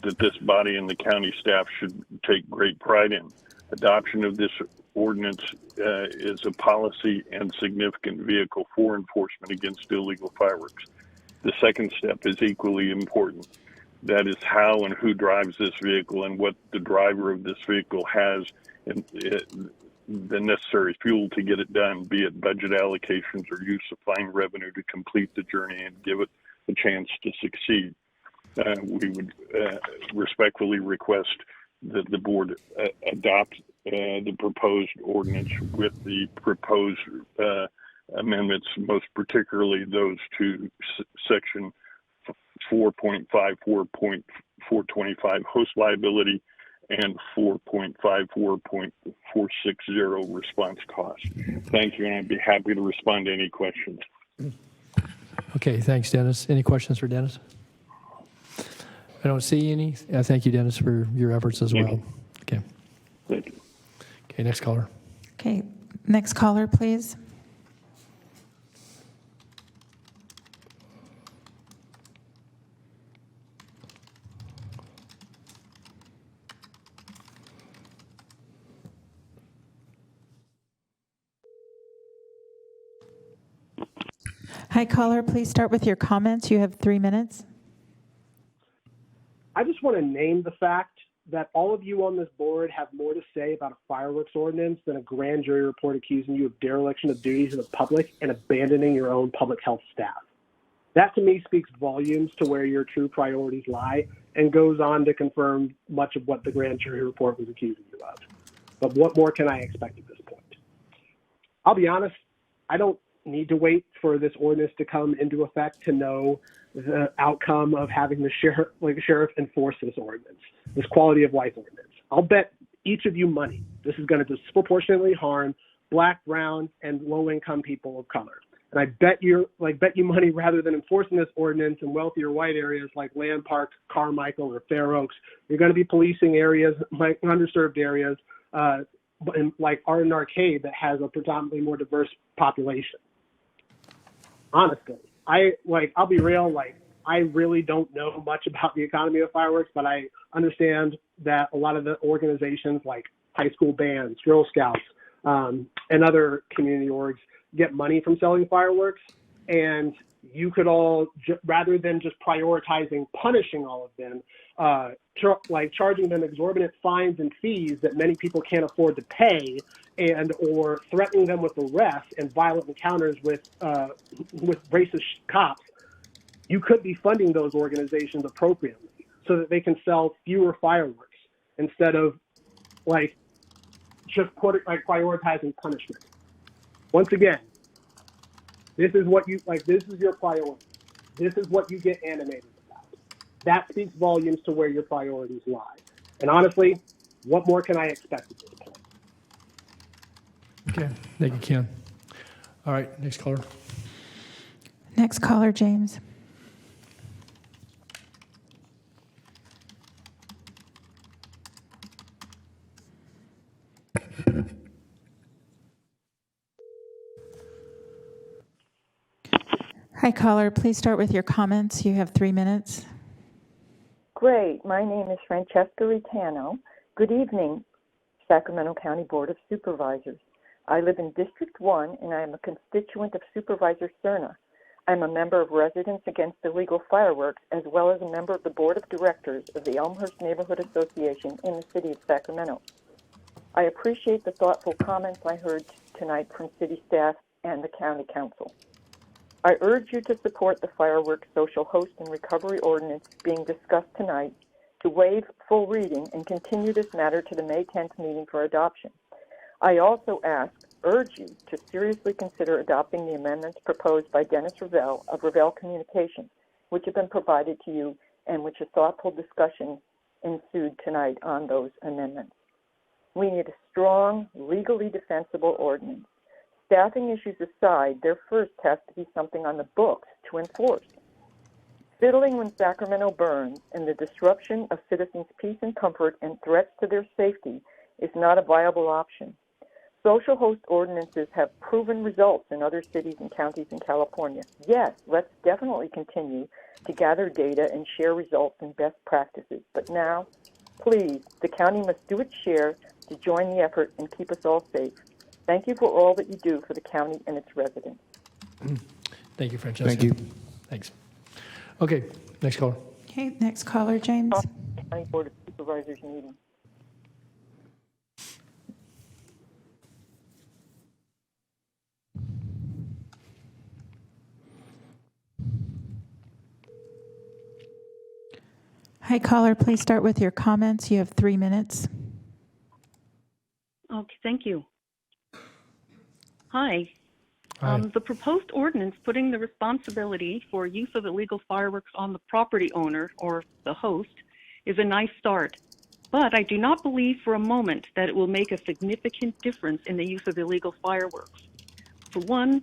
that this body and the county staff should take great pride in. Adoption of this ordinance is a policy and significant vehicle for enforcement against illegal fireworks. The second step is equally important. That is how and who drives this vehicle and what the driver of this vehicle has and the necessary fuel to get it done, be it budget allocations or use of fine revenue to complete the journey and give it a chance to succeed. We would respectfully request that the board adopt the proposed ordinance with the proposed amendments, most particularly those to section 4.54.425 host liability and 4.54.460 response cost. Thank you, and I'd be happy to respond to any questions. Okay, thanks, Dennis. Any questions for Dennis? I don't see any. Thank you, Dennis, for your efforts as well. Okay. Thank you. Okay, next caller. Okay, next caller, please. Hi, caller. Please start with your comments. You have 3 minutes. I just want to name the fact that all of you on this board have more to say about a fireworks ordinance than a grand jury report accusing you of dereliction of duties in the public and abandoning your own public health staff. That to me speaks volumes to where your true priorities lie and goes on to confirm much of what the grand jury report was accusing you of. But what more can I expect at this point? I'll be honest, I don't need to wait for this ordinance to come into effect to know the outcome of having the sheriff enforce this ordinance, this quality of life ordinance. I'll bet each of you money this is going to disproportionately harm Black, brown, and low-income people of color. And I bet you money rather than enforcing this ordinance in wealthier white areas like Land Park, Carmichael, or Fair Oaks, you're going to be policing areas like underserved areas like Arden Arcade that has a predominantly more diverse population. Honestly, I'll be real, I really don't know much about the economy of fireworks, but I understand that a lot of the organizations like high school bands, Girl Scouts, and other community orgs get money from selling fireworks. And you could all, rather than just prioritizing punishing all of them, charging them exorbitant fines and fees that many people can't afford to pay, and or threatening them with arrest and violent encounters with racist cops, you could be funding those organizations appropriately so that they can sell fewer fireworks instead of just prioritizing punishment. Once again, this is what you this is your priority. This is what you get animated about. That speaks volumes to where your priorities lie. And honestly, what more can I expect at this point? Okay, thank you, Ken. All right, next caller. Next caller, James. Hi, caller. Please start with your comments. You have 3 minutes. Great. My name is Francesca Ritano. Good evening, Sacramento County Board of Supervisors. I live in District 1, and I am a constituent of Supervisor Cerna. I'm a member of Residents Against Illegal Fireworks, as well as a member of the Board of Directors of the Elmhurst Neighborhood Association in the city of Sacramento. I appreciate the thoughtful comments I heard tonight from city staff and the county council. I urge you to support the fireworks social host and recovery ordinance being discussed tonight, to waive full reading and continue this matter to the May 10th meeting for adoption. I also urge you to seriously consider adopting the amendments proposed by Dennis Ravel of Ravel Communications, which have been provided to you and which a thoughtful discussion ensued tonight on those amendments. We need a strong, legally defensible ordinance. Staffing issues aside, there first has to be something on the books to enforce. Fiddling when Sacramento burns and the disruption of citizens' peace and comfort and threats to their safety is not a viable option. Social host ordinances have proven results in other cities and counties in California. Yes, let's definitely continue to gather data and share results and best practices. But now, please, the county must do its share to join the effort and keep us all safe. Thank you for all that you do for the county and its residents. Thank you, Francesca. Thank you. Thanks. Okay, next caller. Okay, next caller, James. County Board of Supervisors meeting. Hi, caller. Please start with your comments. You have 3 minutes. Okay, thank you. Hi. Hi. The proposed ordinance putting the responsibility for use of illegal fireworks on the property owner or the host is a nice start, but I do not believe for a moment that it will make a significant difference in the use of illegal fireworks. For one,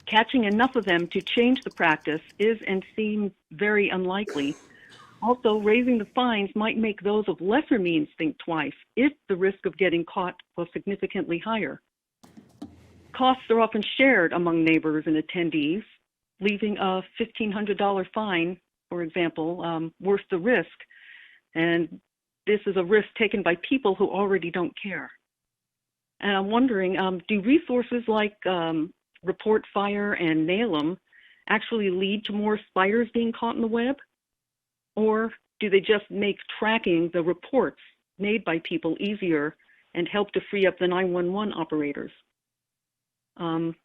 catching enough of them to change the practice is and seems very unlikely. Also, raising the fines might make those of lesser means think twice if the risk of getting caught was significantly higher. Costs are often shared among neighbors and attendees, leaving a $1,500 fine, for example, worth the risk. And this is a risk taken by people who already don't care. And I'm wondering, do resources like Report Fire and Nail 'em actually lead to more spiders being caught in the web? Or do they just make tracking the reports made by people easier and help to free up the 911 operators?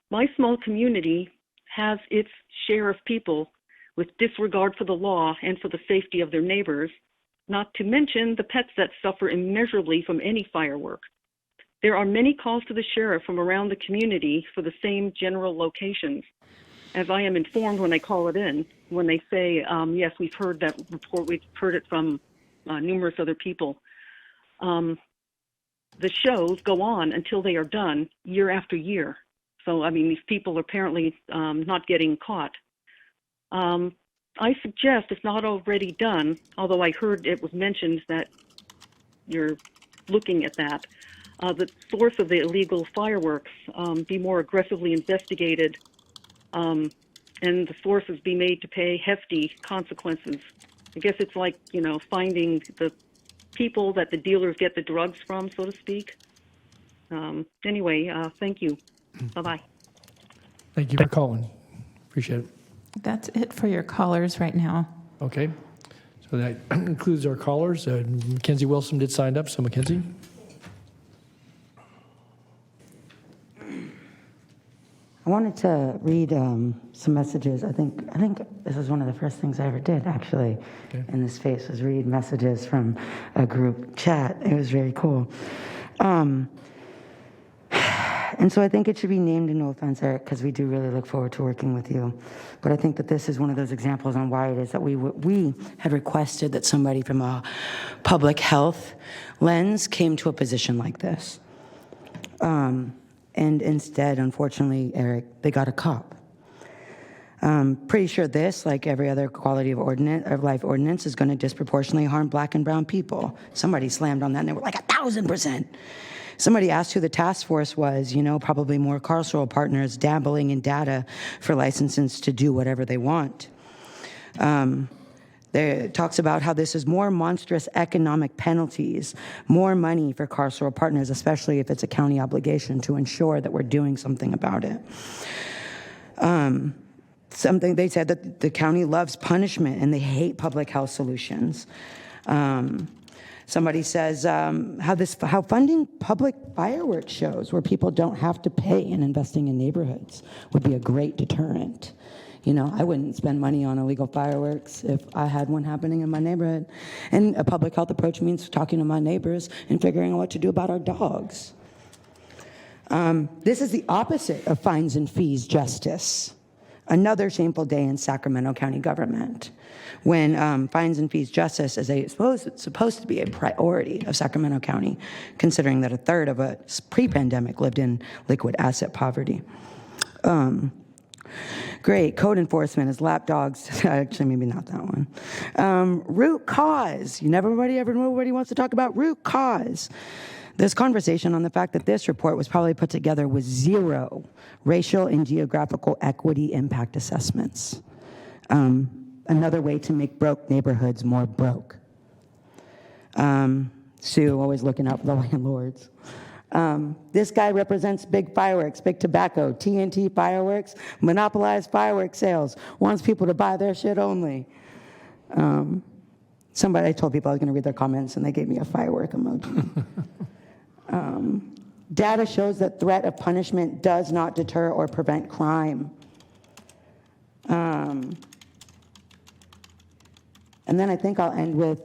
My small community has its share of people with disregard for the law and for the safety of their neighbors, not to mention the pets that suffer immeasurably from any firework. There are many calls to the sheriff from around the community for the same general locations, as I am informed when I call it in, when they say, yes, we've heard that report, we've heard it from numerous other people. The shows go on until they are done year after year. So, I mean, these people are apparently not getting caught. I suggest, if not already done, although I heard it was mentioned that you're looking at that, the source of the illegal fireworks be more aggressively investigated, and the sources be made to pay hefty consequences. I guess it's like, finding the people that the dealers get the drugs from, so to speak. Anyway, thank you. Bye-bye. Thank you for calling. Appreciate it. That's it for your callers right now. Okay. So that includes our callers. Mackenzie Wilson did sign up, so Mackenzie. I wanted to read some messages. I think this was one of the first things I ever did, actually, in this space, was read messages from a group chat. It was very cool. And so I think it should be named, and no offense, Eric, because we do really look forward to working with you. But I think that this is one of those examples on why it is that we had requested that somebody from a public health lens came to a position like this. And instead, unfortunately, Eric, they got a cop. Pretty sure this, like every other quality of life ordinance, is going to disproportionately harm black and brown people. Somebody slammed on that, and they were like 1,000%. Somebody asked who the task force was, probably more carceral partners dabbling in data for licenses to do whatever they want. It talks about how this is more monstrous economic penalties, more money for carceral partners, especially if it's a county obligation to ensure that we're doing something about it. Something they said that the county loves punishment and they hate public health solutions. Somebody says how funding public fireworks shows where people don't have to pay and investing in neighborhoods would be a great deterrent. I wouldn't spend money on illegal fireworks if I had one happening in my neighborhood. And a public health approach means talking to my neighbors and figuring out what to do about our dogs. This is the opposite of fines and fees justice. Another shameful day in Sacramento County government, when fines and fees justice is supposed to be a priority of Sacramento County, considering that a third of us pre-pandemic lived in liquid asset poverty. Great, code enforcement is lapdogs. Actually, maybe not that one. Root cause. Nobody wants to talk about root cause. This conversation on the fact that this report was probably put together with 0 racial and geographical equity impact assessments. Another way to make broke neighborhoods more broke. Sue, always looking out for the landlords. This guy represents big fireworks, big tobacco, TNT fireworks, monopolized fireworks sales, wants people to buy their shit only. I told people I was going to read their comments, and they gave me a firework emoji. Data shows that threat of punishment does not deter or prevent crime. And then I think I'll end with,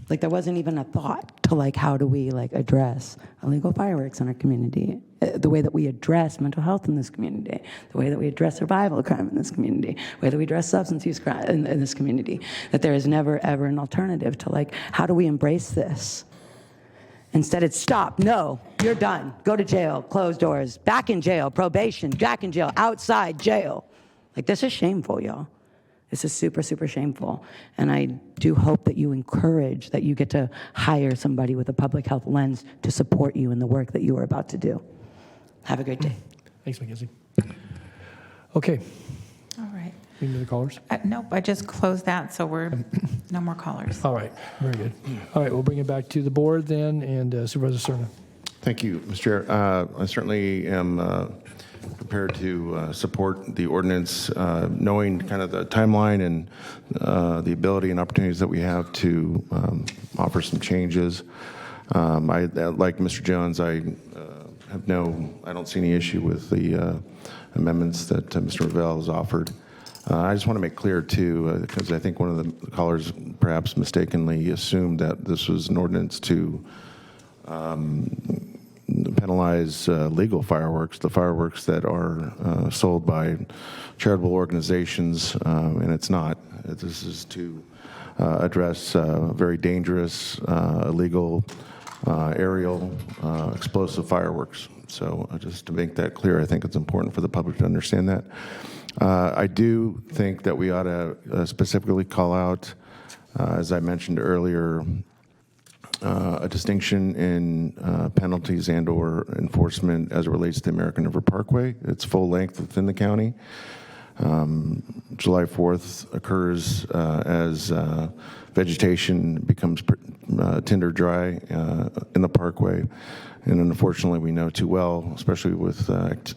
there wasn't even a thought to how do we address illegal fireworks in our community, the way that we address mental health in this community, the way that we address survival crime in this community, the way that we address substance use crime in this community, that there is never, ever an alternative to how do we embrace this? Instead, it's stop, no, you're done, go to jail, close doors, back in jail, probation, back in jail, outside jail. This is shameful, y'all. This is super, super shameful. And I do hope that you encourage that you get to hire somebody with a public health lens to support you in the work that you are about to do. Have a great day. Thanks, Mackenzie. Okay. All right. Any other callers? Nope, I just closed that, so we're no more callers. All right. Very good. All right, we'll bring it back to the board then, and Supervisor Cerna. Thank you, Mr. Chair. I certainly am prepared to support the ordinance, knowing kind of the timeline and the ability and opportunities that we have to offer some changes. Like Mr. Jones, I don't see any issue with the amendments that Mr. Ravel has offered. I just want to make clear, too, because I think one of the callers perhaps mistakenly assumed that this was an ordinance to penalize legal fireworks, the fireworks that are sold by charitable organizations, and it's not. This is to address very dangerous, illegal, aerial, explosive fireworks. So just to make that clear, I think it's important for the public to understand that. I do think that we ought to specifically call out, as I mentioned earlier, a distinction in penalties and/or enforcement as it relates to the American River Parkway. It's full length within the county. July 4th occurs as vegetation becomes tinder dry in the parkway. And unfortunately, we know too well, especially with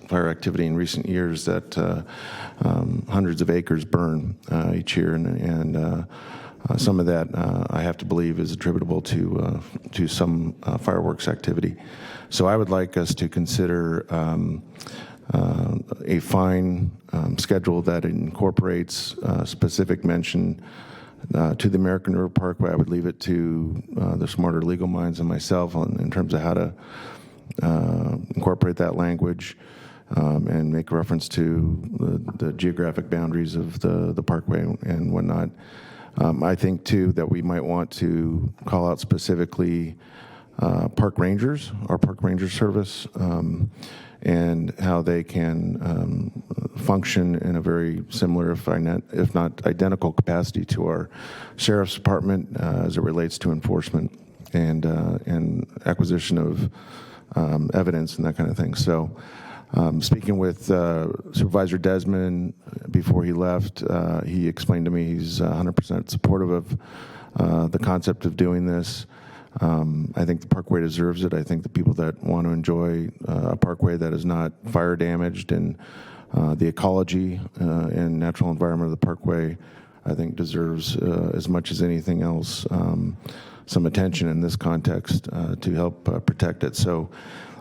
fire activity in recent years, that hundreds of acres burn each year, and some of that I have to believe is attributable to some fireworks activity. So I would like us to consider a fine schedule that incorporates specific mention to the American River Parkway. I would leave it to the smarter legal minds and myself in terms of how to incorporate that language and make reference to the geographic boundaries of the parkway and whatnot. I think, too, that we might want to call out specifically park rangers, our park ranger service, and how they can function in a very similar, if not identical, capacity to our sheriff's department as it relates to enforcement and acquisition of evidence and that kind of thing. So, speaking with Supervisor Desmond before he left, he explained to me he's 100% supportive of the concept of doing this. I think the parkway deserves it. I think the people that want to enjoy a parkway that is not fire damaged and the ecology and natural environment of the parkway, I think deserves as much as anything else some attention in this context to help protect it. So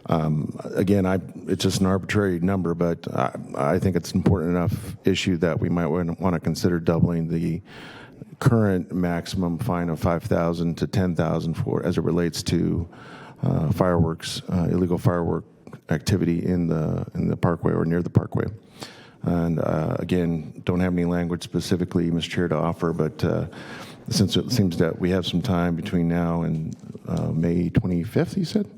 again, it's just an arbitrary number, but I think it's an important enough issue that we might want to consider doubling the current maximum fine of $5,000 to $10,000 for as it relates to fireworks, illegal firework activity in the parkway or near the parkway. And again, don't have any language specifically, Mr. Chair, to offer, but since it seems that we have some time between now and May 25th, you said?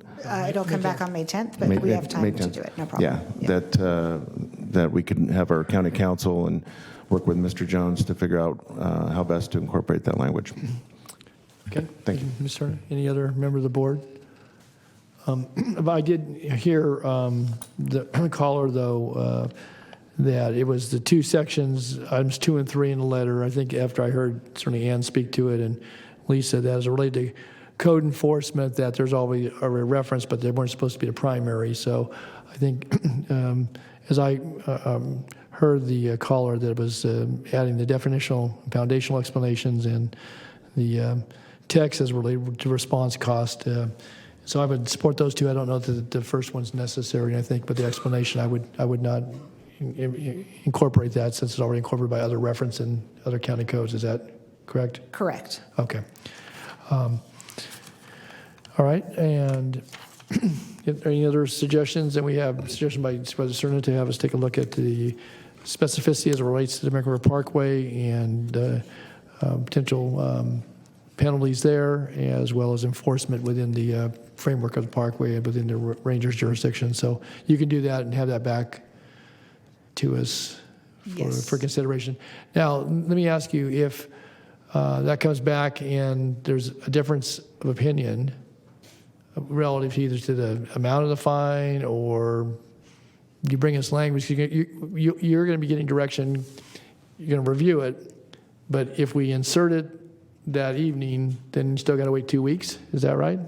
It'll come back on May 10th, but we have time to do it, no problem. Yeah. That we can have our county council and work with Mr. Jones to figure out how best to incorporate that language. Okay. Thank you. Mr. Turner, any other member of the board? I did hear the caller, though, that it was the two sections, items 2 and 3 in the letter. I think after I heard certainly Ann speak to it and Lisa, that as it related to code enforcement, that there's always a reference, but they weren't supposed to be the primary. So I think as I heard the caller, that it was adding the definitional foundational explanations and the text as related to response cost. So I would support those two. I don't know that the first one's necessary, I think, but the explanation, I would not incorporate that since it's already incorporated by other reference in other county codes. Is that correct? Correct. Okay. All right. And any other suggestions? And we have a suggestion by Supervisor Cerna to have us take a look at the specificity as it relates to the American River Parkway and potential penalties there, as well as enforcement within the framework of the parkway and within the ranger's jurisdiction. So you can do that and have that back to us for consideration. Now, let me ask you, if that comes back and there's a difference of opinion relative to either to the amount of the fine or you bring us language, you're going to be getting direction, you're going to review it, but if we insert it that evening, then you still got to wait 2 weeks. Is that right?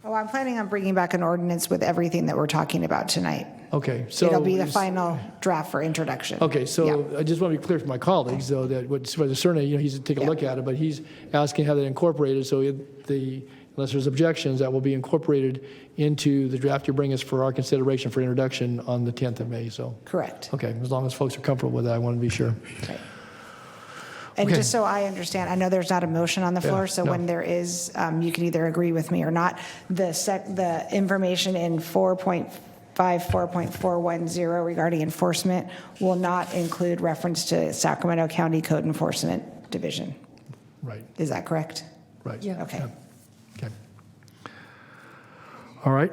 Oh, I'm planning on bringing back an ordinance with everything that we're talking about tonight. Okay, so it'll be the final draft for introduction. Okay, so yeah. I just want to be clear for my colleagues, though, that what Supervisor Cerna, he's to take a look at it, but he's asking how that incorporated. So unless there's objections, that will be incorporated into the draft you bring us for our consideration for introduction on the 10th of May. So correct. Okay, as long as folks are comfortable with that, I want to be sure. Okay. And just so I understand, I know there's not a motion on the floor, so when there is, you can either agree with me or not. The information in 4.54.410 regarding enforcement will not include reference to Sacramento County Code Enforcement Division. Right. Is that correct? Right. Yeah. Okay. Yeah. Okay. All right.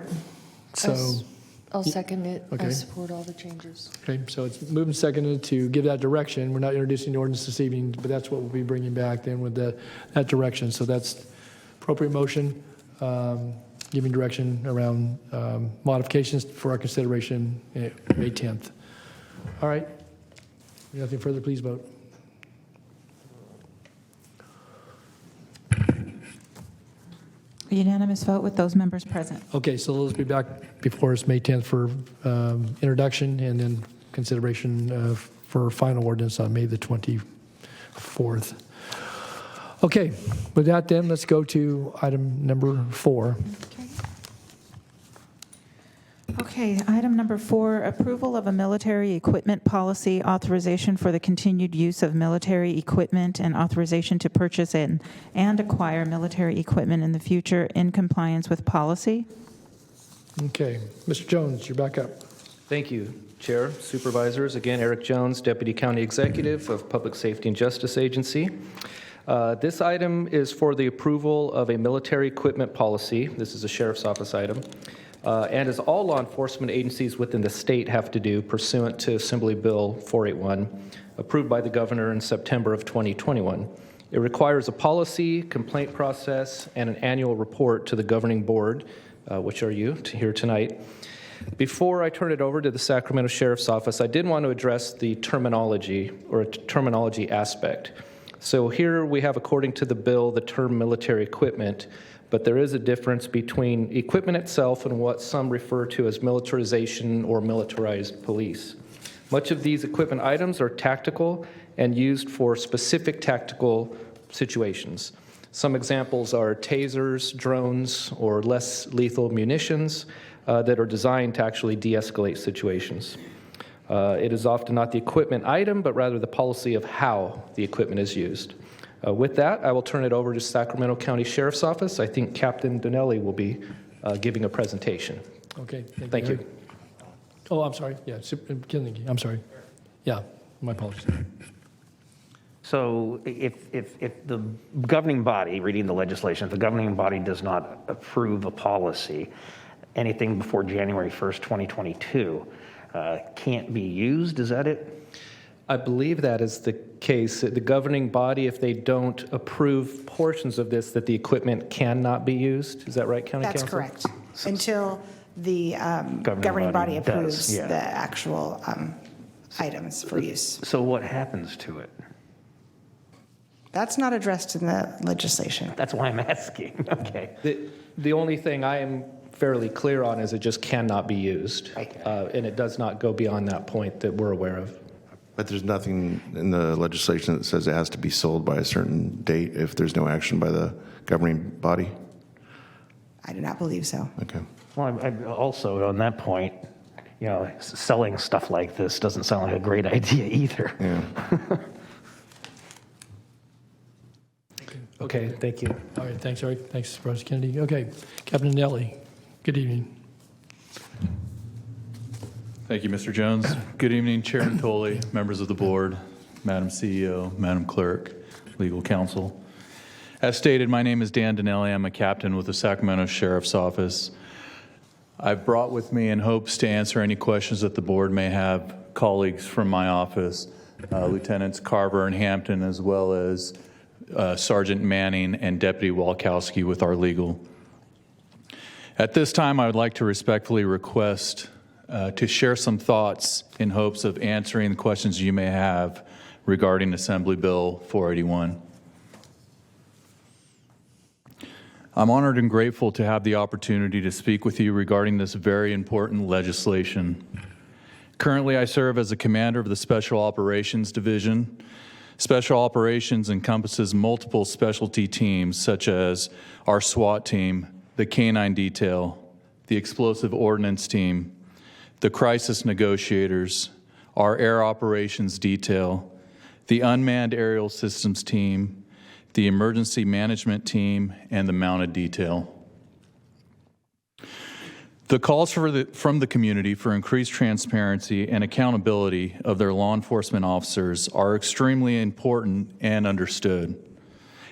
So. I'll second it. Okay. I support all the changes. Okay, so it's moved and seconded to give that direction. We're not introducing the ordinance this evening, but that's what we'll be bringing back then with that direction. So that's appropriate motion, giving direction around modifications for our consideration May 10th. All right. Nothing further, please vote. Unanimous vote with those members present. Okay, so let's be back before us May 10th for introduction and then consideration for final ordinance on May the 24th. Okay, with that then, let's go to item number 4. Okay, item number 4, approval of a military equipment policy, authorization for the continued use of military equipment, and authorization to purchase and acquire military equipment in the future in compliance with policy. Okay, Mr. Jones, you're back up. Thank you, Chair, Supervisors. Again, Eric Jones, Deputy County Executive of Public Safety and Justice Agency. This item is for the approval of a military equipment policy. This is a Sheriff's Office item. And as all law enforcement agencies within the state have to do pursuant to Assembly Bill 481, approved by the governor in September of 2021. It requires a policy, complaint process, and an annual report to the governing board, which are you here tonight. Before I turn it over to the Sacramento Sheriff's Office, I did want to address the terminology or a terminology aspect. So here we have, according to the bill, the term military equipment, but there is a difference between equipment itself and what some refer to as militarization or militarized police. Much of these equipment items are tactical and used for specific tactical situations. Some examples are tasers, drones, or less lethal munitions that are designed to actually de-escalate situations. It is often not the equipment item, but rather the policy of how the equipment is used. With that, I will turn it over to Sacramento County Sheriff's Office. I think Captain Donnelly will be giving a presentation. Okay, Thank you. Oh, I'm sorry. Yeah, I'm sorry. Yeah, my apologies. So if the governing body, reading the legislation, if the governing body does not approve a policy, anything before January 1st, 2022 can't be used, is that it? I believe that is the case. The governing body, if they don't approve portions of this, that the equipment cannot be used. Is that right, County Counsel? That's correct. Until the governing body approves the actual items for use. So what happens to it? That's not addressed in the legislation. That's why I'm asking. Okay. The only thing I am fairly clear on is it just cannot be used. And it does not go beyond that point that we're aware of. But there's nothing in the legislation that says it has to be sold by a certain date if there's no action by the governing body? I do not believe so. Okay. Well, also on that point, selling stuff like this doesn't sound like a great idea either. Yeah. Okay, thank you. All right, thanks, Eric. Thanks, Supervisor Kennedy. Okay, Captain Donnelly, good evening. Thank you, Mr. Jones. Good evening, Chair Natoli, members of the board, Madam CEO, Madam Clerk, legal counsel. As stated, my name is Dan Donnelly. I'm a captain with the Sacramento Sheriff's Office. I've brought with me in hopes to answer any questions that the board may have colleagues from my office, Lieutenants Carver and Hampton, as well as Sergeant Manning and Deputy Walkowski with our legal. At this time, I would like to respectfully request to share some thoughts in hopes of answering the questions you may have regarding Assembly Bill 481. I'm honored and grateful to have the opportunity to speak with you regarding this very important legislation. Currently, I serve as a commander of the Special Operations Division. Special Operations encompasses multiple specialty teams such as our SWAT team, the K-9 Detail, the Explosive Ordinance Team, the Crisis Negotiators, our Air Operations Detail, the Unmanned Aerial Systems Team, the Emergency Management Team, and the Mounted Detail. The calls from the community for increased transparency and accountability of their law enforcement officers are extremely important and understood,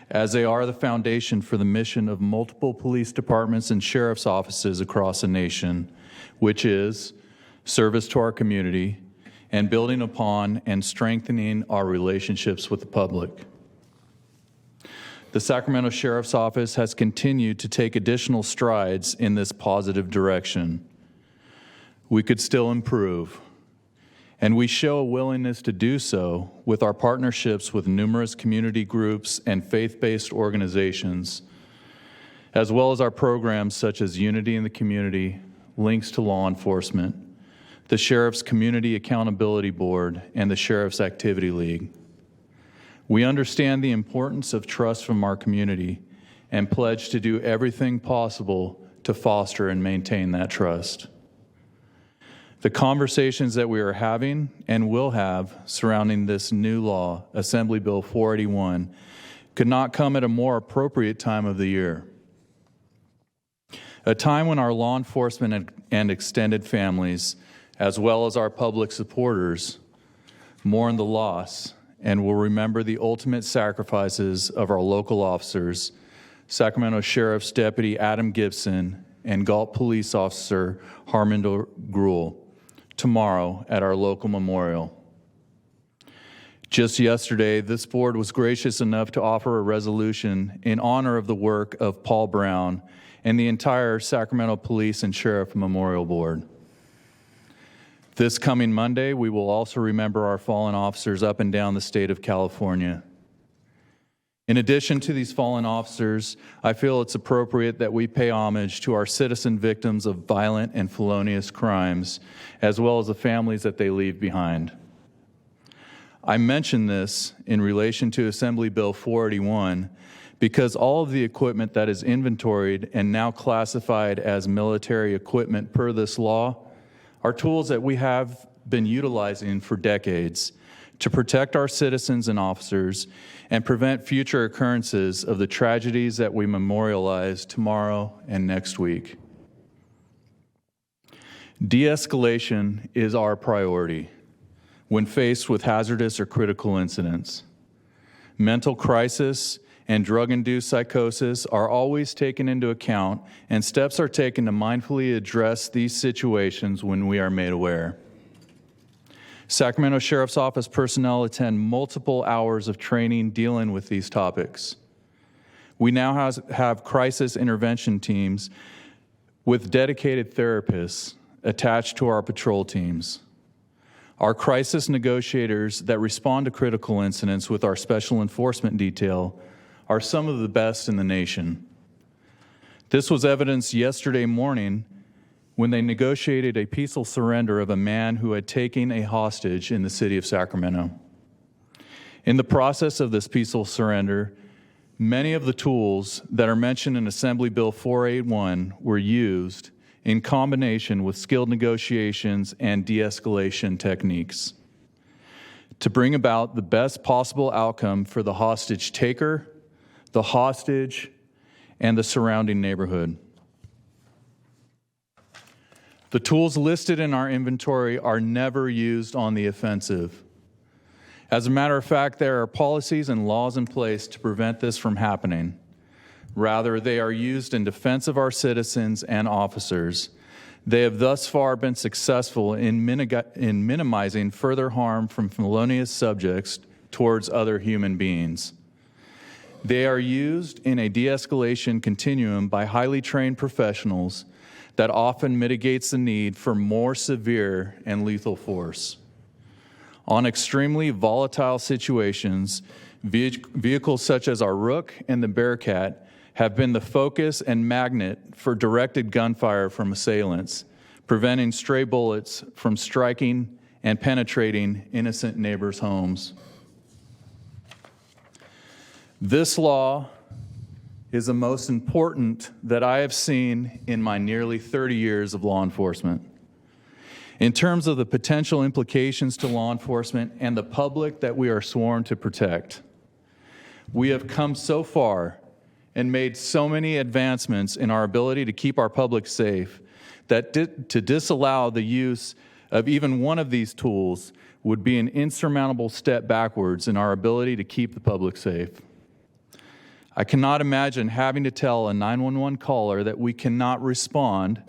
as they are the foundation for the mission of multiple police departments and sheriff's offices across the nation, which is service to our community and building upon and strengthening our relationships with the public. The Sacramento Sheriff's Office has continued to take additional strides in this positive direction. We could still improve, and we show a willingness to do so with our partnerships with numerous community groups and faith-based organizations, as well as our programs such as Unity in the Community, Links to Law Enforcement, the Sheriff's Community Accountability Board, and the Sheriff's Activity League. We understand the importance of trust from our community and pledge to do everything possible to foster and maintain that trust. The conversations that we are having and will have surrounding this new law, Assembly Bill 481, could not come at a more appropriate time of the year. A time when our law enforcement and extended families, as well as our public supporters, mourn the loss and will remember the ultimate sacrifices of our local officers, Sacramento Sheriff's Deputy Adam Gibson and Galt Police Officer Harminder Gruel, tomorrow at our local memorial. Just yesterday, this board was gracious enough to offer a resolution in honor of the work of Paul Brown and the entire Sacramento Police and Sheriff Memorial Board. This coming Monday, we will also remember our fallen officers up and down the state of California. In addition to these fallen officers, I feel it's appropriate that we pay homage to our citizen victims of violent and felonious crimes, as well as the families that they leave behind. I mention this in relation to Assembly Bill 481 because all of the equipment that is inventoried and now classified as military equipment per this law are tools that we have been utilizing for decades to protect our citizens and officers and prevent future occurrences of the tragedies that we memorialize tomorrow and next week. De-escalation is our priority when faced with hazardous or critical incidents. Mental crisis and drug-induced psychosis are always taken into account, and steps are taken to mindfully address these situations when we are made aware. Sacramento Sheriff's Office personnel attend multiple hours of training dealing with these topics. We now have crisis intervention teams with dedicated therapists attached to our patrol teams. Our crisis negotiators that respond to critical incidents with our special enforcement detail are some of the best in the nation. This was evidenced yesterday morning when they negotiated a peaceful surrender of a man who had taken a hostage in the city of Sacramento. In the process of this peaceful surrender, many of the tools that are mentioned in Assembly Bill 481 were used in combination with skilled negotiations and de-escalation techniques to bring about the best possible outcome for the hostage taker, the hostage, and the surrounding neighborhood. The tools listed in our inventory are never used on the offensive. As a matter of fact, there are policies and laws in place to prevent this from happening. Rather, they are used in defense of our citizens and officers. They have thus far been successful in minimizing further harm from felonious subjects towards other human beings. They are used in a de-escalation continuum by highly trained professionals that often mitigates the need for more severe and lethal force. On extremely volatile situations, vehicles such as our Rook and the Bearcat have been the focus and magnet for directed gunfire from assailants, preventing stray bullets from striking and penetrating innocent neighbors' homes. This law is the most important that I have seen in my nearly 30 years of law enforcement. In terms of the potential implications to law enforcement and the public that we are sworn to protect, we have come so far and made so many advancements in our ability to keep our public safe that to disallow the use of even one of these tools would be an insurmountable step backwards in our ability to keep the public safe. I cannot imagine having to tell a 911 caller that we cannot respond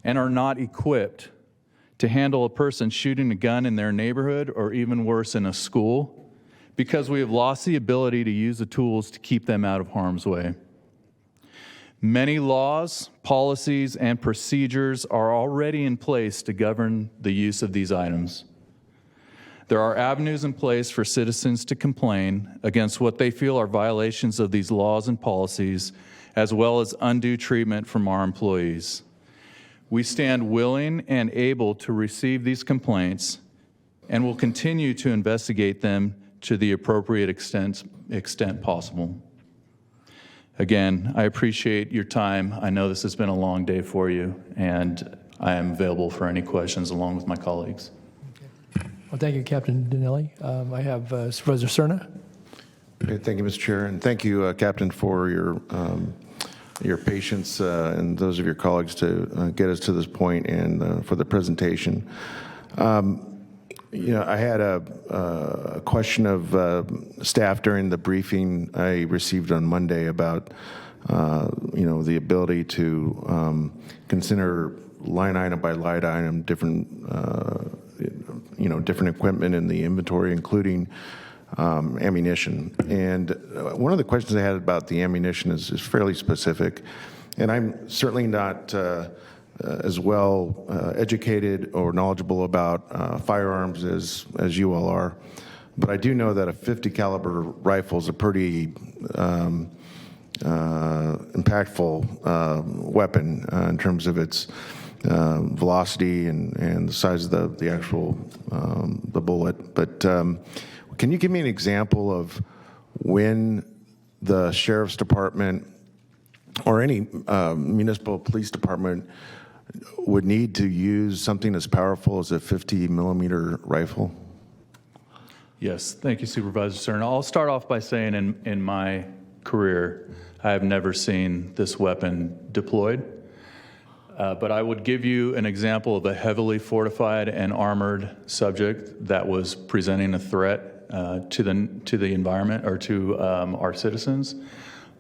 and are not equipped to handle a person shooting a gun in their neighborhood or even worse in a school because we have lost the ability to use the tools to keep them out of harm's way. Many laws, policies, and procedures are already in place to govern the use of these items. There are avenues in place for citizens to complain against what they feel are violations of these laws and policies, as well as undue treatment from our employees. We stand willing and able to receive these complaints and will continue to investigate them to the appropriate extent possible. Again, I appreciate your time. I know this has been a long day for you, and I am available for any questions along with my colleagues. Well, thank you, Captain Dinelli. I have Supervisor Cerna. Okay, thank you, Mr. Chair, and thank you, Captain, for your patience and those of your colleagues to get us to this point and for the presentation. I had a question of staff during the briefing I received on Monday about, the ability to consider line item by line item different, different equipment in the inventory, including ammunition. And one of the questions I had about the ammunition is fairly specific, and I'm certainly not as well educated or knowledgeable about firearms as you all are, but I do know that a 50 caliber rifle is a pretty impactful weapon in terms of its velocity and the size of the actual the bullet. But can you give me an example of when the sheriff's department or any municipal police department would need to use something as powerful as a 50 millimeter rifle? Yes, thank you, Supervisor Cerna. I'll start off by saying in my career, I have never seen this weapon deployed. But I would give you an example of a heavily fortified and armored subject that was presenting a threat to the environment or to our citizens,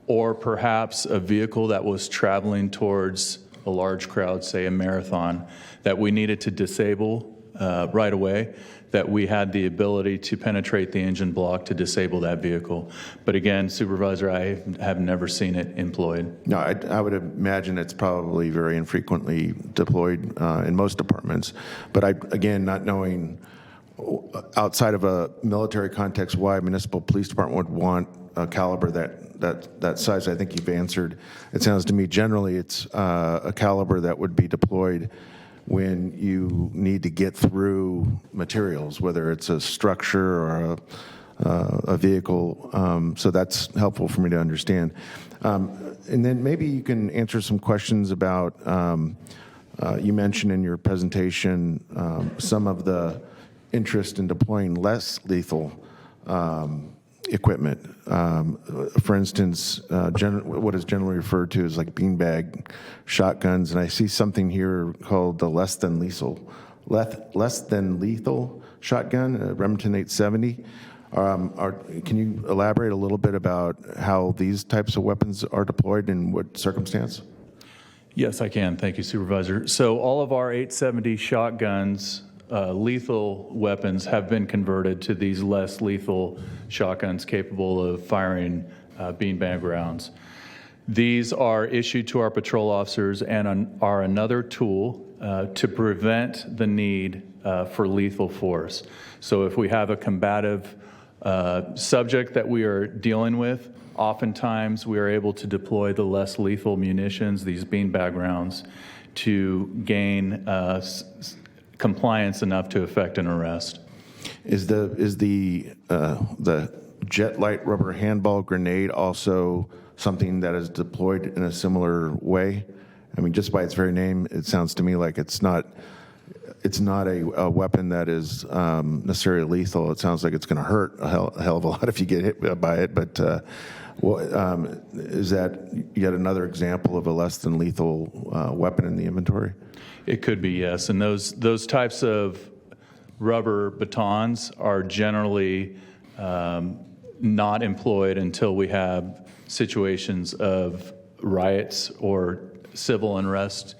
or perhaps a vehicle that was traveling towards a large crowd, say a marathon, that we needed to disable right away, that we had the ability to penetrate the engine block to disable that vehicle. But again, Supervisor, I have never seen it employed. No, I would imagine it's probably very infrequently deployed in most departments. But again, not knowing outside of a military context why a municipal police department would want a caliber that size, I think you've answered. It sounds to me generally it's a caliber that would be deployed when you need to get through materials, whether it's a structure or a vehicle. So that's helpful for me to understand. And then maybe you can answer some questions about, you mentioned in your presentation some of the interest in deploying less lethal equipment. For instance, what is generally referred to as like beanbag shotguns, and I see something here called the less than lethal shotgun, Remington 870. Can you elaborate a little bit about how these types of weapons are deployed and what circumstance? Yes, I can. Thank you, Supervisor. So all of our 870 shotguns, lethal weapons, have been converted to these less lethal shotguns capable of firing beanbag rounds. These are issued to our patrol officers and are another tool to prevent the need for lethal force. So if we have a combative subject that we are dealing with, oftentimes we are able to deploy the less lethal munitions, these beanbag rounds, to gain compliance enough to effect an arrest. Is the jet light rubber handball grenade also something that is deployed in a similar way? I mean, just by its very name, it sounds to me like it's not a weapon that is necessarily lethal. It sounds like it's going to hurt a hell of a lot if you get hit by it. But is that yet another example of a less than lethal weapon in the inventory? It could be, yes. And those types of rubber batons are generally not employed until we have situations of riots or civil unrest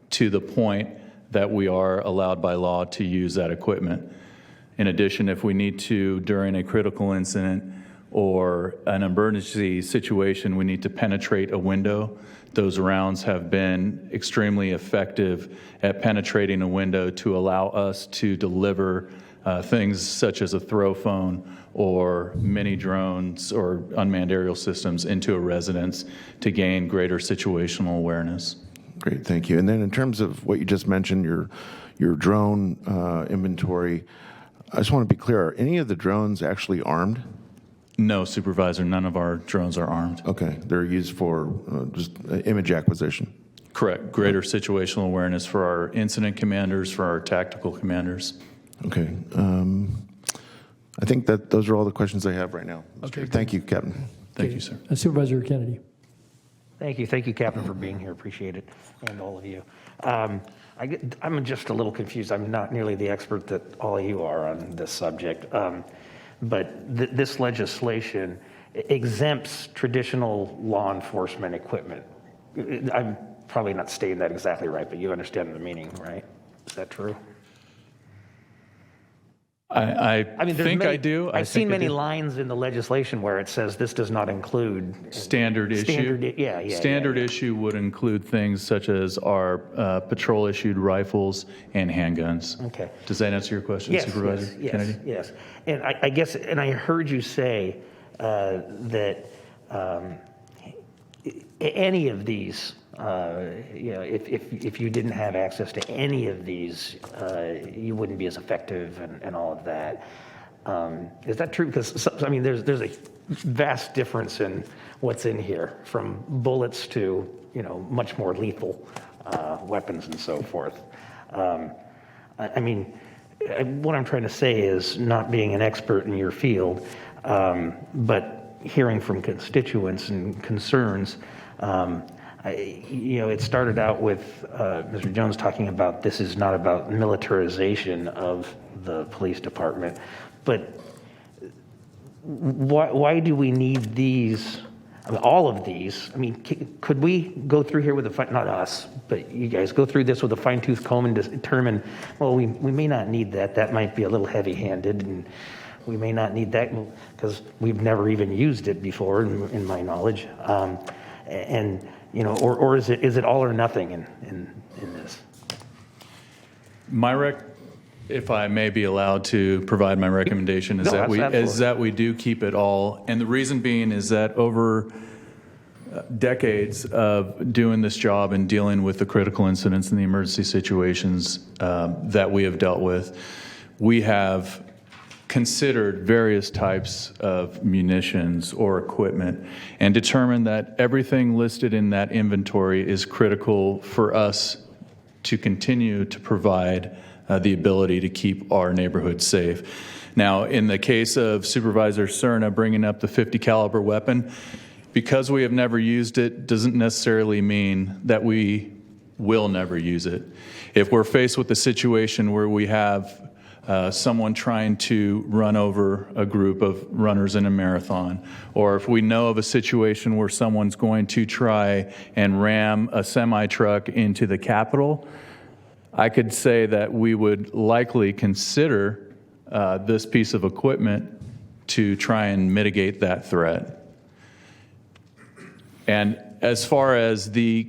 to the point that we are allowed by law to use that equipment. In addition, if we need to, during a critical incident or an emergency situation, we need to penetrate a window, those rounds have been extremely effective at penetrating a window to allow us to deliver things such as a throw phone or mini drones or unmanned aerial systems into a residence to gain greater situational awareness. Great, thank you. And then in terms of what you just mentioned, your drone inventory, I just want to be clear, are any of the drones actually armed? No, Supervisor, none of our drones are armed. Okay, they're used for just image acquisition. Correct. Greater situational awareness for our incident commanders, for our tactical commanders. Okay. I think that those are all the questions I have right now. Okay. Thank you, Captain. Thank you, sir. Supervisor Kennedy. Thank you, Captain, for being here. Appreciate it, and all of you. I'm just a little confused. I'm not nearly the expert that all of you are on this subject, but this legislation exempts traditional law enforcement equipment. I'm probably not stating that exactly right, but you understand the meaning, right? Is that true? I think I do. I've seen many lines in the legislation where it says this does not include standard issue. Standard issue would include things such as our patrol issued rifles and handguns. Okay. Does that answer your question, Supervisor Kennedy? Yes. And I guess, and I heard you say that any of these, if you didn't have access to any of these, you wouldn't be as effective and all of that. Is that true? Because there's a vast difference in what's in here, from bullets to much more lethal weapons and so forth. What I'm trying to say is, not being an expert in your field, but hearing from constituents and concerns. It started out with Mr. Jones talking about this is not about militarization of the police department, but why do we need these? All of these. Could we go through here with not us, but you guys go through this with a fine-tooth comb and determine, well, we may not need that. That might be a little heavy-handed, and we may not need that because we've never even used it before, in my knowledge. Or is it all or nothing in this? If I may be allowed to provide my recommendation, is that we do keep it all. And the reason being is that over decades of doing this job and dealing with the critical incidents and the emergency situations that we have dealt with, we have considered various types of munitions or equipment and determined that everything listed in that inventory is critical for us to continue to provide the ability to keep our neighborhoods safe. Now, in the case of Supervisor Cerna bringing up the 50 caliber weapon, because we have never used it doesn't necessarily mean that we will never use it. If we're faced with a situation where we have someone trying to run over a group of runners in a marathon, or if we know of a situation where someone's going to try and ram a semi-truck into the Capitol, I could say that we would likely consider this piece of equipment to try and mitigate that threat. And as far as the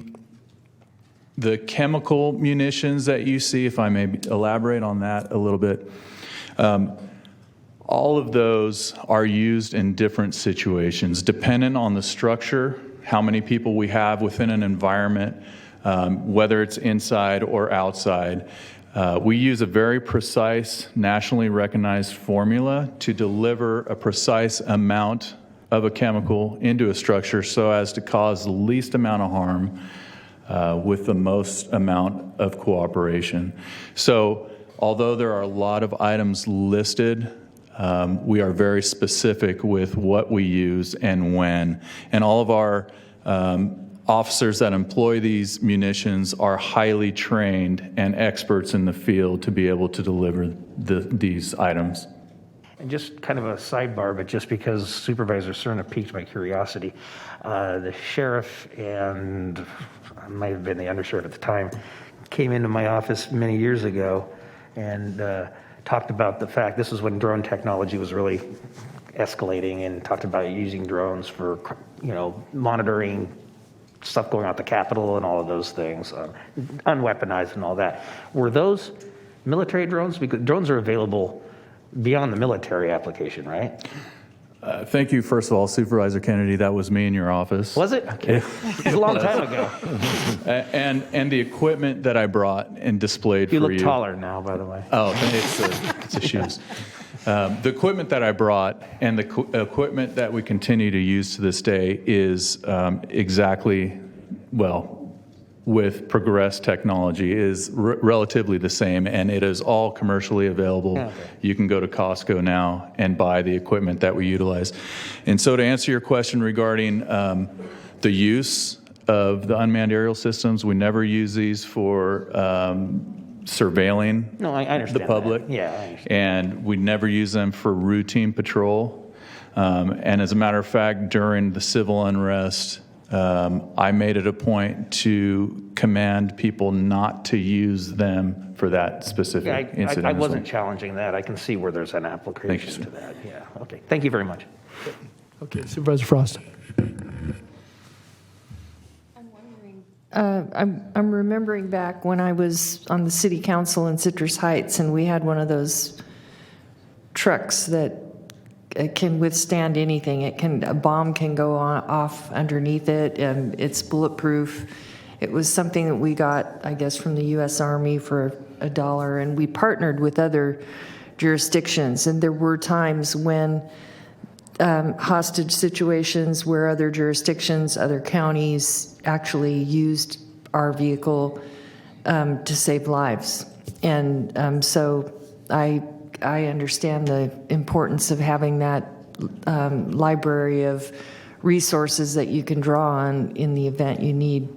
chemical munitions that you see, if I may elaborate on that a little bit, all of those are used in different situations, dependent on the structure, how many people we have within an environment, whether it's inside or outside. We use a very precise, nationally recognized formula to deliver a precise amount of a chemical into a structure so as to cause the least amount of harm with the most amount of cooperation. So although there are a lot of items listed, we are very specific with what we use and when. And all of our officers that employ these munitions are highly trained and experts in the field to be able to deliver these items. And just kind of a sidebar, but just because Supervisor Cerna piqued my curiosity, the sheriff and I might have been the undersheriff at the time, came into my office many years ago and talked about the fact, this is when drone technology was really escalating, and talked about using drones for, monitoring stuff going on at the Capitol and all of those things, unweaponized and all that. Were those military drones? Because drones are available beyond the military application, right? Thank you, first of all, Supervisor Kennedy. That was me in your office. Was it? Okay. It was a long time ago. And the equipment that I brought and displayed You for look you. taller now, by the way. Oh, it's the shoes. The equipment that I brought and the equipment that we continue to use to this day is exactly, well, with progressed technology, is relatively the same, and it is all commercially available. Okay. You can go to Costco now and buy the equipment that we utilize. And so to answer your question regarding the use of the unmanned aerial systems, we never use these for surveilling I understand the public. that. Yeah, I understand. And we never use them for routine patrol. And as a matter of fact, during the civil unrest, I made it a point to command people not to use them for that specific incident. I wasn't challenging that. I can see where there's an application to that. Yeah. Okay. Thank you very much. Okay, Supervisor Frost. I'm remembering back when I was on the city council in Citrus Heights, and we had one of those trucks that can withstand anything. A bomb can go off underneath it, and it's bulletproof. It was something that we got, I guess, from the U.S. Army for $1, and we partnered with other jurisdictions. And there were times when hostage situations where other jurisdictions, other counties actually used our vehicle to save lives. And so I understand the importance of having that library of resources that you can draw on in the event you need.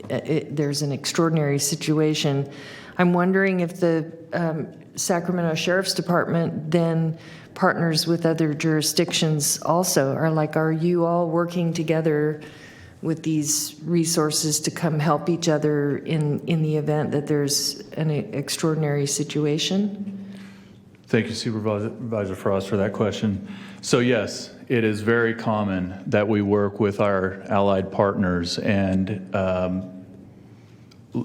There's an extraordinary situation. I'm wondering if the Sacramento Sheriff's Department then partners with other jurisdictions also, are you all working together with these resources to come help each other in the event that there's an extraordinary situation? Thank you, Supervisor Frost, for that question. So yes, it is very common that we work with our allied partners and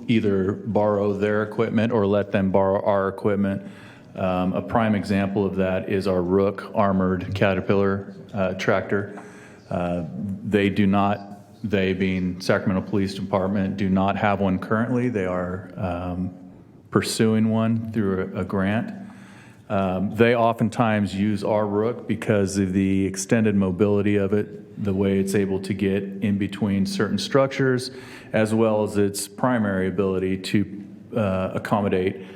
either borrow their equipment or let them borrow our equipment. A prime example of that is our Rook armored Caterpillar tractor. They being Sacramento Police Department, do not have one currently. They are pursuing one through a grant. They oftentimes use our Rook because of the extended mobility of it, the way it's able to get in between certain structures, as well as its primary ability to accommodate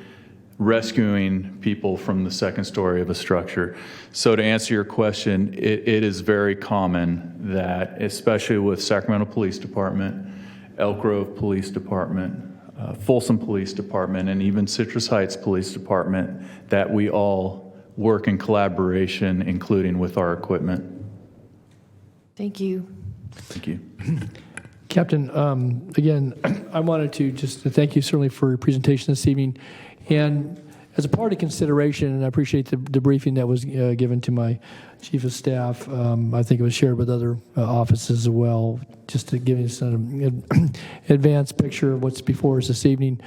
rescuing people from the second story of a structure. So to answer your question, it is very common that, especially with Sacramento Police Department, Elk Grove Police Department, Folsom Police Department, and even Citrus Heights Police Department, that we all work in collaboration, including with our equipment. Thank you. Thank you. Captain, again, I wanted to just thank you certainly for your presentation this evening. And as a part of consideration, and I appreciate the briefing that was given to my chief of staff, I think it was shared with other offices as well, just to give us an advanced picture of what's before us this evening,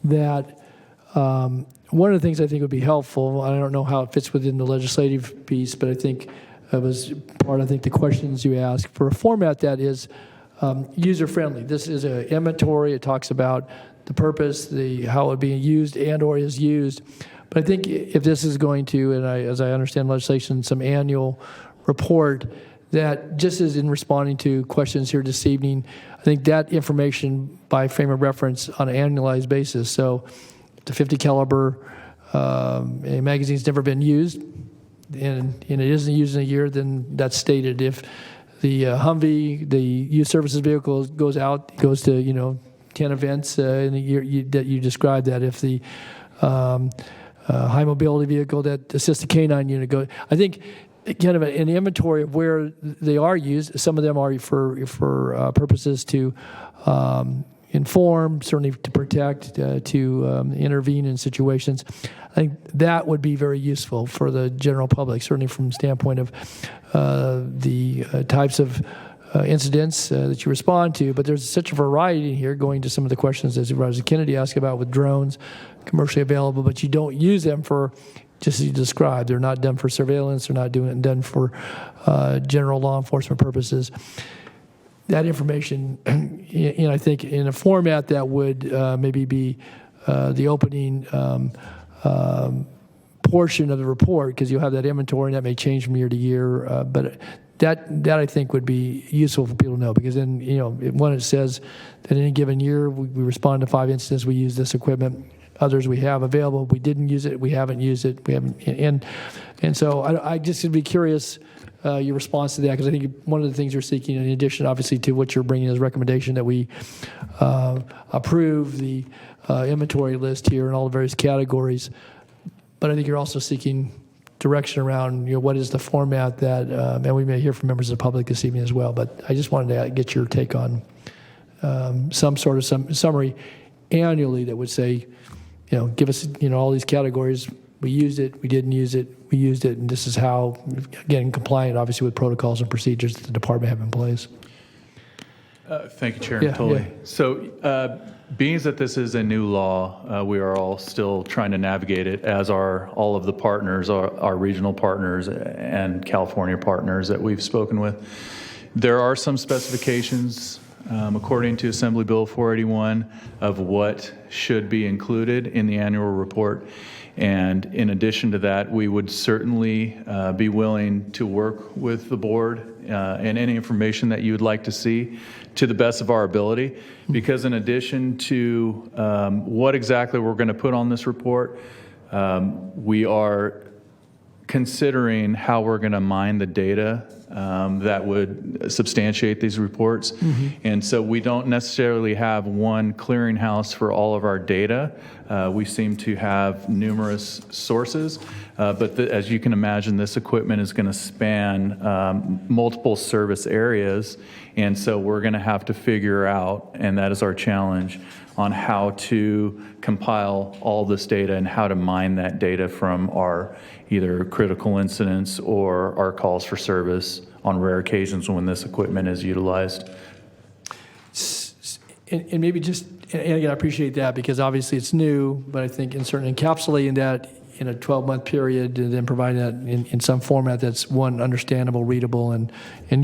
that one of the things I think would be helpful, I don't know how it fits within the legislative piece, but I think it was part of the questions you asked, for a format that is user-friendly. This is an inventory. It talks about the purpose, how it being used and or is used. But I think if this is going to, and as I understand legislation, some annual report, that just as in responding to questions here this evening, I think that information by frame of reference on an annualized basis. So the 50 caliber magazine's never been used, and it isn't used in a year, then that's stated. If the Humvee, the youth services vehicle goes to 10 events in a year that you described, that if the high mobility vehicle that assists the canine unit goes, I think kind of an inventory of where they are used. Some of them are for purposes to inform, certainly to protect, to intervene in situations. I think that would be very useful for the general public, certainly from the standpoint of the types of incidents that you respond to. But there's such a variety here, going to some of the questions that Supervisor Kennedy asked about with drones, commercially available, but you don't use them for just as you described. They're not done for surveillance. They're not done for general law enforcement purposes. That information, I think, in a format that would maybe be the opening portion of the report, because you'll have that inventory, and that may change from year to year. But that I think would be useful for people to know, because then, when it says that in any given year we respond to 5 incidents, we use this equipment. Others we have available, we didn't use it, we haven't used it, and so I just would be curious your response to that, because I think one of the things you're seeking, in addition, obviously, to what you're bringing as recommendation, that we approve the inventory list here in all the various categories, but I think you're also seeking direction around what is the format that, and we may hear from members of the public this evening as well, but I just wanted to get your take on some sort of summary annually that would say, give us all these categories. We used it, we didn't use it, we used it, and this is how, again, compliant obviously with protocols and procedures that the department have in place. Thank you, Chairman Tolley. Yeah. So, being that this is a new law, we are all still trying to navigate it, as are all of the partners, our regional partners and California partners that we've spoken with. There are some specifications, according to Assembly Bill 481, of what should be included in the annual report. And in addition to that, we would certainly be willing to work with the board and any information that you would like to see to the best of our ability, because in addition to what exactly we're going to put on this report, we are considering how we're going to mine the data that would substantiate these reports. And so we don't necessarily have one clearinghouse for all of our data. We seem to have numerous sources, but as you can imagine, this equipment is going to span multiple service areas, and so we're going to have to figure out, and that is our challenge, on how to compile all this data and how to mine that data from our either critical incidents or our calls for service on rare occasions when this equipment is utilized. And maybe just, and again, I appreciate that, because obviously it's new, but I think encapsulating that in a 12-month period, and then providing that in some format that's, one, understandable, readable, and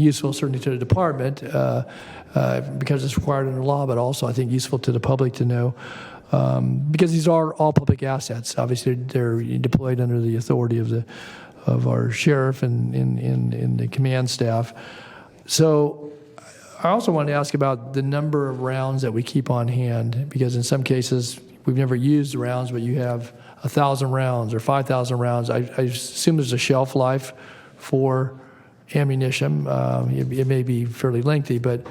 useful, certainly to the department, because it's required under law, but also I think useful to the public to know, because these are all public assets. Obviously, they're deployed under the authority of our sheriff and the command staff. So I also wanted to ask about the number of rounds that we keep on hand, because in some cases we've never used the rounds, but you have 1,000 rounds or 5,000 rounds. I assume there's a shelf life for ammunition. It may be fairly lengthy, but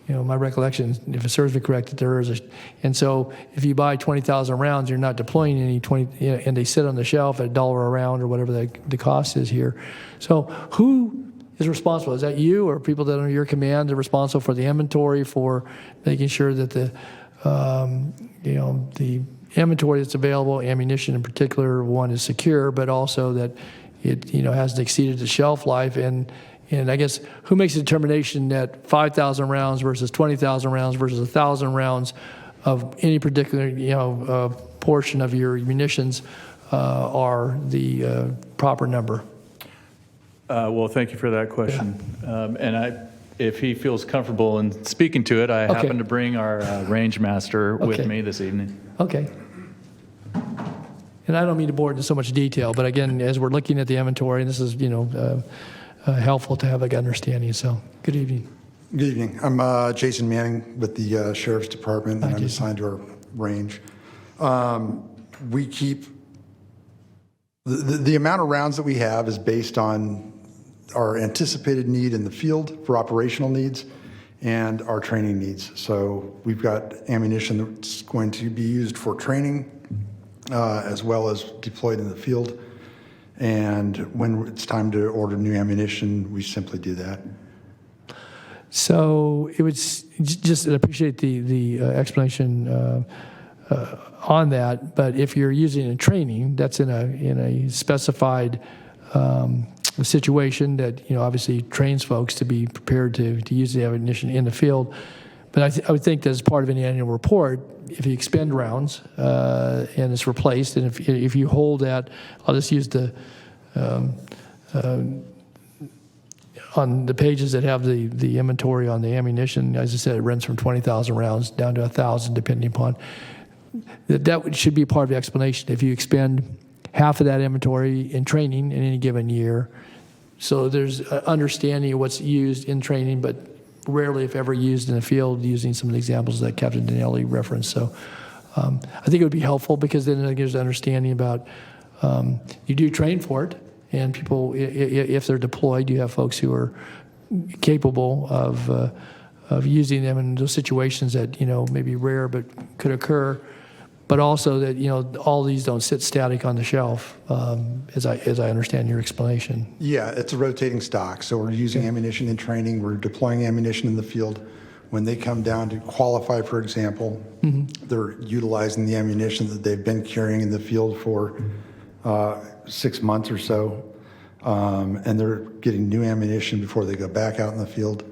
my recollection, if it serves me correct, that there is and so if you buy 20,000 rounds, you're not deploying any 20, and they sit on the shelf at $1 a round or whatever the cost is here. So who is responsible? Is that you, or people that are under your command are responsible for the inventory, for making sure that the inventory that's available, ammunition in particular, one, is secure, but also that it hasn't exceeded the shelf life? And I guess who makes the determination that 5,000 rounds versus 20,000 rounds versus 1,000 rounds of any particular portion of your munitions are the proper number? Well, thank you for that question. And if he feels comfortable in speaking to it, I happen to bring our range master with me this evening. Okay. And I don't mean to bore into so much detail, but again, as we're looking at the inventory, and this is helpful to have an understanding. So, good evening. Good evening. I'm Jason Manning with the Sheriff's Department, and I'm assigned to our range. We keep the amount of rounds that we have is based on our anticipated need in the field for operational needs and our training needs. So we've got ammunition that's going to be used for training as well as deployed in the field. And when it's time to order new ammunition, we simply do that. So it was just, I appreciate the explanation on that, but if you're using it in training, that's in a specified situation that obviously trains folks to be prepared to use the ammunition in the field. But I would think that as part of any annual report, if you expend rounds and it's replaced, and if you hold that, I'll just use the on the pages that have the inventory on the ammunition, as I said, it runs from 20,000 rounds down to 1,000, depending upon. That should be part of the explanation. If you expend half of that inventory in training in any given year, so there's understanding of what's used in training, but rarely, if ever, used in the field, using some of the examples that Captain Donnelly referenced. So I think it would be helpful, because then it gives understanding about you do train for it, and people, if they're deployed, you have folks who are capable of using them in those situations that, may be rare but could occur. But also that, all these don't sit static on the shelf, as I understand your explanation. Yeah, it's a rotating stock. So we're using ammunition in training. We're deploying ammunition in the field. When they come down to qualify, for example, they're utilizing the ammunition that they've been carrying in the field for 6 months or so. And they're getting new ammunition before they go back out in the field.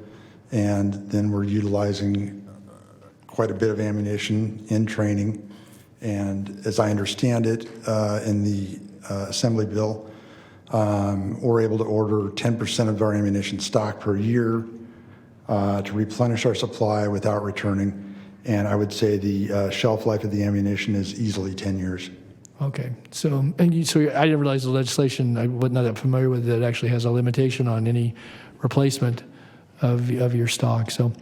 And then we're utilizing quite a bit of ammunition in training. And as I understand it, in the Assembly bill, we're able to order 10% of our ammunition stock per year to replenish our supply without returning. And I would say the shelf life of the ammunition is easily 10 years. Okay. So I didn't realize the legislation, I was not that familiar with it, actually has a limitation on any replacement of your stock. So,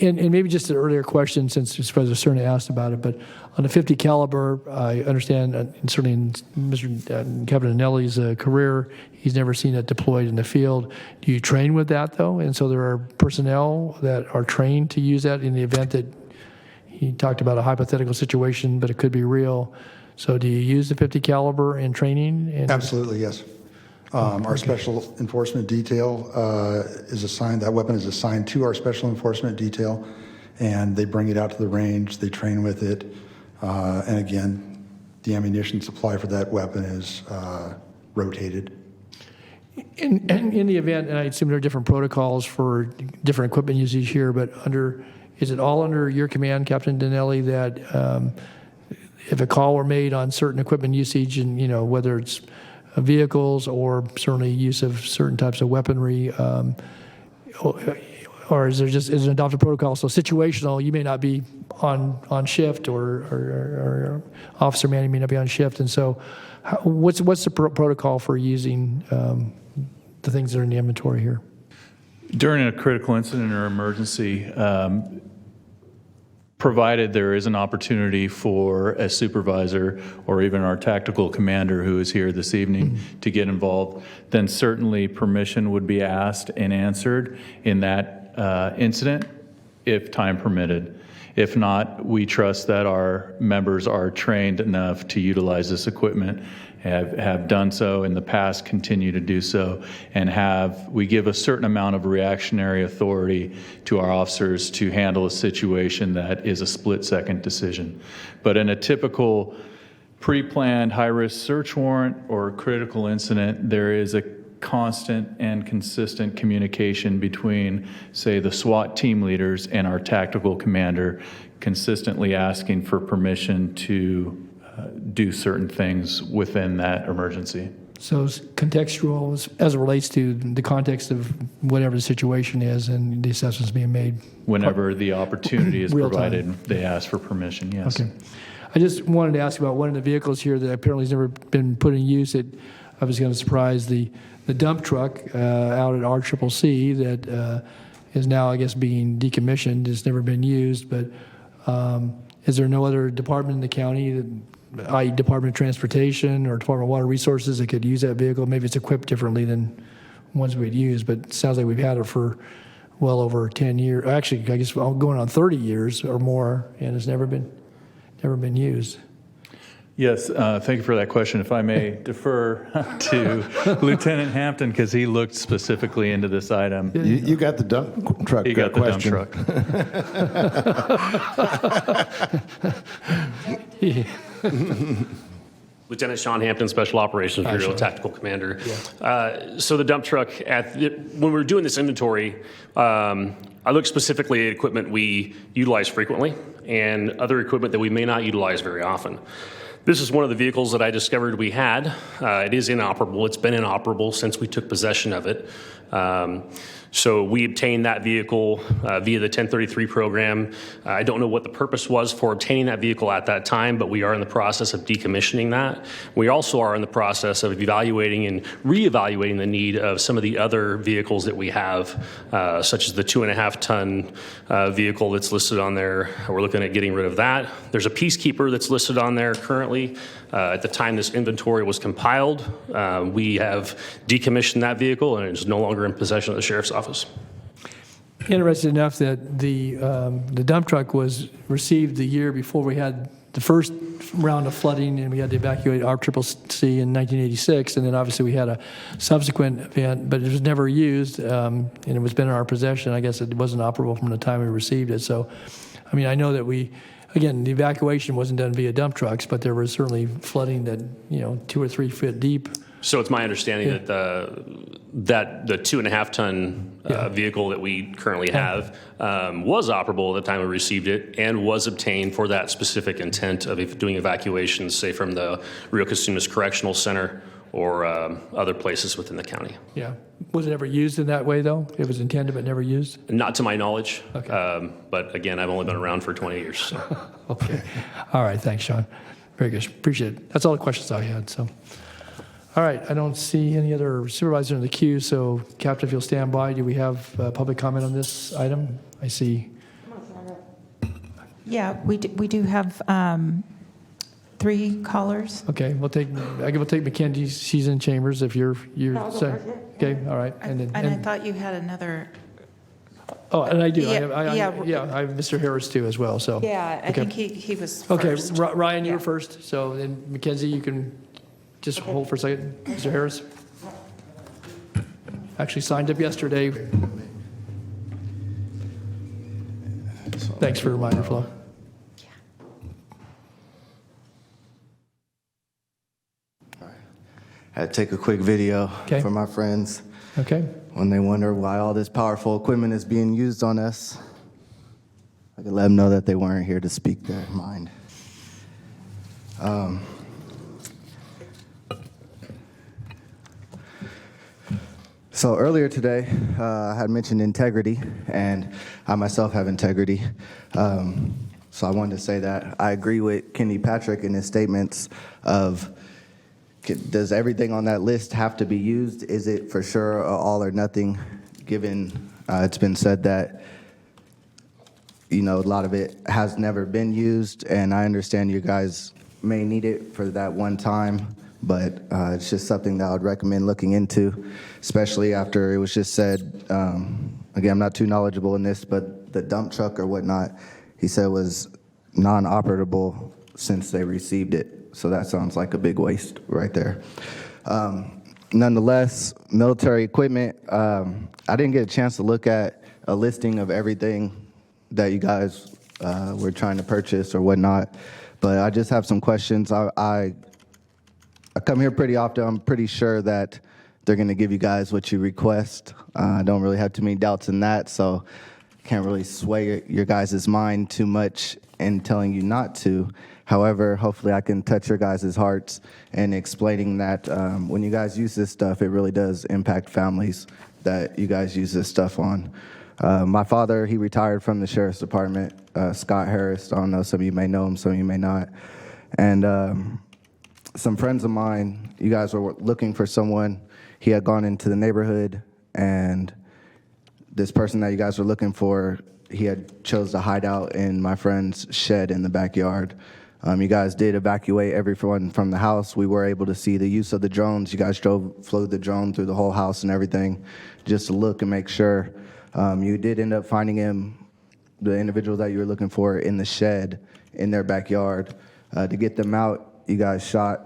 and maybe just an earlier question, since Supervisor Cerna asked about it, but on the 50 caliber, I understand, and certainly in Mr. Captain Donnelly's career, he's never seen it deployed in the field. Do you train with that, though? And so there are personnel that are trained to use that in the event that he talked about a hypothetical situation, but it could be real. So do you use the 50 caliber in training? Absolutely, yes. Our special enforcement detail is assigned, that weapon is assigned to our special enforcement detail, and they bring it out to the range, they train with it, and again, the ammunition supply for that weapon is rotated. In the event, and I assume there are different protocols for different equipment usage here, but is it all under your command, Captain Donnelly, that if a call were made on certain equipment usage, and whether it's vehicles or certainly use of certain types of weaponry, or is an adopted protocol? So situational, you may not be on shift, or Officer Manning may not be on shift, and so what's the protocol for using the things that are in the inventory here? During a critical incident or emergency, provided there is an opportunity for a supervisor or even our tactical commander who is here this evening to get involved, then certainly permission would be asked and answered in that incident if time permitted. If not, we trust that our members are trained enough to utilize this equipment, have done so in the past, continue to do so, and we give a certain amount of reactionary authority to our officers to handle a situation that is a split-second decision. But in a typical pre-planned high-risk search warrant or critical incident, there is a constant and consistent communication between, say, the SWAT team leaders and our tactical commander, consistently asking for permission to do certain things within that emergency. So it's contextual as it relates to the context of whatever the situation is and the assessments being made. Whenever the opportunity is provided, they ask for permission, yes. Okay. I just wanted to ask about one of the vehicles here that apparently has never been put in use. I was going to surprise the dump truck out at RCCC that is now, I guess, being decommissioned. It's never been used, but is there no other department in the county, i.e. Department of Transportation or Department of Water Resources, that could use that vehicle? Maybe it's equipped differently than ones we'd use, but it sounds like we've had it for well over 10 years. Actually, I guess going on 30 years or more, and it's never been used. Yes, thank you for that question. If I may defer to Lieutenant Hampton, because he looked specifically into this item. You got the dump truck question. He got the dump truck. Lieutenant Sean Hampton, Special Operations Bureau Tactical Commander. So the dump truck, when we were doing this inventory, I looked specifically at equipment we utilize frequently and other equipment that we may not utilize very often. This is one of the vehicles that I discovered we had. It is inoperable. It's been inoperable since we took possession of it. So we obtained that vehicle via the 1033 program. I don't know what the purpose was for obtaining that vehicle at that time, but we are in the process of decommissioning that. We also are in the process of evaluating and reevaluating the need of some of the other vehicles that we have, such as the 2.5-ton vehicle that's listed on there. We're looking at getting rid of that. There's a Peacekeeper that's listed on there currently. At the time this inventory was compiled, we have decommissioned that vehicle and it is no longer in possession of the Sheriff's Office. Interesting enough that the dump truck was received the year before we had the first round of flooding and we had to evacuate our CCC in 1986, and then obviously we had a subsequent event, but it was never used, and it was been in our possession. I guess it wasn't operable from the time we received it. So, I mean, I know that again, the evacuation wasn't done via dump trucks, but there was certainly flooding that, 2 or 3 feet deep. So it's my understanding that the 2.5-ton vehicle that we currently have was operable at the time we received it and was obtained for that specific intent of doing evacuations, say from the Rio Casumas Correctional Center or other places within the county. Yeah. Was it ever used in that way, though? It was intended but never used? Not to my knowledge. Okay. But again, I've only been around for 20 years. So. Okay. All right. Thanks, Sean. Very good. Appreciate it. That's all the questions I had. So. All right, I don't see any other supervisor in the queue, so Captain, if you'll stand by, do we have public comment on this item? I see. Yeah, we do have 3 callers. Okay, we'll take Mackenzie. She's in chambers. If you're okay, all right. And I thought you had another. Oh, and I do. Yeah, I have Mr. Harris too as well. So yeah, I think he was first. Okay, Ryan, you were first. So then Mackenzie, you can. Just hold for a second. Mr. Harris? Actually signed up yesterday. Thanks for the reminder, Flo. I had to take a quick video for my friends. Okay. When they wonder why all this powerful equipment is being used on us, I can let them know that they weren't here to speak their mind. So earlier today, I had mentioned integrity, and I myself have integrity. So I wanted to say that I agree with Kenny Patrick in his statements of, does everything on that list have to be used? Is it for sure all or nothing, given it's been said that, a lot of it has never been used, and I understand you guys may need it for that one time, but it's just something that I would recommend looking into, especially after it was just said, again, I'm not too knowledgeable in this, but the dump truck or whatnot, he said was non-operable since they received it. So that sounds like a big waste right there. Nonetheless, military equipment, I didn't get a chance to look at a listing of everything that you guys were trying to purchase or whatnot, but I just have some questions. I come here pretty often. I'm pretty sure that they're going to give you guys what you request. I don't really have too many doubts in that, so can't really sway your guys' mind too much in telling you not to. However, hopefully I can touch your guys' hearts in explaining that when you guys use this stuff, it really does impact families that you guys use this stuff on. My father, he retired from the Sheriff's Department, Scott Harris. I don't know, some of you may know him, some of you may not. And some friends of mine, you guys were looking for someone. He had gone into the neighborhood, and this person that you guys were looking for, he had chose to hide out in my friend's shed in the backyard. You guys did evacuate everyone from the house. We were able to see the use of the drones. You guys flew the drone through the whole house and everything, just to look and make sure. You did end up finding him, the individual that you were looking for, in the shed in their backyard. To get them out, you guys shot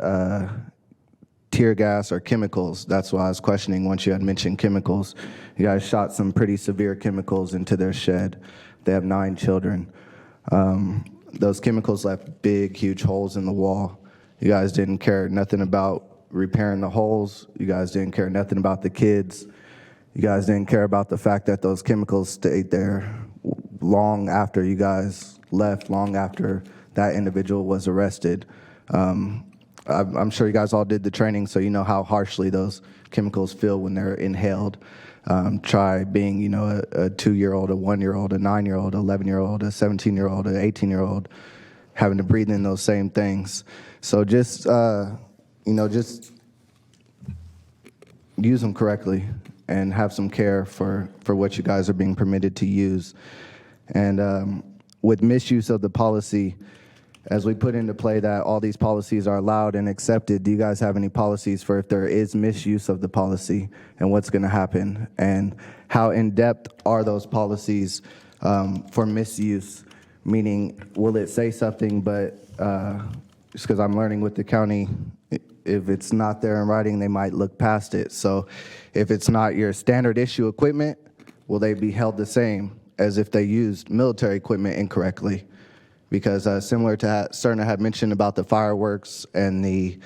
tear gas or chemicals. That's why I was questioning once you had mentioned chemicals. You guys shot some pretty severe chemicals into their shed. They have 9 children. Those chemicals left big, huge holes in the wall. You guys didn't care nothing about repairing the holes. You guys didn't care nothing about the kids. You guys didn't care about the fact that those chemicals stayed there long after you guys left, long after that individual was arrested. I'm sure you guys all did the training, so you know how harshly those chemicals feel when they're inhaled. Try being, a 2-year-old, a 1-year-old, a 9-year-old, 11-year-old, a 17-year-old, an 18-year-old, having to breathe in those same things. So just, just use them correctly and have some care for what you guys are being permitted to use. And with misuse of the policy, as we put into play that all these policies are allowed and accepted, do you guys have any policies for if there is misuse of the policy and what's going to happen? And how in-depth are those policies for misuse? Meaning, will it say something, but just because I'm learning with the county, if it's not there in writing, they might look past it. So if it's not your standard issue equipment, will they be held the same as if they used military equipment incorrectly? Because similar to Cerna had mentioned about the fireworks and the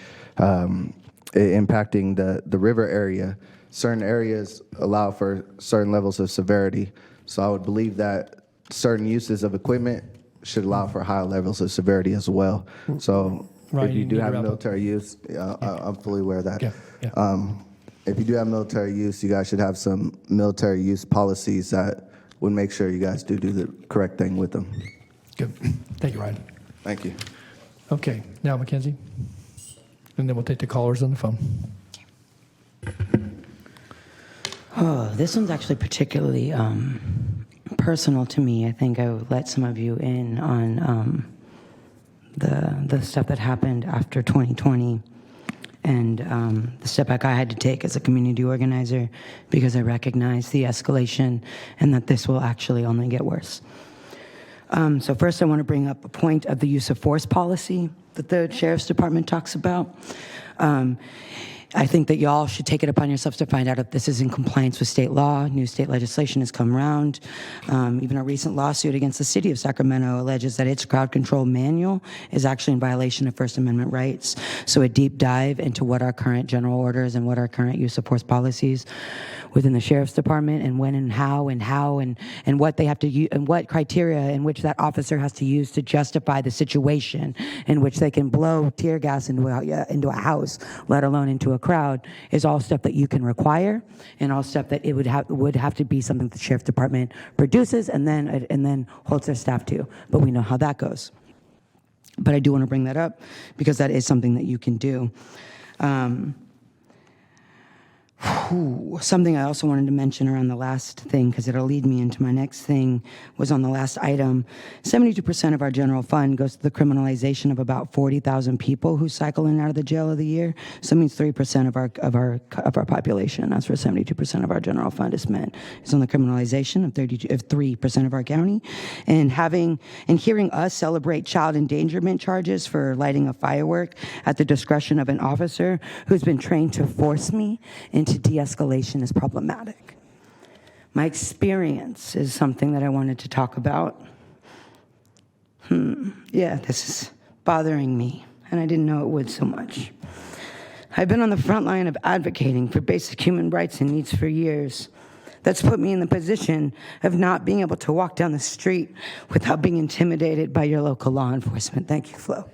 impacting the river area, certain areas allow for certain levels of severity. So I would believe that certain uses of equipment should allow for higher levels of severity as well. So Ryan, if you you do need to have wrap up. military use, I'm fully aware of that. Yeah. If you do have military use, you guys should have some military use policies that would make sure you guys do the correct thing with them. Good. Thank you, Ryan. Thank you. Okay, now Mackenzie. And then we'll take the callers on the phone. Oh, this one's actually particularly personal to me. I think I would let some of you in on the stuff that happened after 2020 and the step back I had to take as a community organizer because I recognized the escalation and that this will actually only get worse. So first I want to bring up a point of the use of force policy that the Sheriff's Department talks about. I think that y'all should take it upon yourselves to find out if this is in compliance with state law. New state legislation has come around. Even a recent lawsuit against the city of Sacramento alleges that its crowd control manual is actually in violation of First Amendment rights. So a deep dive into what our current general orders and what our current use of force policies within the Sheriff's Department and when and how and what they have to use and what criteria in which that officer has to use to justify the situation in which they can blow tear gas into a house, let alone into a crowd, is all stuff that you can require and all stuff that it would have to be something the Sheriff's Department produces and then holds their staff to. But we know how that goes. But I do want to bring that up because that is something that you can do. Something I also wanted to mention around the last thing, because it'll lead me into my next thing, was on the last item. 72% of our general fund goes to the criminalization of about 40,000 people who cycle in and out of the jail of the year. So it means 3% of our population. That's where 72% of our general fund is spent. It's on the criminalization of 3% of our county, and hearing us celebrate child endangerment charges for lighting a firework at the discretion of an officer who's been trained to force me into de-escalation is problematic. My experience is something that I wanted to talk about. Yeah, this is bothering me, and I didn't know it would so much. I've been on the front line of advocating for basic human rights and needs for years. That's put me in the position of not being able to walk down the street without being intimidated by your local law enforcement. Thank you, Flo.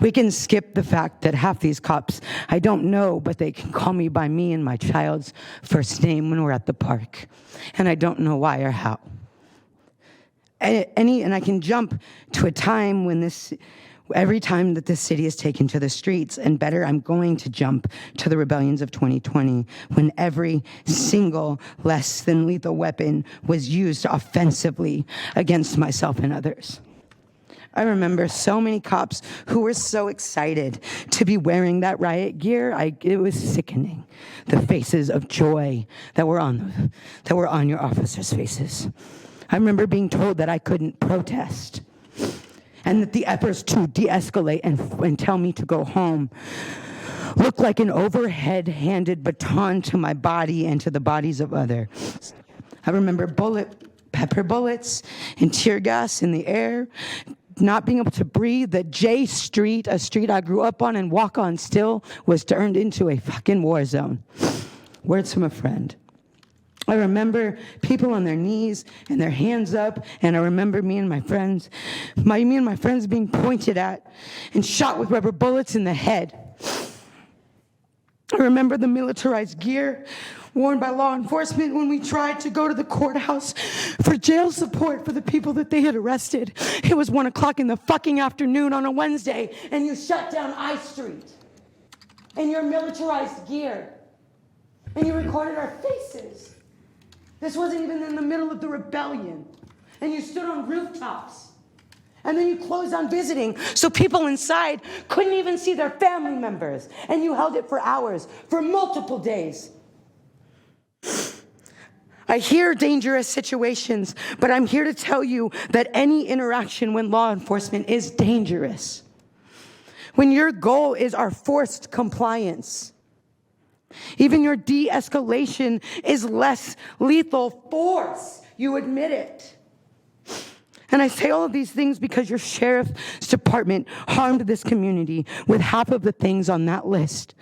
We can skip the fact that half these cops I don't know, but they can call me by me and my child's first name when we're at the park. And I don't know why or how. And I can jump to a time when every time that this city is taken to the streets, and better, I'm going to jump to the rebellions of 2020, when every single less than lethal weapon was used offensively against myself and others. I remember so many cops who were so excited to be wearing that riot gear. It was sickening. The faces of joy that were on your officers' faces. I remember being told that I couldn't protest, and that the efforts to de-escalate and tell me to go home looked like an overhead-handed baton to my body and to the bodies of others. I remember pepper bullets and tear gas in the air not being able to breathe. The J Street, a street I grew up on and walk on still, was turned into a fucking war zone. Words from a friend. I remember people on their knees and their hands up, and I remember me and my friends being pointed at and shot with rubber bullets in the head. I remember the militarized gear worn by law enforcement when we tried to go to the courthouse for jail support for the people that they had arrested. It was 1 o'clock in the fucking afternoon on a Wednesday, and you shut down I Street in your militarized gear, and you recorded our faces. This wasn't even in the middle of the rebellion, and you stood on rooftops. And then you closed on visiting, so people inside couldn't even see their family members. And you held it for hours, for multiple days. I hear dangerous situations, but I'm here to tell you that any interaction with law enforcement is dangerous. When your goal is our forced compliance, even your de-escalation is less lethal force. You admit it. And I say all of these things because your sheriff's department harmed this community with half of the things on that list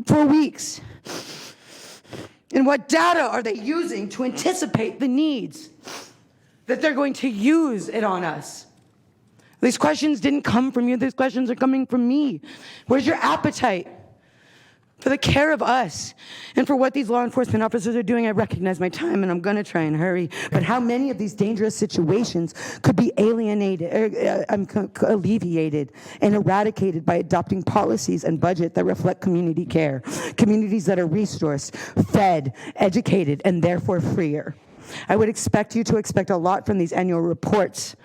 for weeks. And what data are they using to anticipate the needs that they're going to use it on us? These questions didn't come from you. These questions are coming from me. Where's your appetite for the care of us and for what these law enforcement officers are doing? I recognize my time and I'm going to try and hurry, but how many of these dangerous situations could be alleviated and eradicated by adopting policies and budget that reflect community care, communities that are resourced, fed, educated, and therefore freer? I would expect you to expect a lot from these annual reports,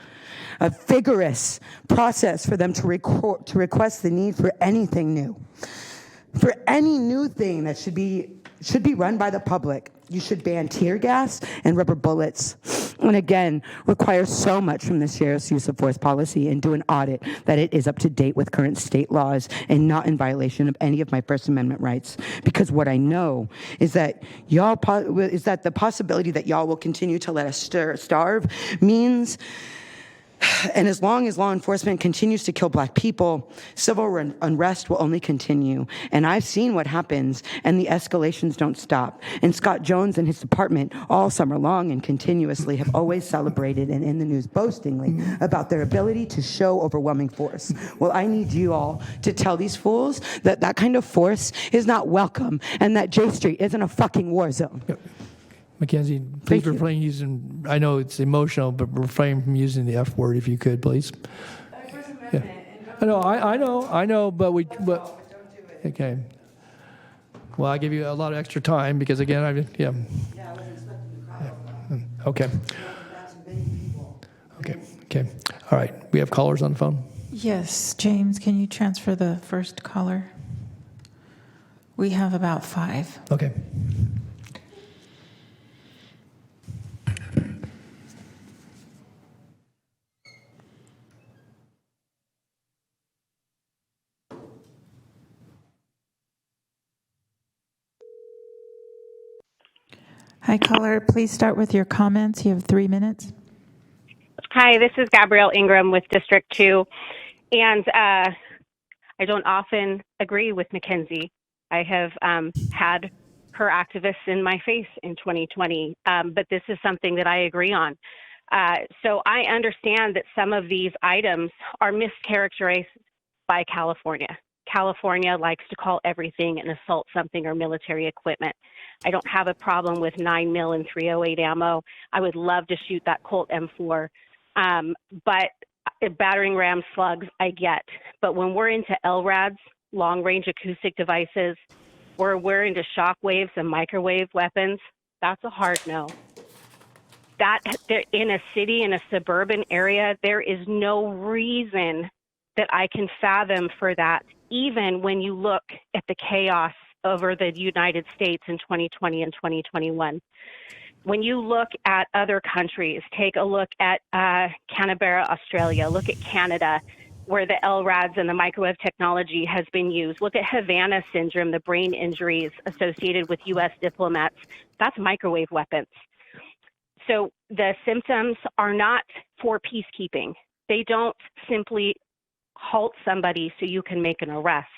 a vigorous process for them to request the need for anything new. For any new thing that should be run by the public, you should ban tear gas and rubber bullets. And again, require so much from the sheriff's use of force policy and do an audit that it is up to date with current state laws and not in violation of any of my First Amendment rights. Because what I know is that the possibility that y'all will continue to let us starve means. And as long as law enforcement continues to kill black people, civil unrest will only continue. And I've seen what happens, and the escalations don't stop. And Scott Jones and his department all summer long and continuously have always celebrated and in the news boastingly about their ability to show overwhelming force. Well, I need you all to tell these fools that that kind of force is not welcome and that J Street isn't a fucking war zone. Yep. Mackenzie, please refrain using, I know it's emotional, but refrain from using the F word if you could, please. Yeah. I know, but okay. Well, I give you a lot of extra time because again, Okay. Okay. All right. We have callers on the phone? Yes, James, can you transfer the first caller? We have about 5. Okay. Hi, caller. Please start with your comments. You have 3 minutes. Hi, this is Gabrielle Ingram with District 2, and I don't often agree with Mackenzie. I have had her activists in my face in 2020, but this is something that I agree on. So I understand that some of these items are mischaracterized by California. California likes to call everything an assault something or military equipment. I don't have a problem with 9mm and .308 ammo. I would love to shoot that Colt M4. But battering ram slugs, I get. But when we're into LRADs, long-range acoustic devices, or we're into shock waves and microwave weapons, that's a hard no. That in a city, in a suburban area, there is no reason that I can fathom for that, even when you look at the chaos over the United States in 2020 and 2021. When you look at other countries, take a look at Canberra, Australia, look at Canada, where the LRADs and the microwave technology has been used. Look at Havana syndrome, the brain injuries associated with U.S. diplomats. That's microwave weapons. So the symptoms are not for peacekeeping. They don't simply halt somebody so you can make an arrest.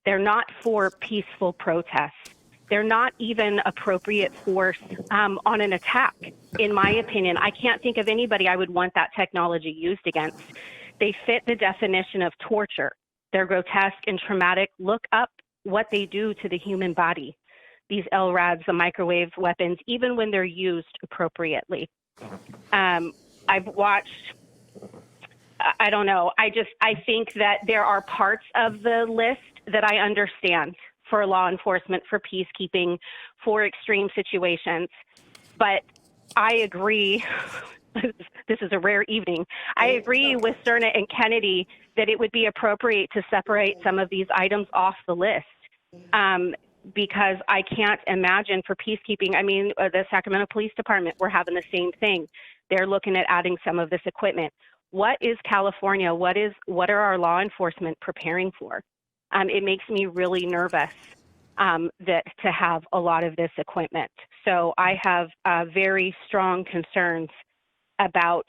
They're not for peaceful protests. They're not even appropriate force on an attack, in my opinion. I can't think of anybody I would want that technology used against. They fit the definition of torture. They're grotesque and traumatic. Look up what they do to the human body. These LRADs, the microwave weapons, even when they're used appropriately. I've watched, I don't know, I think that there are parts of the list that I understand for law enforcement, for peacekeeping, for extreme situations. But I agree, this is a rare evening, I agree with Cerna and Kennedy that it would be appropriate to separate some of these items off the list. Because I can't imagine for peacekeeping, I mean, the Sacramento Police Department, we're having the same thing. They're looking at adding some of this equipment. What is California? What are our law enforcement preparing for? It makes me really nervous that to have a lot of this equipment. So I have very strong concerns about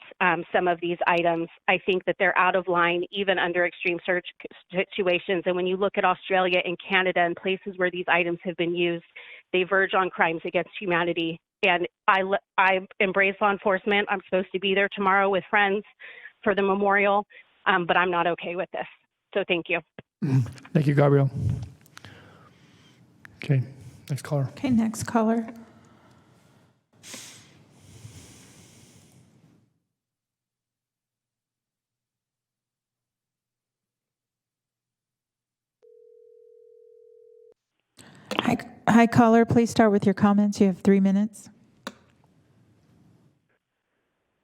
some of these items. I think that they're out of line even under extreme search situations. And when you look at Australia and Canada and places where these items have been used, they verge on crimes against humanity. And I embrace law enforcement. I'm supposed to be there tomorrow with friends for the memorial, but I'm not okay with this. So thank you. Thank you, Gabrielle. Okay, next caller. Okay, next caller. Hi, caller. Please start with your comments. You have 3 minutes.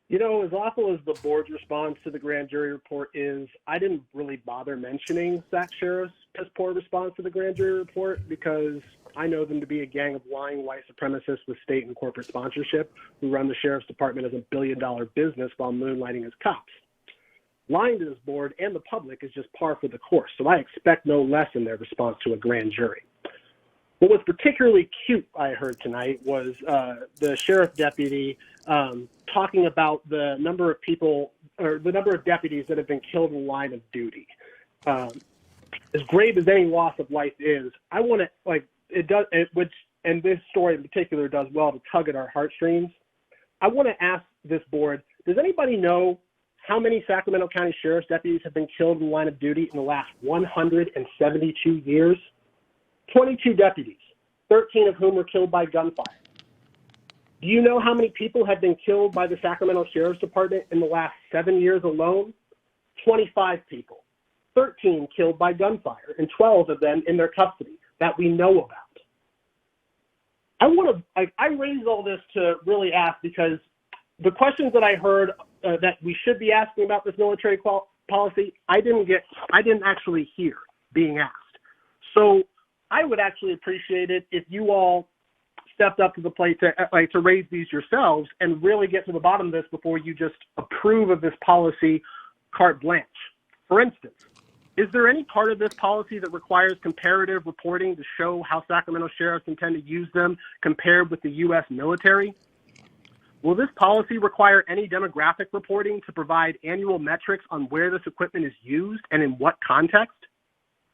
You know, as awful as the board's response to the grand jury report is, I didn't really bother mentioning Sac Sheriff's piss poor response to the grand jury report because I know them to be a gang of lying white supremacists with state and corporate sponsorship who run the sheriff's department as a billion-dollar business while moonlighting as cops. Lying to this board and the public is just par for the course, so I expect no less in their response to a grand jury. What was particularly cute I heard tonight was the sheriff deputy talking about the number of people or the number of deputies that have been killed in the line of duty. As grave as any loss of life is, I want to and this story in particular does well to tug at our heartstrings. I want to ask this board: does anybody know how many Sacramento County Sheriff's deputies have been killed in the line of duty in the last 172 years? 22 deputies, 13 of whom were killed by gunfire. Do you know how many people have been killed by the Sacramento Sheriff's Department in the last 7 years alone? 25 people, 13 killed by gunfire, and 12 of them in their custody that we know about. I raised all this to really ask because the questions that I heard that we should be asking about this military policy, I didn't actually hear being asked. So I would actually appreciate it if you all stepped up to the plate to raise these yourselves and really get to the bottom of this before you just approve of this policy carte blanche. For instance, is there any part of this policy that requires comparative reporting to show how Sacramento sheriffs intend to use them compared with the U.S. military? Will this policy require any demographic reporting to provide annual metrics on where this equipment is used and in what context?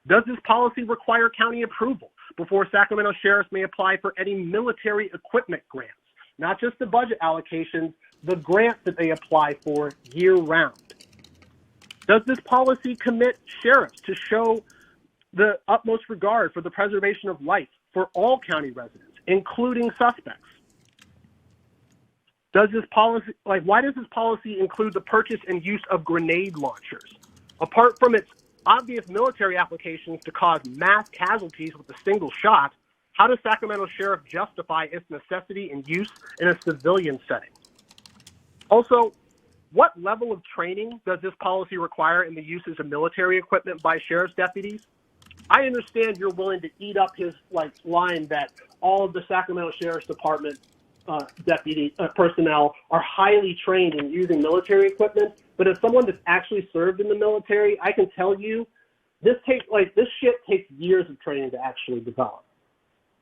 Does this policy require county approval before Sacramento sheriffs may apply for any military equipment grants? Not just the budget allocations, the grants that they apply for year-round. Does this policy commit sheriffs to show the utmost regard for the preservation of life for all county residents, including suspects? Does this policy, why does this policy include the purchase and use of grenade launchers? Apart from its obvious military applications to cause mass casualties with a single shot, how does Sacramento Sheriff justify its necessity and use in a civilian setting? Also, what level of training does this policy require in the uses of military equipment by sheriff's deputies? I understand you're willing to eat up his line that all of the Sacramento Sheriff's Department deputy personnel are highly trained in using military equipment, but as someone that's actually served in the military, I can tell you this shit takes years of training to actually develop.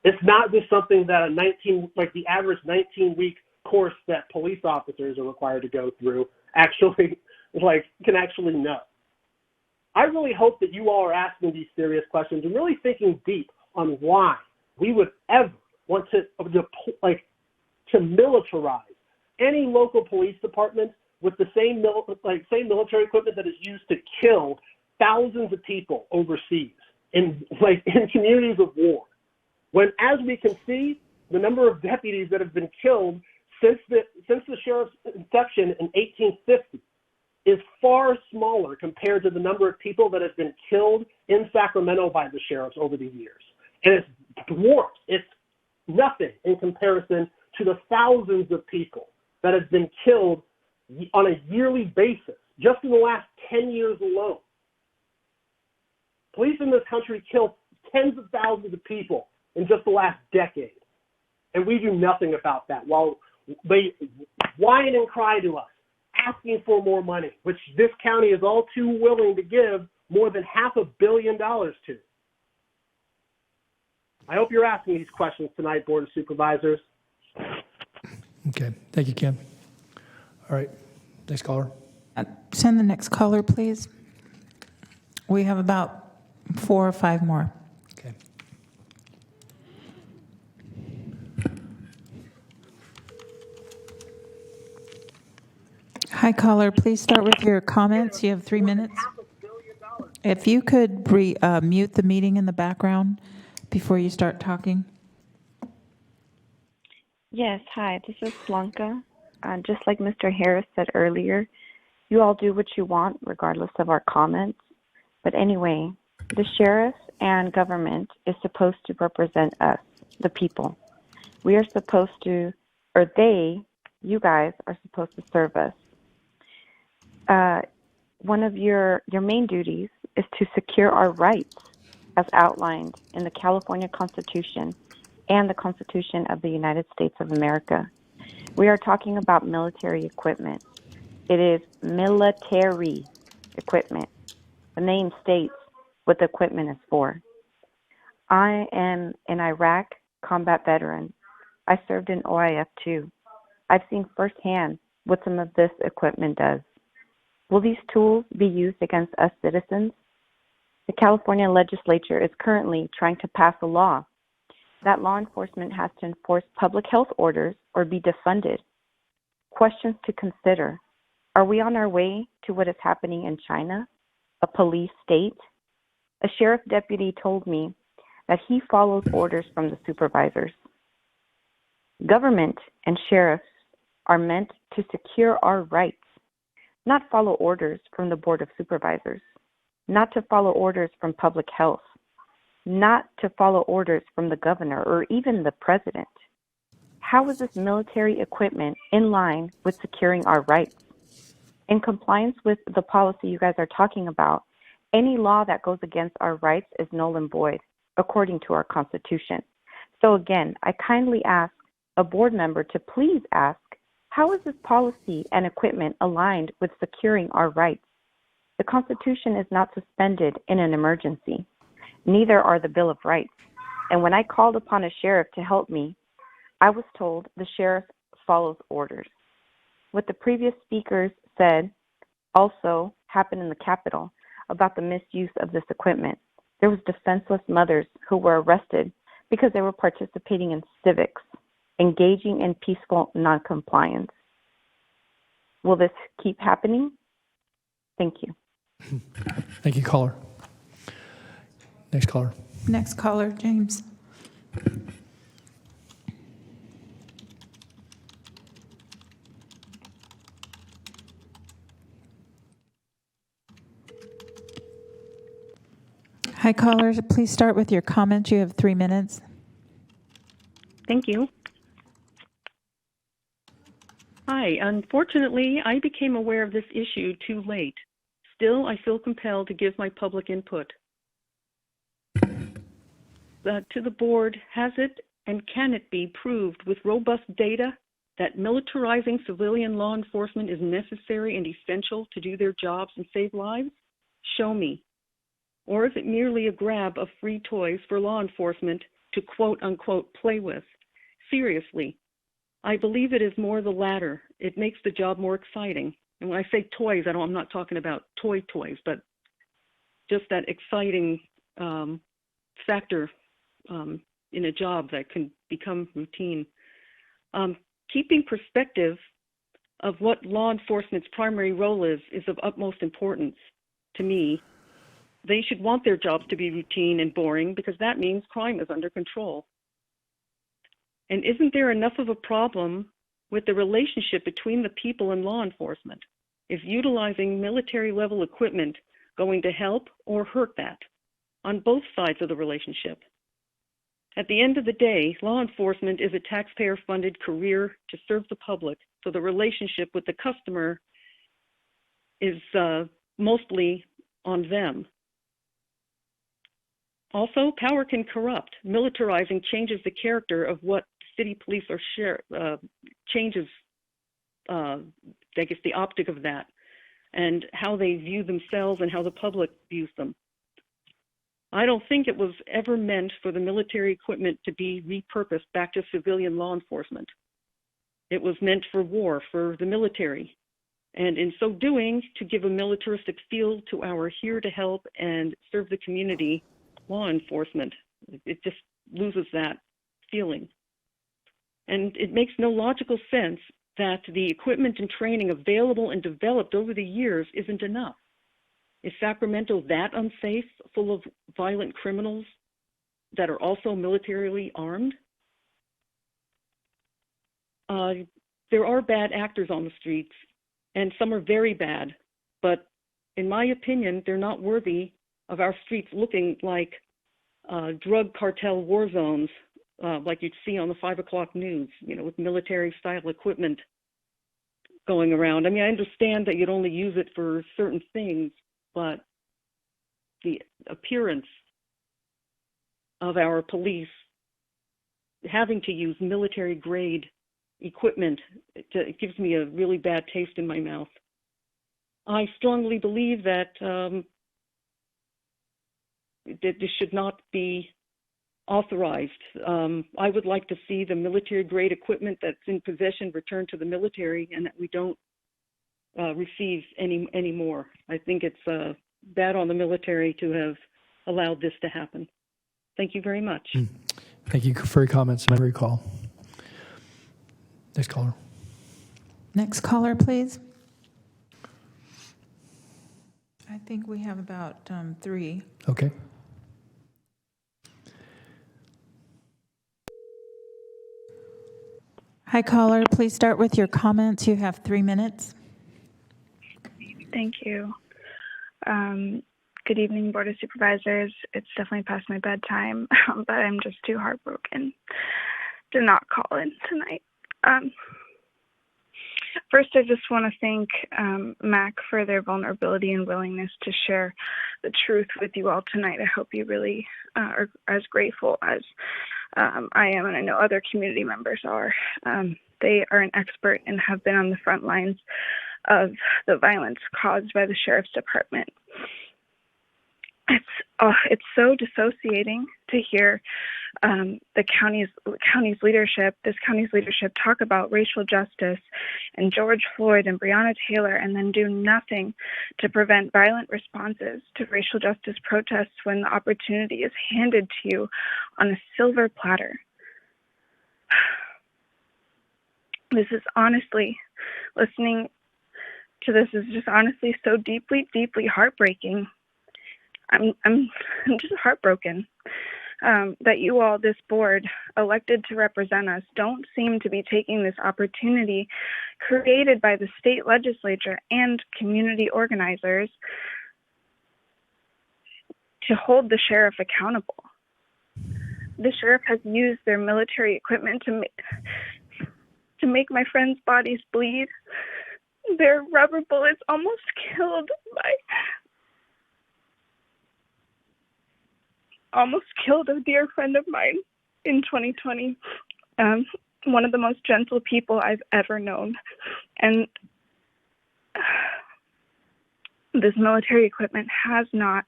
It's not just something that the average 19-week course that police officers are required to go through actually can actually know. I really hope that you all are asking these serious questions and really thinking deep on why we would ever want to militarize any local police department with the same military equipment that is used to kill thousands of people overseas in communities of war. When, as we can see, the number of deputies that have been killed since the sheriff's inception in 1850 is far smaller compared to the number of people that have been killed in Sacramento by the sheriffs over the years. And it's dwarfed. It's nothing in comparison to the thousands of people that have been killed on a yearly basis, just in the last 10 years alone. Police in this country kill tens of thousands of people in just the last decade. And we do nothing about that while they whine and cry to us, asking for more money, which this county is all too willing to give more than $500 million to. I hope you're asking these questions tonight, Board of Supervisors. Okay. Thank you, Kim. All right. Next caller. Send the next caller, please. We have about 4 or 5 more. Okay. Hi, caller. Please start with your comments. You have 3 minutes. If you could mute the meeting in the background before you start talking. Yes, hi, this is Blanca. Just like Mr. Harris said earlier, you all do what you want regardless of our comments. But anyway, the sheriff and government is supposed to represent us, the people. We are supposed to, or you guys are supposed to serve us. One of your main duties is to secure our rights as outlined in the California Constitution and the Constitution of the United States of America. We are talking about military equipment. It is military equipment. The name states what the equipment is for. I am an Iraq combat veteran. I served in OIF too. I've seen firsthand what some of this equipment does. Will these tools be used against us citizens? The California legislature is currently trying to pass a law that law enforcement has to enforce public health orders or be defunded. Questions to consider. Are we on our way to what is happening in China, a police state? A sheriff deputy told me that he follows orders from the supervisors. Government and sheriffs are meant to secure our rights, not follow orders from the Board of Supervisors, not to follow orders from public health, not to follow orders from the governor or even the president. How is this military equipment in line with securing our rights? In compliance with the policy you guys are talking about, any law that goes against our rights is null and void, according to our Constitution. So again, I kindly ask a board member to please ask, how is this policy and equipment aligned with securing our rights? The Constitution is not suspended in an emergency. Neither are the Bill of Rights. And when I called upon a sheriff to help me, I was told the sheriff follows orders. What the previous speakers said also happened in the Capitol about the misuse of this equipment. There was defenseless mothers who were arrested because they were participating in civics, engaging in peaceful noncompliance. Will this keep happening? Thank you. Thank you, caller. Next caller. Next caller, James. Hi, callers. Please start with your comments. You have 3 minutes. Thank you. Hi. Unfortunately, I became aware of this issue too late. Still, I feel compelled to give my public input. To the board, has it and can it be proved with robust data that militarizing civilian law enforcement is necessary and essential to do their jobs and save lives? Show me. Or is it merely a grab of free toys for law enforcement to quote-unquote play with? Seriously, I believe it is more the latter. It makes the job more exciting. And when I say toys, I'm not talking about toys, but just that exciting factor in a job that can become routine. Keeping perspective of what law enforcement's primary role is of utmost importance to me. They should want their jobs to be routine and boring because that means crime is under control. And isn't there enough of a problem with the relationship between the people and law enforcement? Is utilizing military level equipment going to help or hurt that on both sides of the relationship? At the end of the day, law enforcement is a taxpayer-funded career to serve the public, so the relationship with the customer is mostly on them. Also, power can corrupt. Militarizing changes the character of what city police are changes, I guess, the optic of that and how they view themselves and how the public views them. I don't think it was ever meant for the military equipment to be repurposed back to civilian law enforcement. It was meant for war, for the military, and in so doing, to give a militaristic feel to our here to help and serve the community law enforcement. It just loses that feeling. And it makes no logical sense that the equipment and training available and developed over the years isn't enough. Is Sacramento that unsafe, full of violent criminals that are also militarily armed? There are bad actors on the streets, and some are very bad, but in my opinion, they're not worthy of our streets looking like drug cartel war zones, like you'd see on the 5 o'clock news, with military-style equipment going around. I mean, I understand that you'd only use it for certain things, but the appearance of our police having to use military-grade equipment, it gives me a really bad taste in my mouth. I strongly believe that that this should not be authorized. I would like to see the military-grade equipment that's in possession returned to the military, and that we don't receive any more. I think it's bad on the military to have allowed this to happen. Thank you very much. Thank you for your comments. I recall. Next caller. Next caller, please. I think we have about 3. Okay. Hi, caller. Please start with your comments. You have 3 minutes. Thank you. Good evening, Board of Supervisors. It's definitely past my bedtime, but I'm just too heartbroken to not call in tonight. First, I just want to thank MAC for their vulnerability and willingness to share the truth with you all tonight. I hope you really are as grateful as I am, and I know other community members are. They are an expert and have been on the front lines of the violence caused by the Sheriff's Department. It's so dissociating to hear this county's leadership talk about racial justice and George Floyd and Breonna Taylor, and then do nothing to prevent violent responses to racial justice protests when the opportunity is handed to you on a silver platter. This is honestly, listening to this is just honestly so deeply, deeply heartbreaking. I'm just heartbroken that you all, this board, elected to represent us, don't seem to be taking this opportunity created by the state legislature and community organizers to hold the sheriff accountable. The sheriff has used their military equipment to make my friends' bodies bleed. Their rubber bullets almost killed a dear friend of mine in 2020. One of the most gentle people I've ever known. And this military equipment has not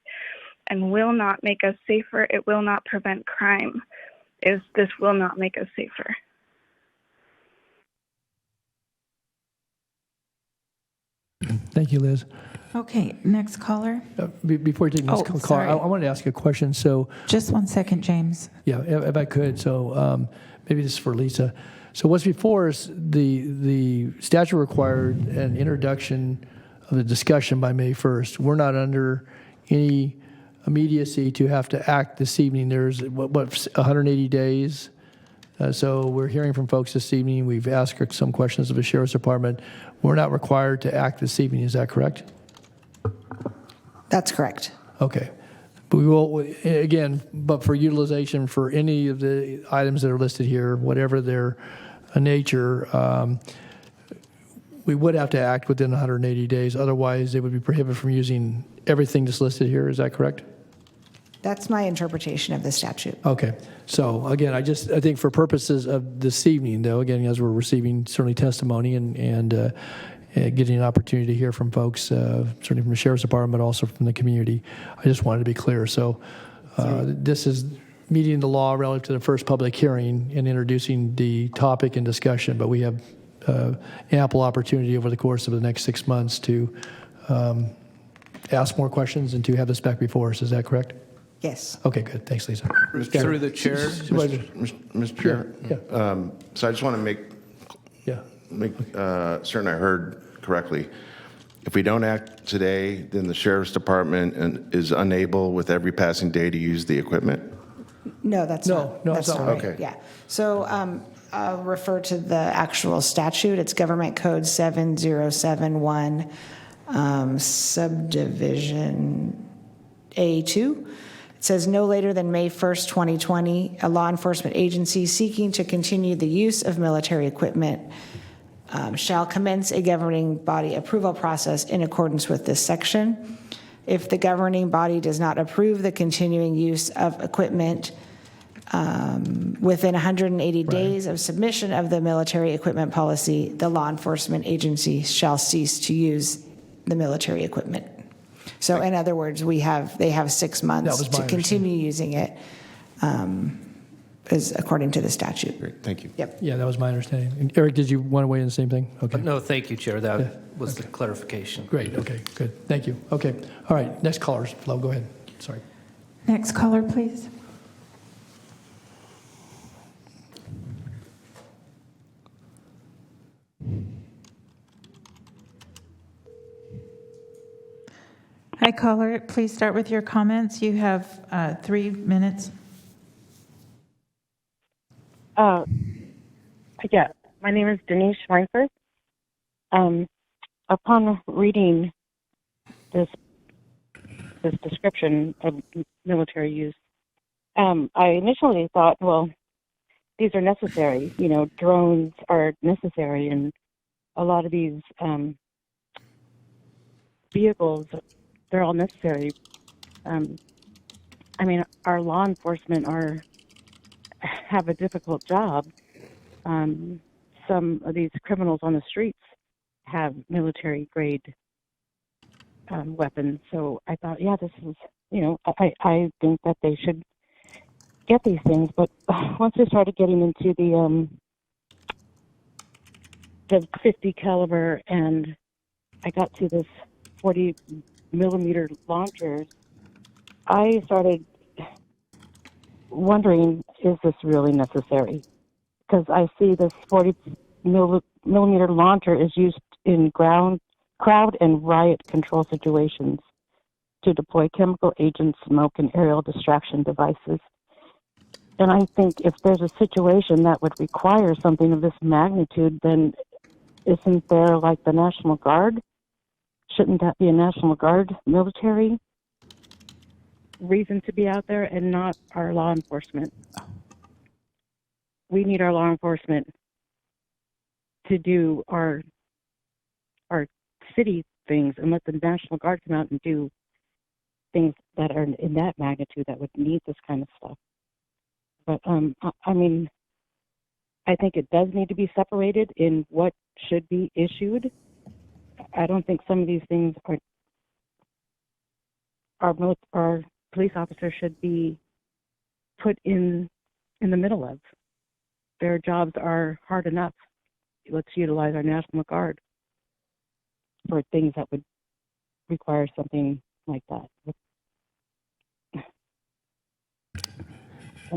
and will not make us safer. It will not prevent crime. This will not make us safer. Thank you, Liz. Okay, next caller. Before you take this call, sorry. I wanted to ask you a question. So, Just 1 second, James. yeah, if I could. So maybe this is for Lisa. So what's before us, the statute required an introduction of the discussion by May 1st. We're not under any immediacy to have to act this evening. There's, 180 days? So we're hearing from folks this evening. We've asked some questions of the Sheriff's Department. We're not required to act this evening. Is that correct? That's correct. Okay. But we will, again, but for utilization for any of the items that are listed here, whatever their nature, we would have to act within 180 days. Otherwise, they would be prohibited from using everything that's listed here. Is that correct? That's my interpretation of the statute. Okay. So again, I think for purposes of this evening, though, again, as we're receiving certainly testimony and getting an opportunity to hear from folks, certainly from the Sheriff's Department, but also from the community, I just wanted to be clear. So this is meeting the law relative to the first public hearing and introducing the topic and discussion, but we have ample opportunity over the course of the next 6 months to ask more questions and to have this back before us. Is that correct? Yes. Okay, good. Thanks, Lisa. Through the chair. Mr. Chair, so I just want to make certain I heard correctly. If we don't act today, then the Sheriff's Department is unable with every passing day to use the equipment? No, that's not. No, that's it's not right. Okay. Yeah. So I'll refer to the actual statute. It's Government Code 7071, subdivision A2. It says no later than May 1st, 2020, a law enforcement agency seeking to continue the use of military equipment shall commence a governing body approval process in accordance with this section. If the governing body does not approve the continuing use of equipment within 180 days of submission of the military equipment policy, the law enforcement agency shall cease to use the military equipment. So in other words, they have 6 months to continue using it, is according to the statute. Great, thank you. Yep. Yeah, that was my understanding. And Eric, did you want to weigh in the same thing? Okay. No, thank you, Chair. That was the clarification. Great. Okay, good. Thank you. Okay. All right. Next callers. Flo, go ahead. Sorry. Next caller, please. Hi, caller. Please start with your comments. You have 3 minutes. Yeah, my name is Denise Schweinfurt. Upon reading this description of military use, I initially thought, well, these are necessary. You know, drones are necessary, and a lot of these vehicles, they're all necessary. I mean, our law enforcement have a difficult job. Some of these criminals on the streets have military grade weapons. So I thought, yeah, this is, I think that they should get these things. But once we started getting into the 50 caliber and I got to this 40 millimeter launchers, I started wondering, is this really necessary? Because I see this 40 millimeter launcher is used in crowd and riot control situations to deploy chemical agents, smoke, and aerial distraction devices. And I think if there's a situation that would require something of this magnitude, then isn't there like the National Guard? Shouldn't that be a National Guard military reason to be out there and not our law enforcement? We need our law enforcement to do our city things and let the National Guard come out and do things that are in that magnitude that would need this kind of stuff. But I mean, I think it does need to be separated in what should be issued. I don't think some of these things our police officers should be put in the middle of. Their jobs are hard enough. Let's utilize our National Guard. for things that would require something like that.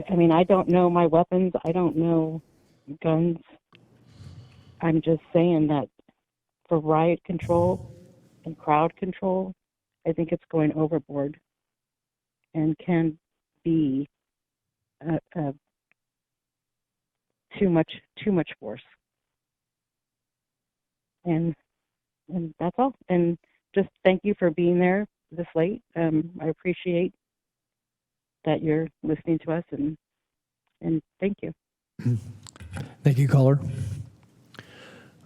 I mean, I don't know my weapons. I don't know guns. I'm just saying that for riot control and crowd control, I think it's going overboard and can be too much force. And that's all. And just thank you for being there this late. I appreciate that you're listening to us, and thank you. Thank you, caller.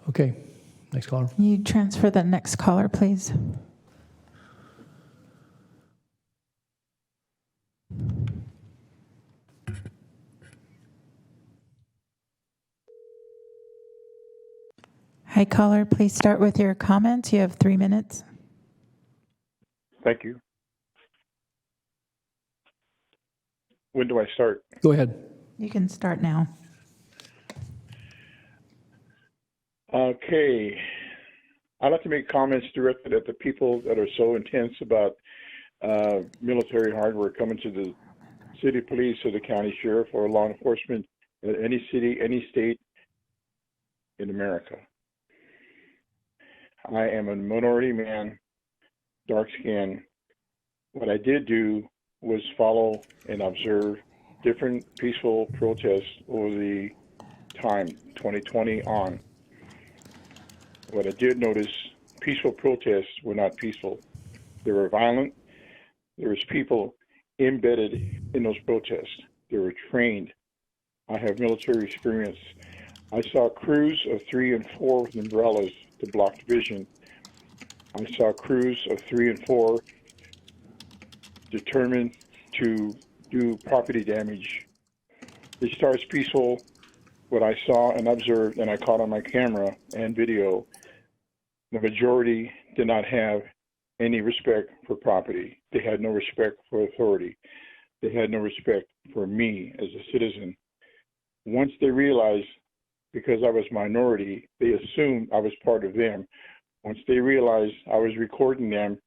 Okay, next caller. Can you transfer the next caller, please? Hi, caller. Please start with your comments. You have 3 minutes. Thank you. When do I start? Go ahead. You can start now. Okay. I'd like to make comments directed at the people that are so intense about military hardware coming to the city police or the county sheriff or law enforcement at any city, any state in America. I am a minority man, dark skin. What I did do was follow and observe different peaceful protests over the time, 2020 on. What I did notice, peaceful protests were not peaceful. They were violent. There was people embedded in those protests. They were trained. I have military experience. I saw crews of 3 and 4 with umbrellas to block vision. I saw crews of 3 and 4 determined to do property damage. It starts peaceful. What I saw and observed and I caught on my camera and video, the majority did not have any respect for property. They had no respect for authority. They had no respect for me as a citizen. Once they realized, because I was minority, they assumed I was part of them. Once they realized I was recording them,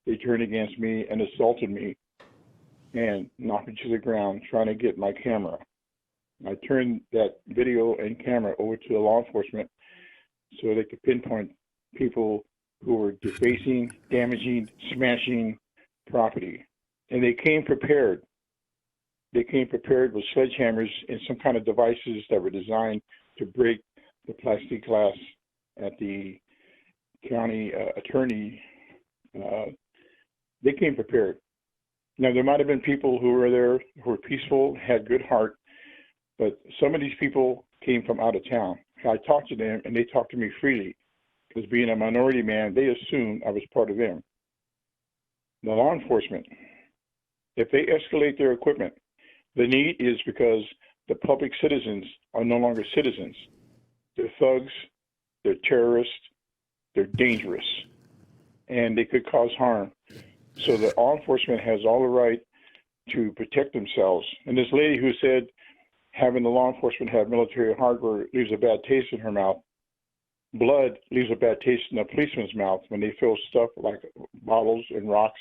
they turned against me and assaulted me and knocked me to the ground trying to get my camera. I turned that video and camera over to the law enforcement so they could pinpoint people who were defacing, damaging, smashing property. And they came prepared. They came prepared with sledgehammers and some kind of devices that were designed to break the plexiglass at the county attorney. They came prepared. Now, there might have been people who were there who were peaceful, had good heart, but some of these people came from out of town. I talked to them, and they talked to me freely, because being a minority man, they assumed I was part of them. The law enforcement, if they escalate their equipment, the need is because the public citizens are no longer citizens. They're thugs, they're terrorists, they're dangerous, and they could cause harm. So the law enforcement has all the right to protect themselves. And this lady who said having the law enforcement have military hardware leaves a bad taste in her mouth. Blood leaves a bad taste in a policeman's mouth when they throw stuff like bottles and rocks.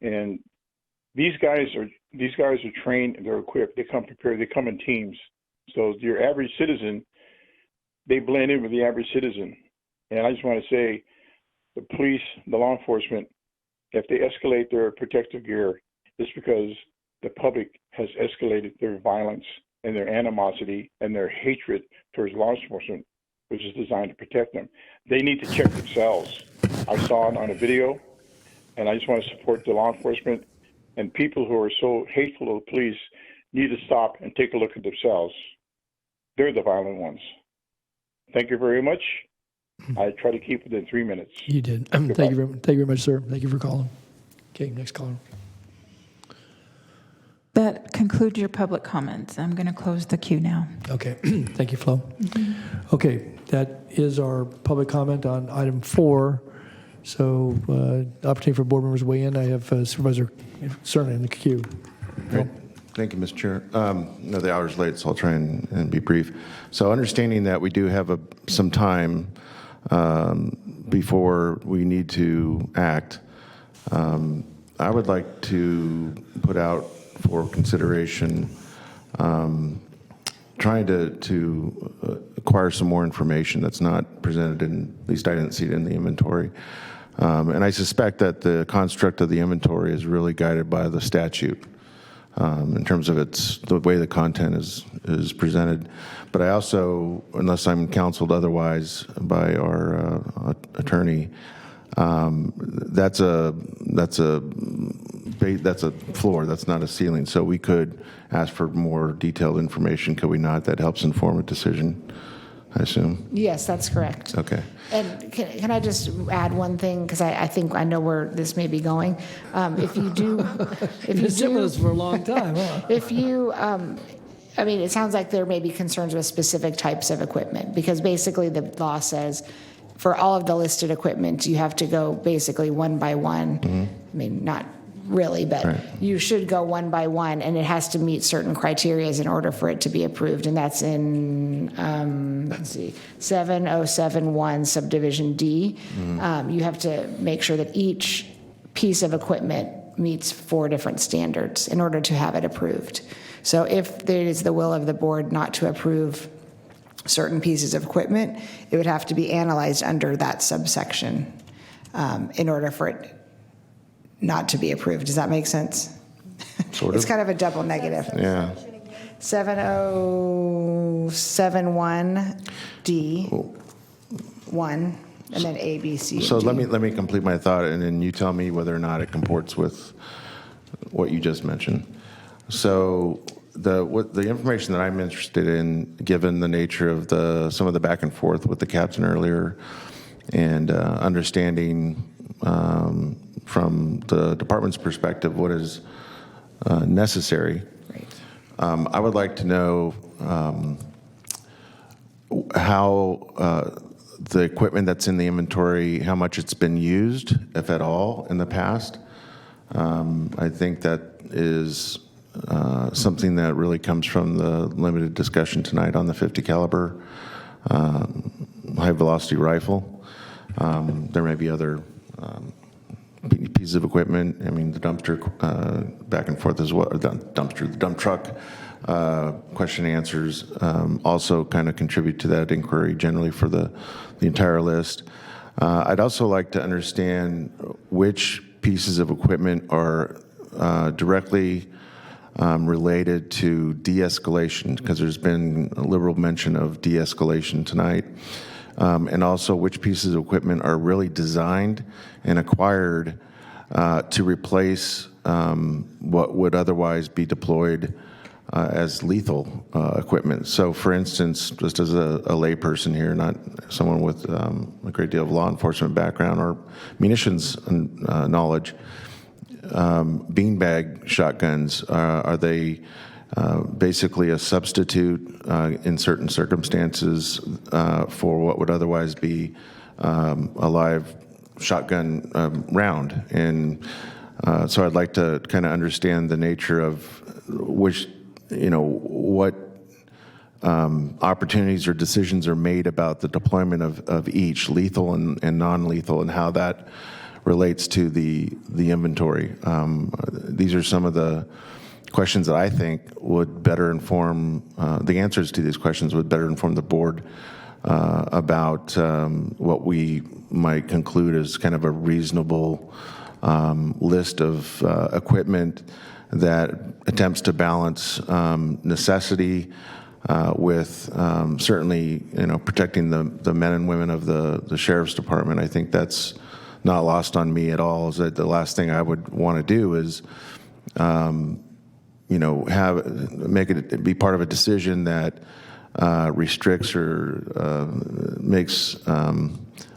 And these guys are trained, they're equipped, they come prepared, they come in teams. So your average citizen, they blend in with the average citizen. And I just want to say, the police, the law enforcement, if they escalate their protective gear, it's because the public has escalated their violence and their animosity and their hatred towards law enforcement, which is designed to protect them. They need to check themselves. I saw it on a video, and I just want to support the law enforcement, and people who are so hateful to the police need to stop and take a look at themselves. They're the violent ones. Thank you very much. I try to keep within 3 minutes. You did. Thank you very much, sir. Thank you for calling. Okay, next caller. That concludes your public comments. I'm going to close the queue now. Okay, thank you, Flo. Okay, that is our public comment on item 4. So, opportunity for board members to weigh in. I have Supervisor certainly in the queue. Great. Thank you, Mr. Chair. No, the hour's late, so I'll try and be brief. So understanding that we do have some time, before we need to act, I would like to put out for consideration trying to acquire some more information that's not presented in, at least I didn't see it in the inventory. And I suspect that the construct of the inventory is really guided by the statute in terms of the way the content is presented. But I also, unless I'm counseled otherwise by our attorney, that's a floor, that's not a ceiling. So we could ask for more detailed information, could we not? That helps inform a decision, I assume. Yes, that's correct. Okay. And can I just add one thing, because I think I know where this may be going. If you do, You've been sitting with us for a long time, huh? if you, I mean, it sounds like there may be concerns with specific types of equipment, because basically the law says for all of the listed equipment, you have to go basically one by one. Mm-hmm. I mean, not really, but Right. you should go one by one, and it has to meet certain criteria in order for it to be approved, and that's in, let's see, 7071 subdivision D. You have to make sure that each piece of equipment meets 4 different standards in order to have it approved. So if there is the will of the board not to approve certain pieces of equipment, it would have to be analyzed under that subsection in order for it not to be approved. Does that make sense? Sort It's of. kind of a double negative. Yeah. 7071D1, and then A, B, C, and So D. let me complete my thought, and then you tell me whether or not it comports with what you just mentioned. So the information that I'm interested in, given the nature of some of the back and forth with the captain earlier, and understanding from the department's perspective what is necessary. I would like to know how the equipment that's in the inventory, how much it's been used, if at all, in the past. I think that is something that really comes from the limited discussion tonight on the 50 caliber high velocity rifle. There may be other pieces of equipment. I mean, the dumpster back and forth as well, or the dump truck question and answers also kind of contribute to that inquiry generally for the entire list. I'd also like to understand which pieces of equipment are directly related to de-escalation, because there's been a liberal mention of de-escalation tonight. And also which pieces of equipment are really designed and acquired to replace what would otherwise be deployed as lethal equipment. So for instance, just as a layperson here, not someone with a great deal of law enforcement background or munitions knowledge, beanbag shotguns, are they basically a substitute in certain circumstances for what would otherwise be a live shotgun round? And so I'd like to kind of understand the nature of which, what opportunities or decisions are made about the deployment of each, lethal and non-lethal, and how that relates to the inventory. These are some of the questions that I think would better inform, the answers to these questions would better inform the board about what we might conclude as kind of a reasonable list of equipment that attempts to balance necessity with certainly, protecting the men and women of the sheriff's department. I think that's not lost on me at all. Is that the last thing I would want to do is make it be part of a decision that restricts or makes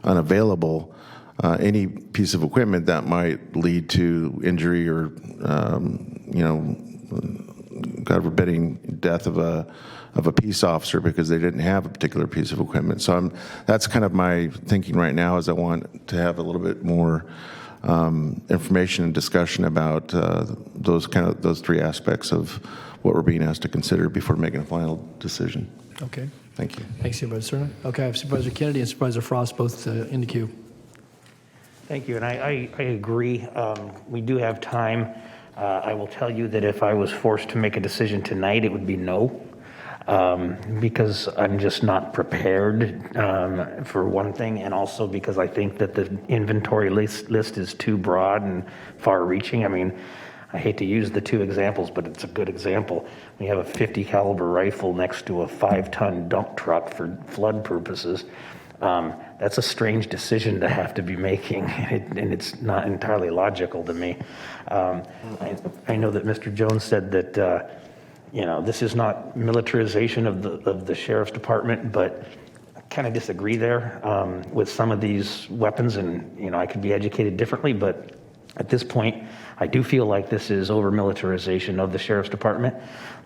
unavailable any piece of equipment that might lead to injury or, God forbidding, death of a peace officer because they didn't have a particular piece of equipment. So that's kind of my thinking right now, is I want to have a little bit more information and discussion about those 3 aspects of what we're being asked to consider before making a final decision. Okay. Thank you. Thanks, Supervisor Cerna. Okay, I have Supervisor Kennedy and Supervisor Frost both in the queue. Thank you, and I agree. We do have time. I will tell you that if I was forced to make a decision tonight, it would be no, because I'm just not prepared, for one thing, and also because I think that the inventory list is too broad and far-reaching. I mean, I hate to use the two examples, but it's a good example. We have a 50 caliber rifle next to a 5-ton dump truck for flood purposes. That's a strange decision to have to be making, and it's not entirely logical to me. I know that Mr. Jones said that this is not militarization of the sheriff's department, but I kind of disagree there with some of these weapons, and I could be educated differently, but at this point, I do feel like this is over-militarization of the sheriff's department.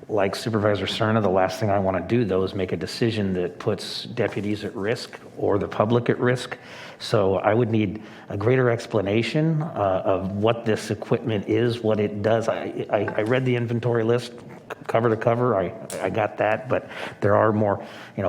Like Supervisor Cerna, the last thing I want to do, though, is make a decision that puts deputies at risk or the public at risk. So I would need a greater explanation of what this equipment is, what it does. I read the inventory list cover to cover. I got that, but there are more,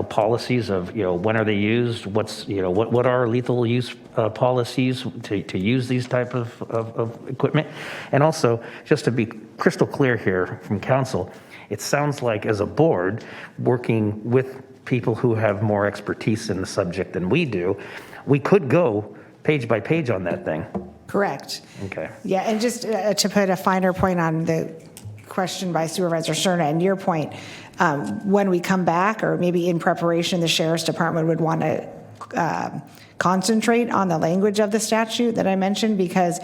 policies of, when are they used? What's, what are lethal use policies to use these type of equipment? And also, just to be crystal clear here from council, it sounds like as a board, working with people who have more expertise in the subject than we do, we could go page by page on that thing. Correct. Okay. Yeah, and just to put a finer point on the question by Supervisor Cerna and your point, when we come back, or maybe in preparation, the Sheriff's Department would want to concentrate on the language of the statute that I mentioned, because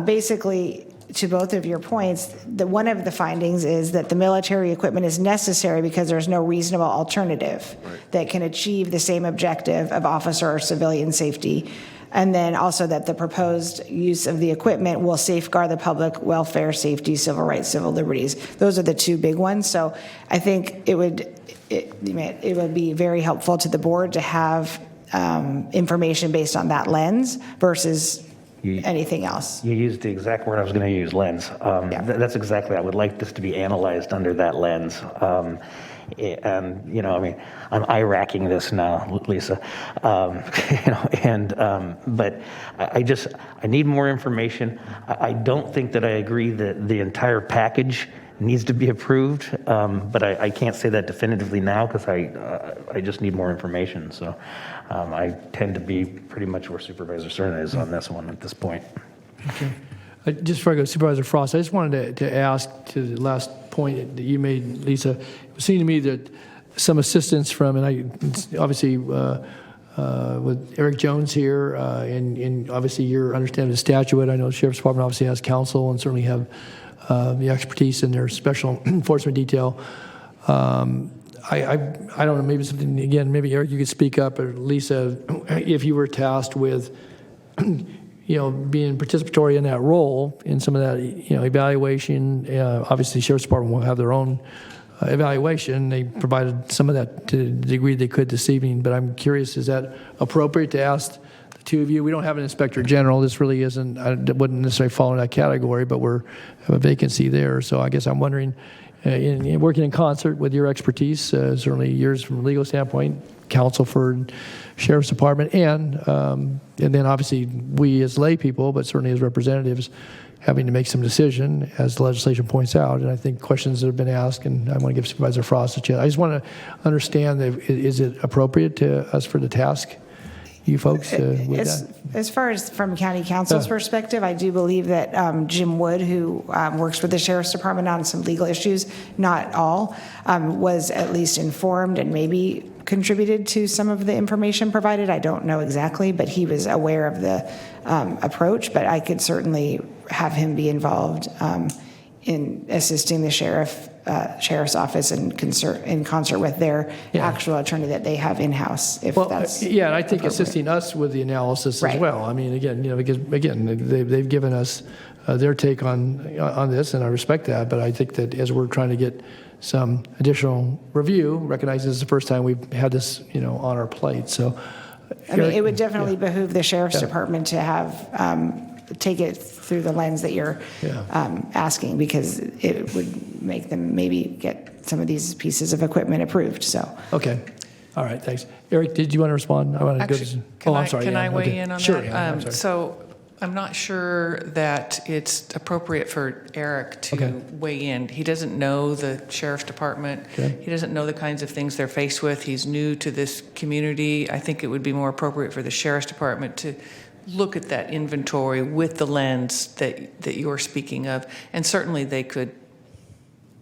basically, to both of your points, one of the findings is that the military equipment is necessary because there's no reasonable alternative that can achieve the same objective of officer or civilian safety. And then also that the proposed use of the equipment will safeguard the public welfare, safety, civil rights, civil liberties. Those are the two big ones. So I think it would be very helpful to the board to have information based on that lens versus anything else. You used the exact word I was going to use, lens. That's exactly, I would like this to be analyzed under that lens. And, I'm eye-racking this now, Lisa. But I need more information. I don't think that I agree that the entire package needs to be approved, but I can't say that definitively now because I just need more information. So I tend to be pretty much where Supervisor Cerna is on this one at this point. Okay. Just before I go to Supervisor Frost, I just wanted to ask to the last point that you made, Lisa. It seemed to me that some assistance from, and obviously with Eric Jones here, and obviously your understanding of the statute. I know the Sheriff's Department obviously has counsel and certainly have the expertise in their special enforcement detail. I don't know, maybe something, again, maybe Eric, you could speak up, or Lisa, if you were tasked with being participatory in that role, in some of that, evaluation. Obviously, the Sheriff's Department will have their own evaluation. They provided some of that to the degree they could this evening, but I'm curious, is that appropriate to ask the two of you? We don't have an Inspector General. This really isn't, wouldn't necessarily fall in that category, but we have a vacancy there. So I guess I'm wondering, in working in concert with your expertise, certainly yours from a legal standpoint, counsel for Sheriff's Department, and then obviously we as lay people, but certainly as representatives, having to make some decision, as the legislation points out. And I think questions that have been asked, and I want to give Supervisor Frost a chance. I just want to understand, is it appropriate to us for the task, you folks, with that? As far as from County Counsel's perspective, I do believe that Jim Wood, who works with the Sheriff's Department on some legal issues, not all, was at least informed and maybe contributed to some of the information provided. I don't know exactly, but he was aware of the approach. But I could certainly have him be involved in assisting the sheriff's office in concert with their actual attorney that they have in-house. And I think assisting us with the analysis as well. I mean, again, because they've given us their take on this, and I respect that. But I think that as we're trying to get some additional review, recognize this is the first time we've had this, on our plate. So, it would definitely behoove the Sheriff's Department to have take it through the lens that you're asking, because it would make them maybe get some of these pieces of equipment approved. So. Okay. All right. Thanks. Eric, did you want to respond? I want to Actually, I'm sorry. Can I weigh okay. in on sure, that? I'm sorry. So I'm not sure that it's appropriate for Eric to weigh in. He doesn't know the sheriff's department. Okay. He doesn't know the kinds of things they're faced with. He's new to this community. I think it would be more appropriate for the sheriff's department to look at that inventory with the lens that you're speaking of. And certainly they could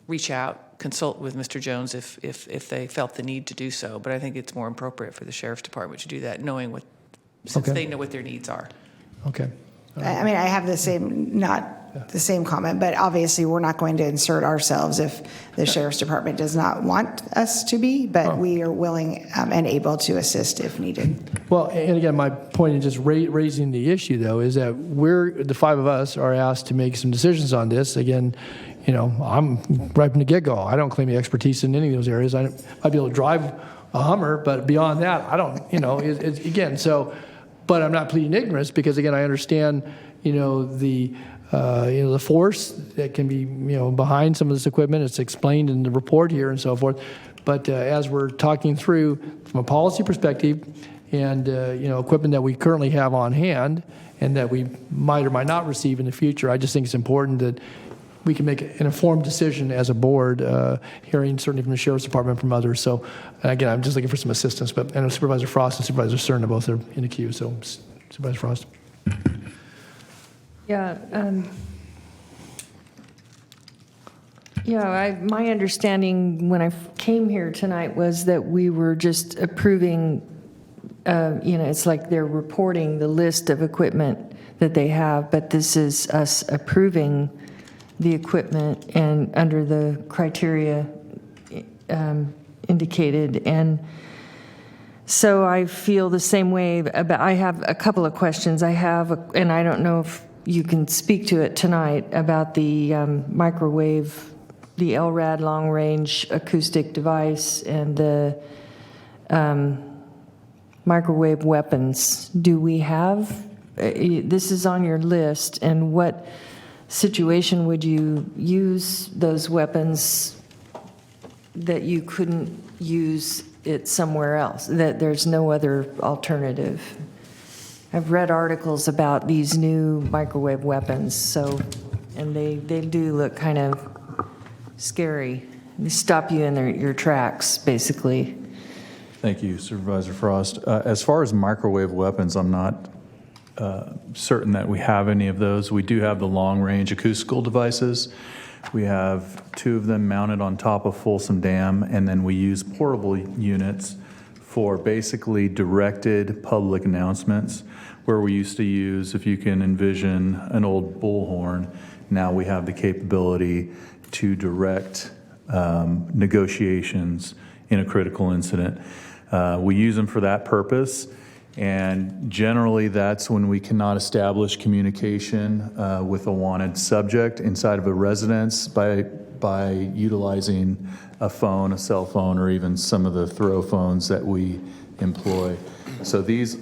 reach out, consult with Mr. Jones if they felt the need to do so. But I think it's more appropriate for the sheriff's department to do that, since they know what their needs are. Okay. I mean, I have not the same comment, but obviously we're not going to insert ourselves if the sheriff's department does not want us to be, but we are willing and able to assist if needed. Well, and again, my point in just raising the issue, though, is that the five of us are asked to make some decisions on this. Again, I'm right from the get-go. I don't claim the expertise in any of those areas. I might be able to drive a Hummer, but beyond that, I don't, again, so, but I'm not pleading ignorance because, again, I understand, the force that can be, behind some of this equipment. It's explained in the report here and so forth. But as we're talking through from a policy perspective and, equipment that we currently have on hand and that we might or might not receive in the future, I just think it's important that we can make an informed decision as a board, hearing certainly from the Sheriff's Department, from others. So, again, I'm just looking for some assistance. But I know Supervisor Frost and Supervisor Stern are both in the queue. So, Supervisor Frost. Yeah. My understanding when I came here tonight was that we were just approving, it's like they're reporting the list of equipment that they have, but this is us approving the equipment and under the criteria indicated. And so I feel the same way I have a couple of questions. And I don't know if you can speak to it tonight, about the microwave, the LRAD long range acoustic device and the microwave weapons. Do we have, this is on your list, and what situation would you use those weapons that you couldn't use it somewhere else, that there's no other alternative? I've read articles about these new microwave weapons, and they do look kind of scary. They stop you in your tracks, basically. Thank you, Supervisor Frost. As far as microwave weapons, I'm not certain that we have any of those. We do have the long-range acoustical devices. We have 2 of them mounted on top of Folsom Dam, and then we use portable units for basically directed public announcements, where we used to use, if you can envision an old bullhorn, now we have the capability to direct negotiations in a critical incident. We use them for that purpose. And generally, that's when we cannot establish communication with a wanted subject inside of a residence by utilizing a phone, a cell phone, or even some of the throw phones that we employ. So these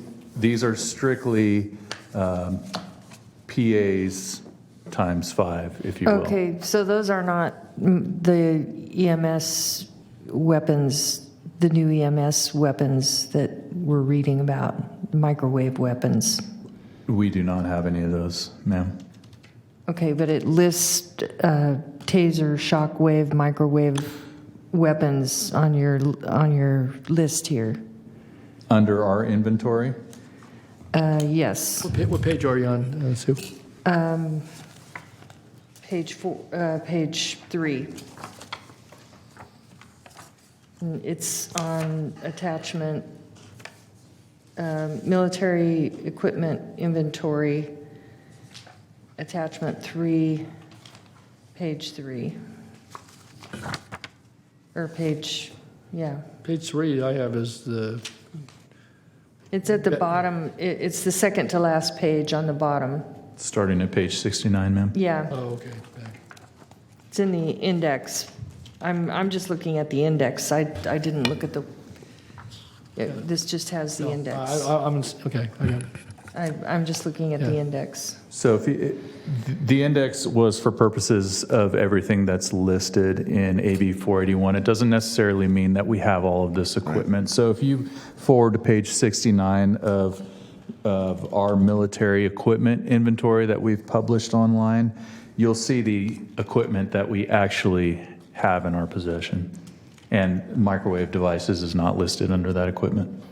are strictly PAs times 5, if you will. Okay, so those are not the EMS weapons, the new EMS weapons that we're reading about, microwave weapons. We do not have any of those, ma'am. Okay, but it lists taser, shockwave, microwave weapons on your list here. Under our inventory? Yes. What page are you on, Sue? Page 3. It's on attachment, military equipment inventory, attachment 3, page 3. Or page, yeah. Page 3 I have is It's at the bottom, it's the second to last page on the bottom. Starting at page 69, ma'am. Yeah. Oh, okay. It's in the index. I'm just looking at the index. I didn't look at the, this just has the index. Okay, I got it. I'm just looking at the index. So the index was for purposes of everything that's listed in AB 481. It doesn't necessarily mean that we have all of this equipment. Right. So if you forward to page 69 of our military equipment inventory that we've published online, you'll see the equipment that we actually have in our possession. And microwave devices is not listed under that equipment.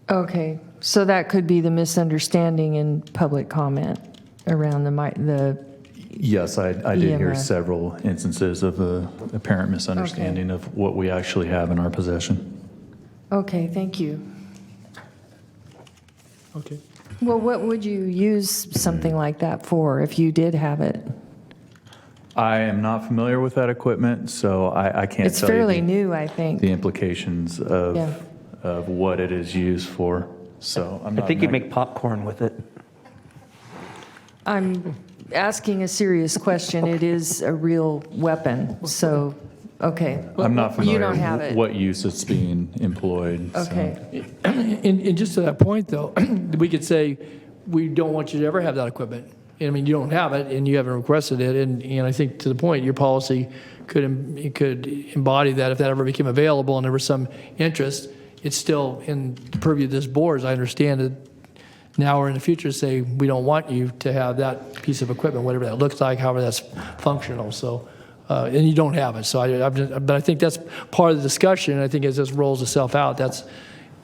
Okay, so that could be the misunderstanding in public comment around the Yes, I did hear EMF. several instances of apparent misunderstanding of what we actually have in our possession. Okay, thank you. Okay. Well, what would you use something like that for if you did have it? I am not familiar with that equipment, so I can't It's tell you fairly new, I think. the implications of Yeah. of what it is used for. So I'm I not think you'd make popcorn with it. I'm asking a serious question. It is a real weapon, so, okay. I'm not familiar You don't have it. what use it's being employed. so. Okay. And just to that point, though, we could say, we don't want you to ever have that equipment. I mean, you don't have it, and you haven't requested it, and I think to the point, your policy could embody that if that ever became available and there was some interest, it's still in the purview of this board, as I understand it, now or in the future, say, we don't want you to have that piece of equipment, whatever that looks like, however that's functional, so, and you don't have it, so but I think that's part of the discussion, and I think as this rolls itself out, that's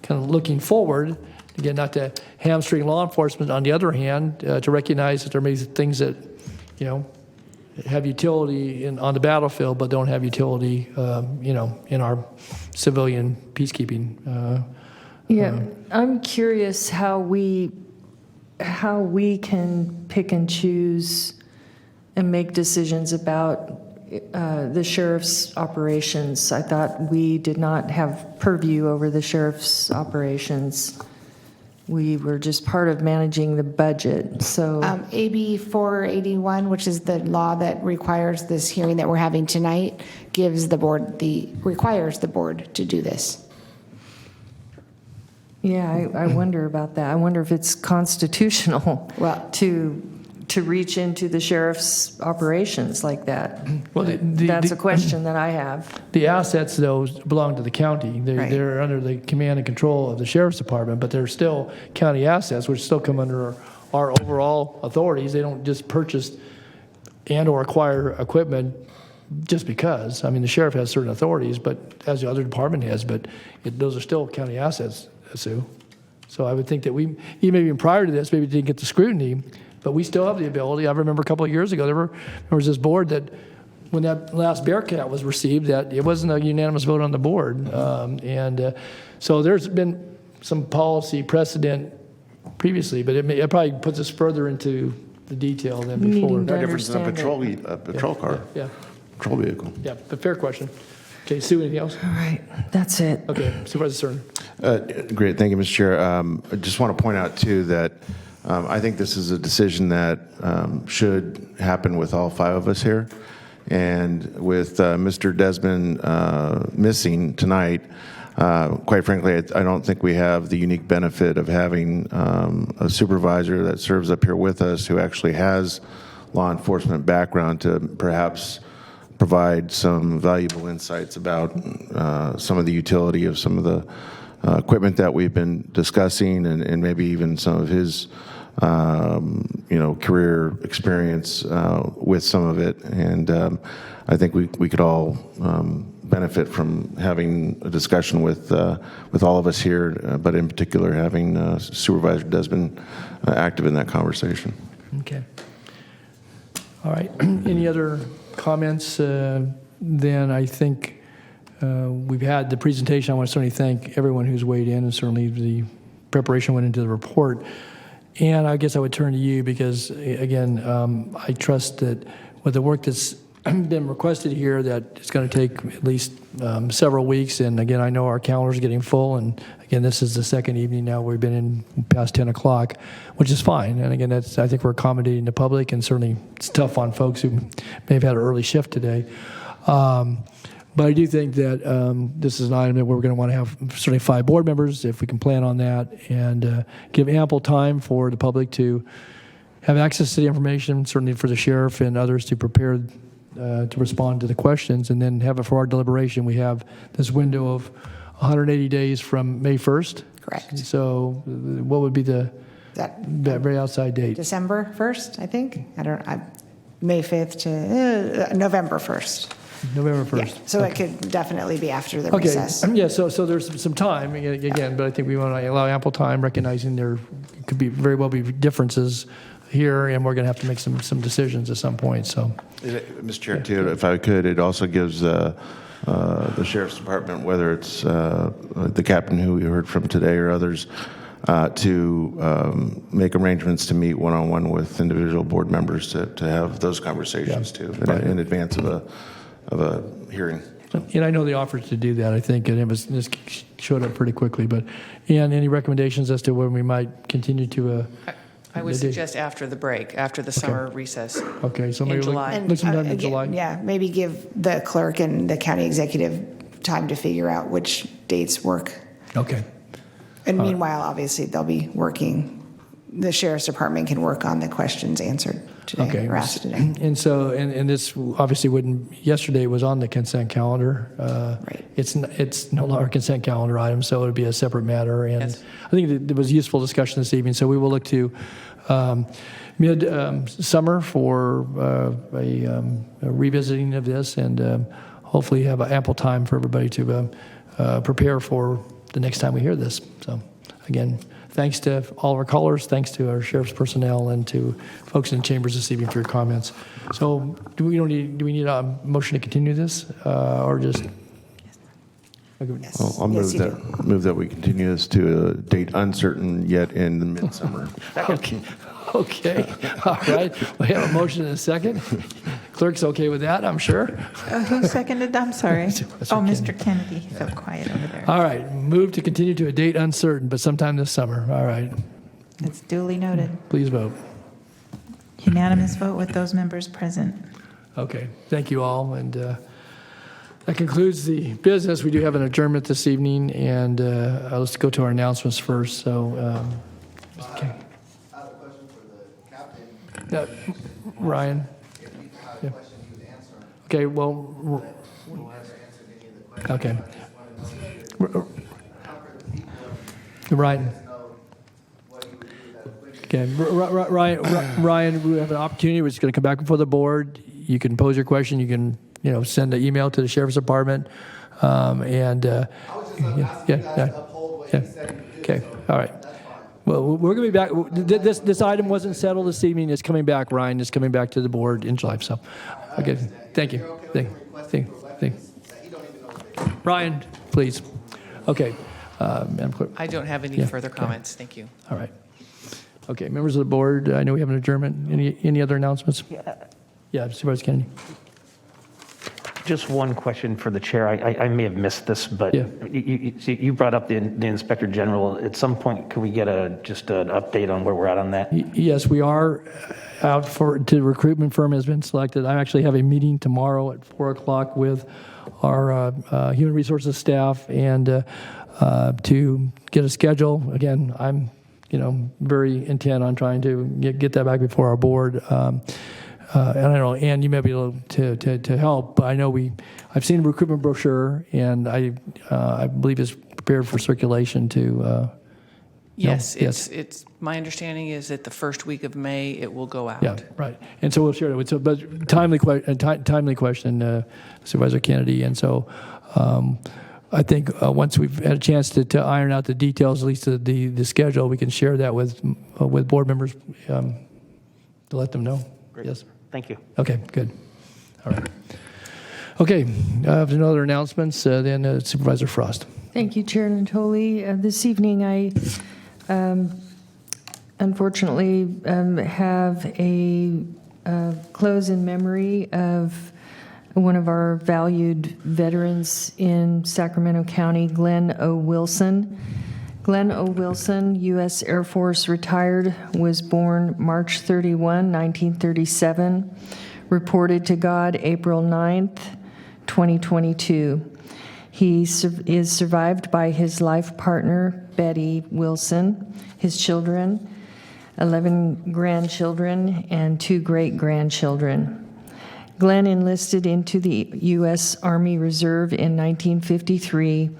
kind of looking forward, again, not to hamstring law enforcement, on the other hand, to recognize that there may be things that, have utility on the battlefield, but don't have utility, in our civilian peacekeeping. I'm curious how we can pick and choose and make decisions about the sheriff's operations. I thought we did not have purview over the sheriff's operations. We were just part of managing the budget, so. AB 481, which is the law that requires this hearing that we're having tonight, requires the board to do this. Yeah, I wonder about that. I wonder if it's constitutional to reach into the sheriff's operations like that. Well, that's a question that I have. The assets, though, belong to the county. They're under the command and control of the sheriff's department, but they're still county assets, which still come under our overall authorities. They don't just purchase and or acquire equipment just because. I mean, the sheriff has certain authorities, but as the other department has, but those are still county assets, Sue. So I would think that even prior to this, maybe it didn't get the scrutiny, but we still have the ability. I remember a couple of years ago, there was this board that, when that last Bearcat was received, that it wasn't a unanimous vote on the board. So there's been some policy precedent previously, but it probably puts us further into the detail than before. No difference than a patrol car. Yeah. Patrol vehicle. Yeah, but fair question. Okay, Sue, anything else? All right, that's it. Okay, Supervisor Stern. Great, thank you, Mr. Chair. I just want to point out, too, that I think this is a decision that should happen with all five of us here. And with Mr. Desmond missing tonight, quite frankly, I don't think we have the unique benefit of having a supervisor that serves up here with us who actually has law enforcement background to perhaps provide some valuable insights about some of the utility of some of the equipment that we've been discussing, and maybe even some of his career experience with some of it. And I think we could all benefit from having a discussion with all of us here, but in particular having Supervisor Desmond active in that conversation. Okay. All right. Any other comments? Then I think we've had the presentation. I want to certainly thank everyone who's weighed in, and certainly the preparation went into the report. And I guess I would turn to you because, again, I trust that with the work that's been requested here, that it's going to take at least several weeks. And again, I know our calendar's getting full. And again, this is the second evening now we've been in past 10 o'clock, which is fine. And again, I think we're accommodating the public, and certainly it's tough on folks who may have had an early shift today. But I do think that this is an item that we're going to want to have certainly 5 board members, if we can plan on that, and give ample time for the public to have access to the information, certainly for the sheriff and others to prepare to respond to the questions, and then have it for our deliberation. We have this window of 180 days from May 1st. Correct. So what would be that very outside date? December 1st, I think. May 5th to November 1st. November 1st. Yeah, so it could definitely be after the recess. Yeah, so there's some time, again, but I think we want to allow ample time, recognizing there could be very well be differences here, and we're going to have to make some decisions at some point. So, Mr. Chair, too, if I could, it also gives the Sheriff's Department, whether it's the captain who we heard from today or others, to make arrangements to meet one-on-one with individual board members to have those conversations too, in advance of a hearing. And I know they offered to do that, I think, and this showed up pretty quickly. But, Ian, any recommendations as to when we might continue to? I would suggest after the break, after the summer recess. Okay, so maybe in July. Look sometime in July. Yeah, maybe give the clerk and the county executive time to figure out which dates work. Okay. And meanwhile, obviously, they'll be working. The sheriff's department can work on the questions answered today or asked today. And so, and this obviously yesterday was on the consent calendar. Right. It's no longer a consent calendar item, so it would be a separate matter. And I think it was a useful discussion this evening. So we will look to mid-summer for a revisiting of this, and hopefully have ample time for everybody to prepare for the next time we hear this. So again, thanks to all of our callers, thanks to our sheriff's personnel, and to folks in the chambers this evening for your comments. So do we need a motion to continue this, or just? Yes. Well, I'll move that we continue this to a date uncertain yet in the midsummer. Okay. All right. We have a motion and a second. Clerk's okay with that, I'm sure. Who seconded? I'm sorry. Mr. Kennedy. He's so quiet over there. All right. Move to continue to a date uncertain, but sometime this summer. All right. It's duly noted. Please vote. Unanimous vote with those members present. Okay. Thank you all. And that concludes the business. We do have an adjournment this evening, and let's go to our announcements first. So, okay. I have a question for the captain. Ryan. If you have a question, you would answer. Okay, well, okay. Ryan. Okay, Ryan, we have an opportunity. We're just going to come back before the board. You can pose your question. You can, send an email to the sheriff's department. Okay, all right. Well, we're going to be back. This item wasn't settled this evening. It's coming back, Ryan. It's coming back to the board in July. So, okay, thank you. Thank you. Ryan, please. Okay, Madam Clerk. I don't have any further comments. Thank you. All right. Okay, members of the board, I know we have an adjournment. Any other announcements? Yeah, Supervisor Kennedy. Just one question for the chair. I may have missed this, but you brought up the Inspector General. At some point, could we get just an update on where we're at on that? Yes, we are out the recruitment firm has been selected. I actually have a meeting tomorrow at 4 o'clock with our human resources staff and to get a schedule. Again, I'm very intent on trying to get that back before our board. And I don't know, Ann, you may be able to help, but I know I've seen the recruitment brochure, and I believe it's prepared for circulation to. Yes, it's my understanding is that the first week of May it will go out. Yeah, right. And so we'll share it. So, but timely question, Supervisor Kennedy. And so I think once we've had a chance to iron out the details, at least the schedule, we can share that with board members to let them know. Great. Yes. Thank you. Okay, good. All right. Okay, if there's no other announcements, then Supervisor Frost. Thank you, Chair Natoli. This evening, I unfortunately have a close in memory of one of our valued veterans in Sacramento County, Glenn O. Wilson. Glenn O. Wilson, U.S. Air Force retired, was born March 31, 1937, reported to God April 9th, 2022. He is survived by his life partner, Betty Wilson, his children, 11 grandchildren, and 2 great-grandchildren. Glenn enlisted into the U.S. Army Reserve in 1953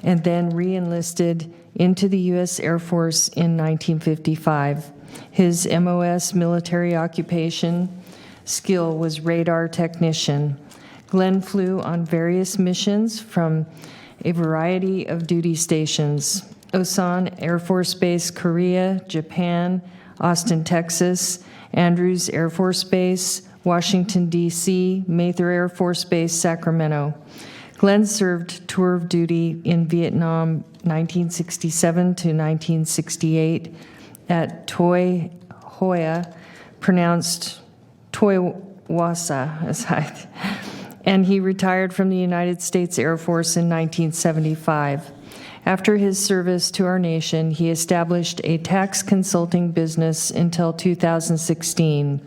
and then re-enlisted into the U.S. Air Force in 1955. His MOS military occupation skill was radar technician. Glenn flew on various missions from a variety of duty stations: Osan Air Force Base, Korea, Japan, Austin, Texas, Andrews Air Force Base, Washington, D.C., Mather Air Force Base, Sacramento. Glenn served tour of duty in Vietnam 1967 to 1968 at Toi Hoa, pronounced Toi Wasa, and he retired from the United States Air Force in 1975. After his service to our nation, he established a tax consulting business until 2016.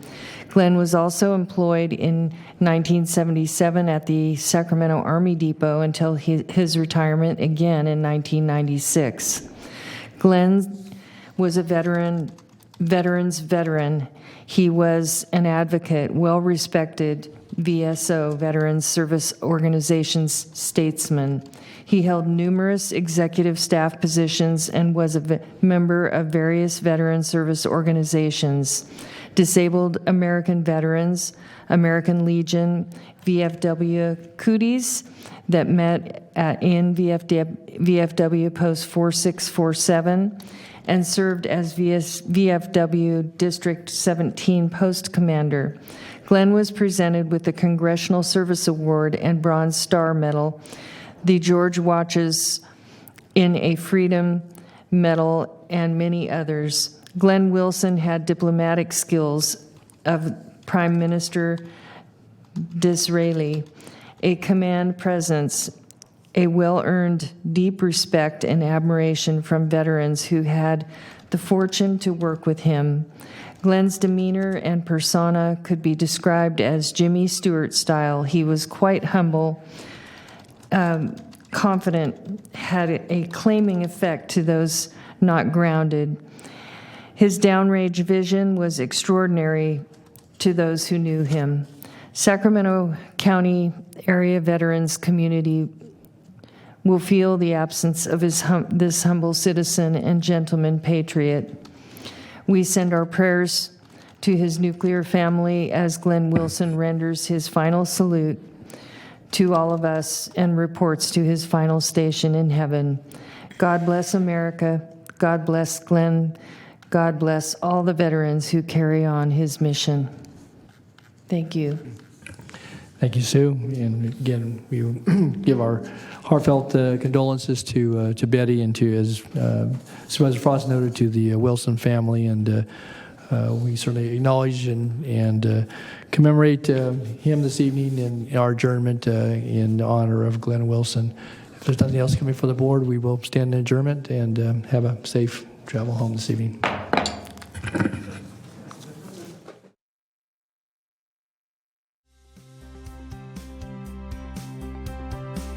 Glenn was also employed in 1977 at the Sacramento Army Depot until his retirement again in 1996. Glenn was a veteran's veteran. He was an advocate, well-respected VSO, Veterans Service Organizations statesman. He held numerous executive staff positions and was a member of various veteran service organizations: Disabled American Veterans, American Legion, VFW Cooties that met in VFW Post 4647, and served as VFW District 17 Post Commander. Glenn was presented with the Congressional Service Award and Bronze Star Medal, the George Watches in a Freedom Medal, and many others. Glenn Wilson had diplomatic skills of Prime Minister Disraeli, a command presence, a well-earned deep respect and admiration from veterans who had the fortune to work with him. Glenn's demeanor and persona could be described as Jimmy Stewart style. He was quite humble, confident, had a claiming effect to those not grounded. His downrange vision was extraordinary to those who knew him. Sacramento County area veterans community will feel the absence of this humble citizen and gentleman patriot. We send our prayers to his nuclear family as Glenn Wilson renders his final salute to all of us and reports to his final station in heaven. God bless America. God bless Glenn. God bless all the veterans who carry on his mission. Thank you. Thank you, Sue. And again, we give our heartfelt condolences to Betty and to, as Supervisor Frost noted, to the Wilson family. And we certainly acknowledge and commemorate him this evening in our adjournment in honor of Glenn Wilson. If there's nothing else coming for the board, we will stand in adjournment and have a safe travel home this evening.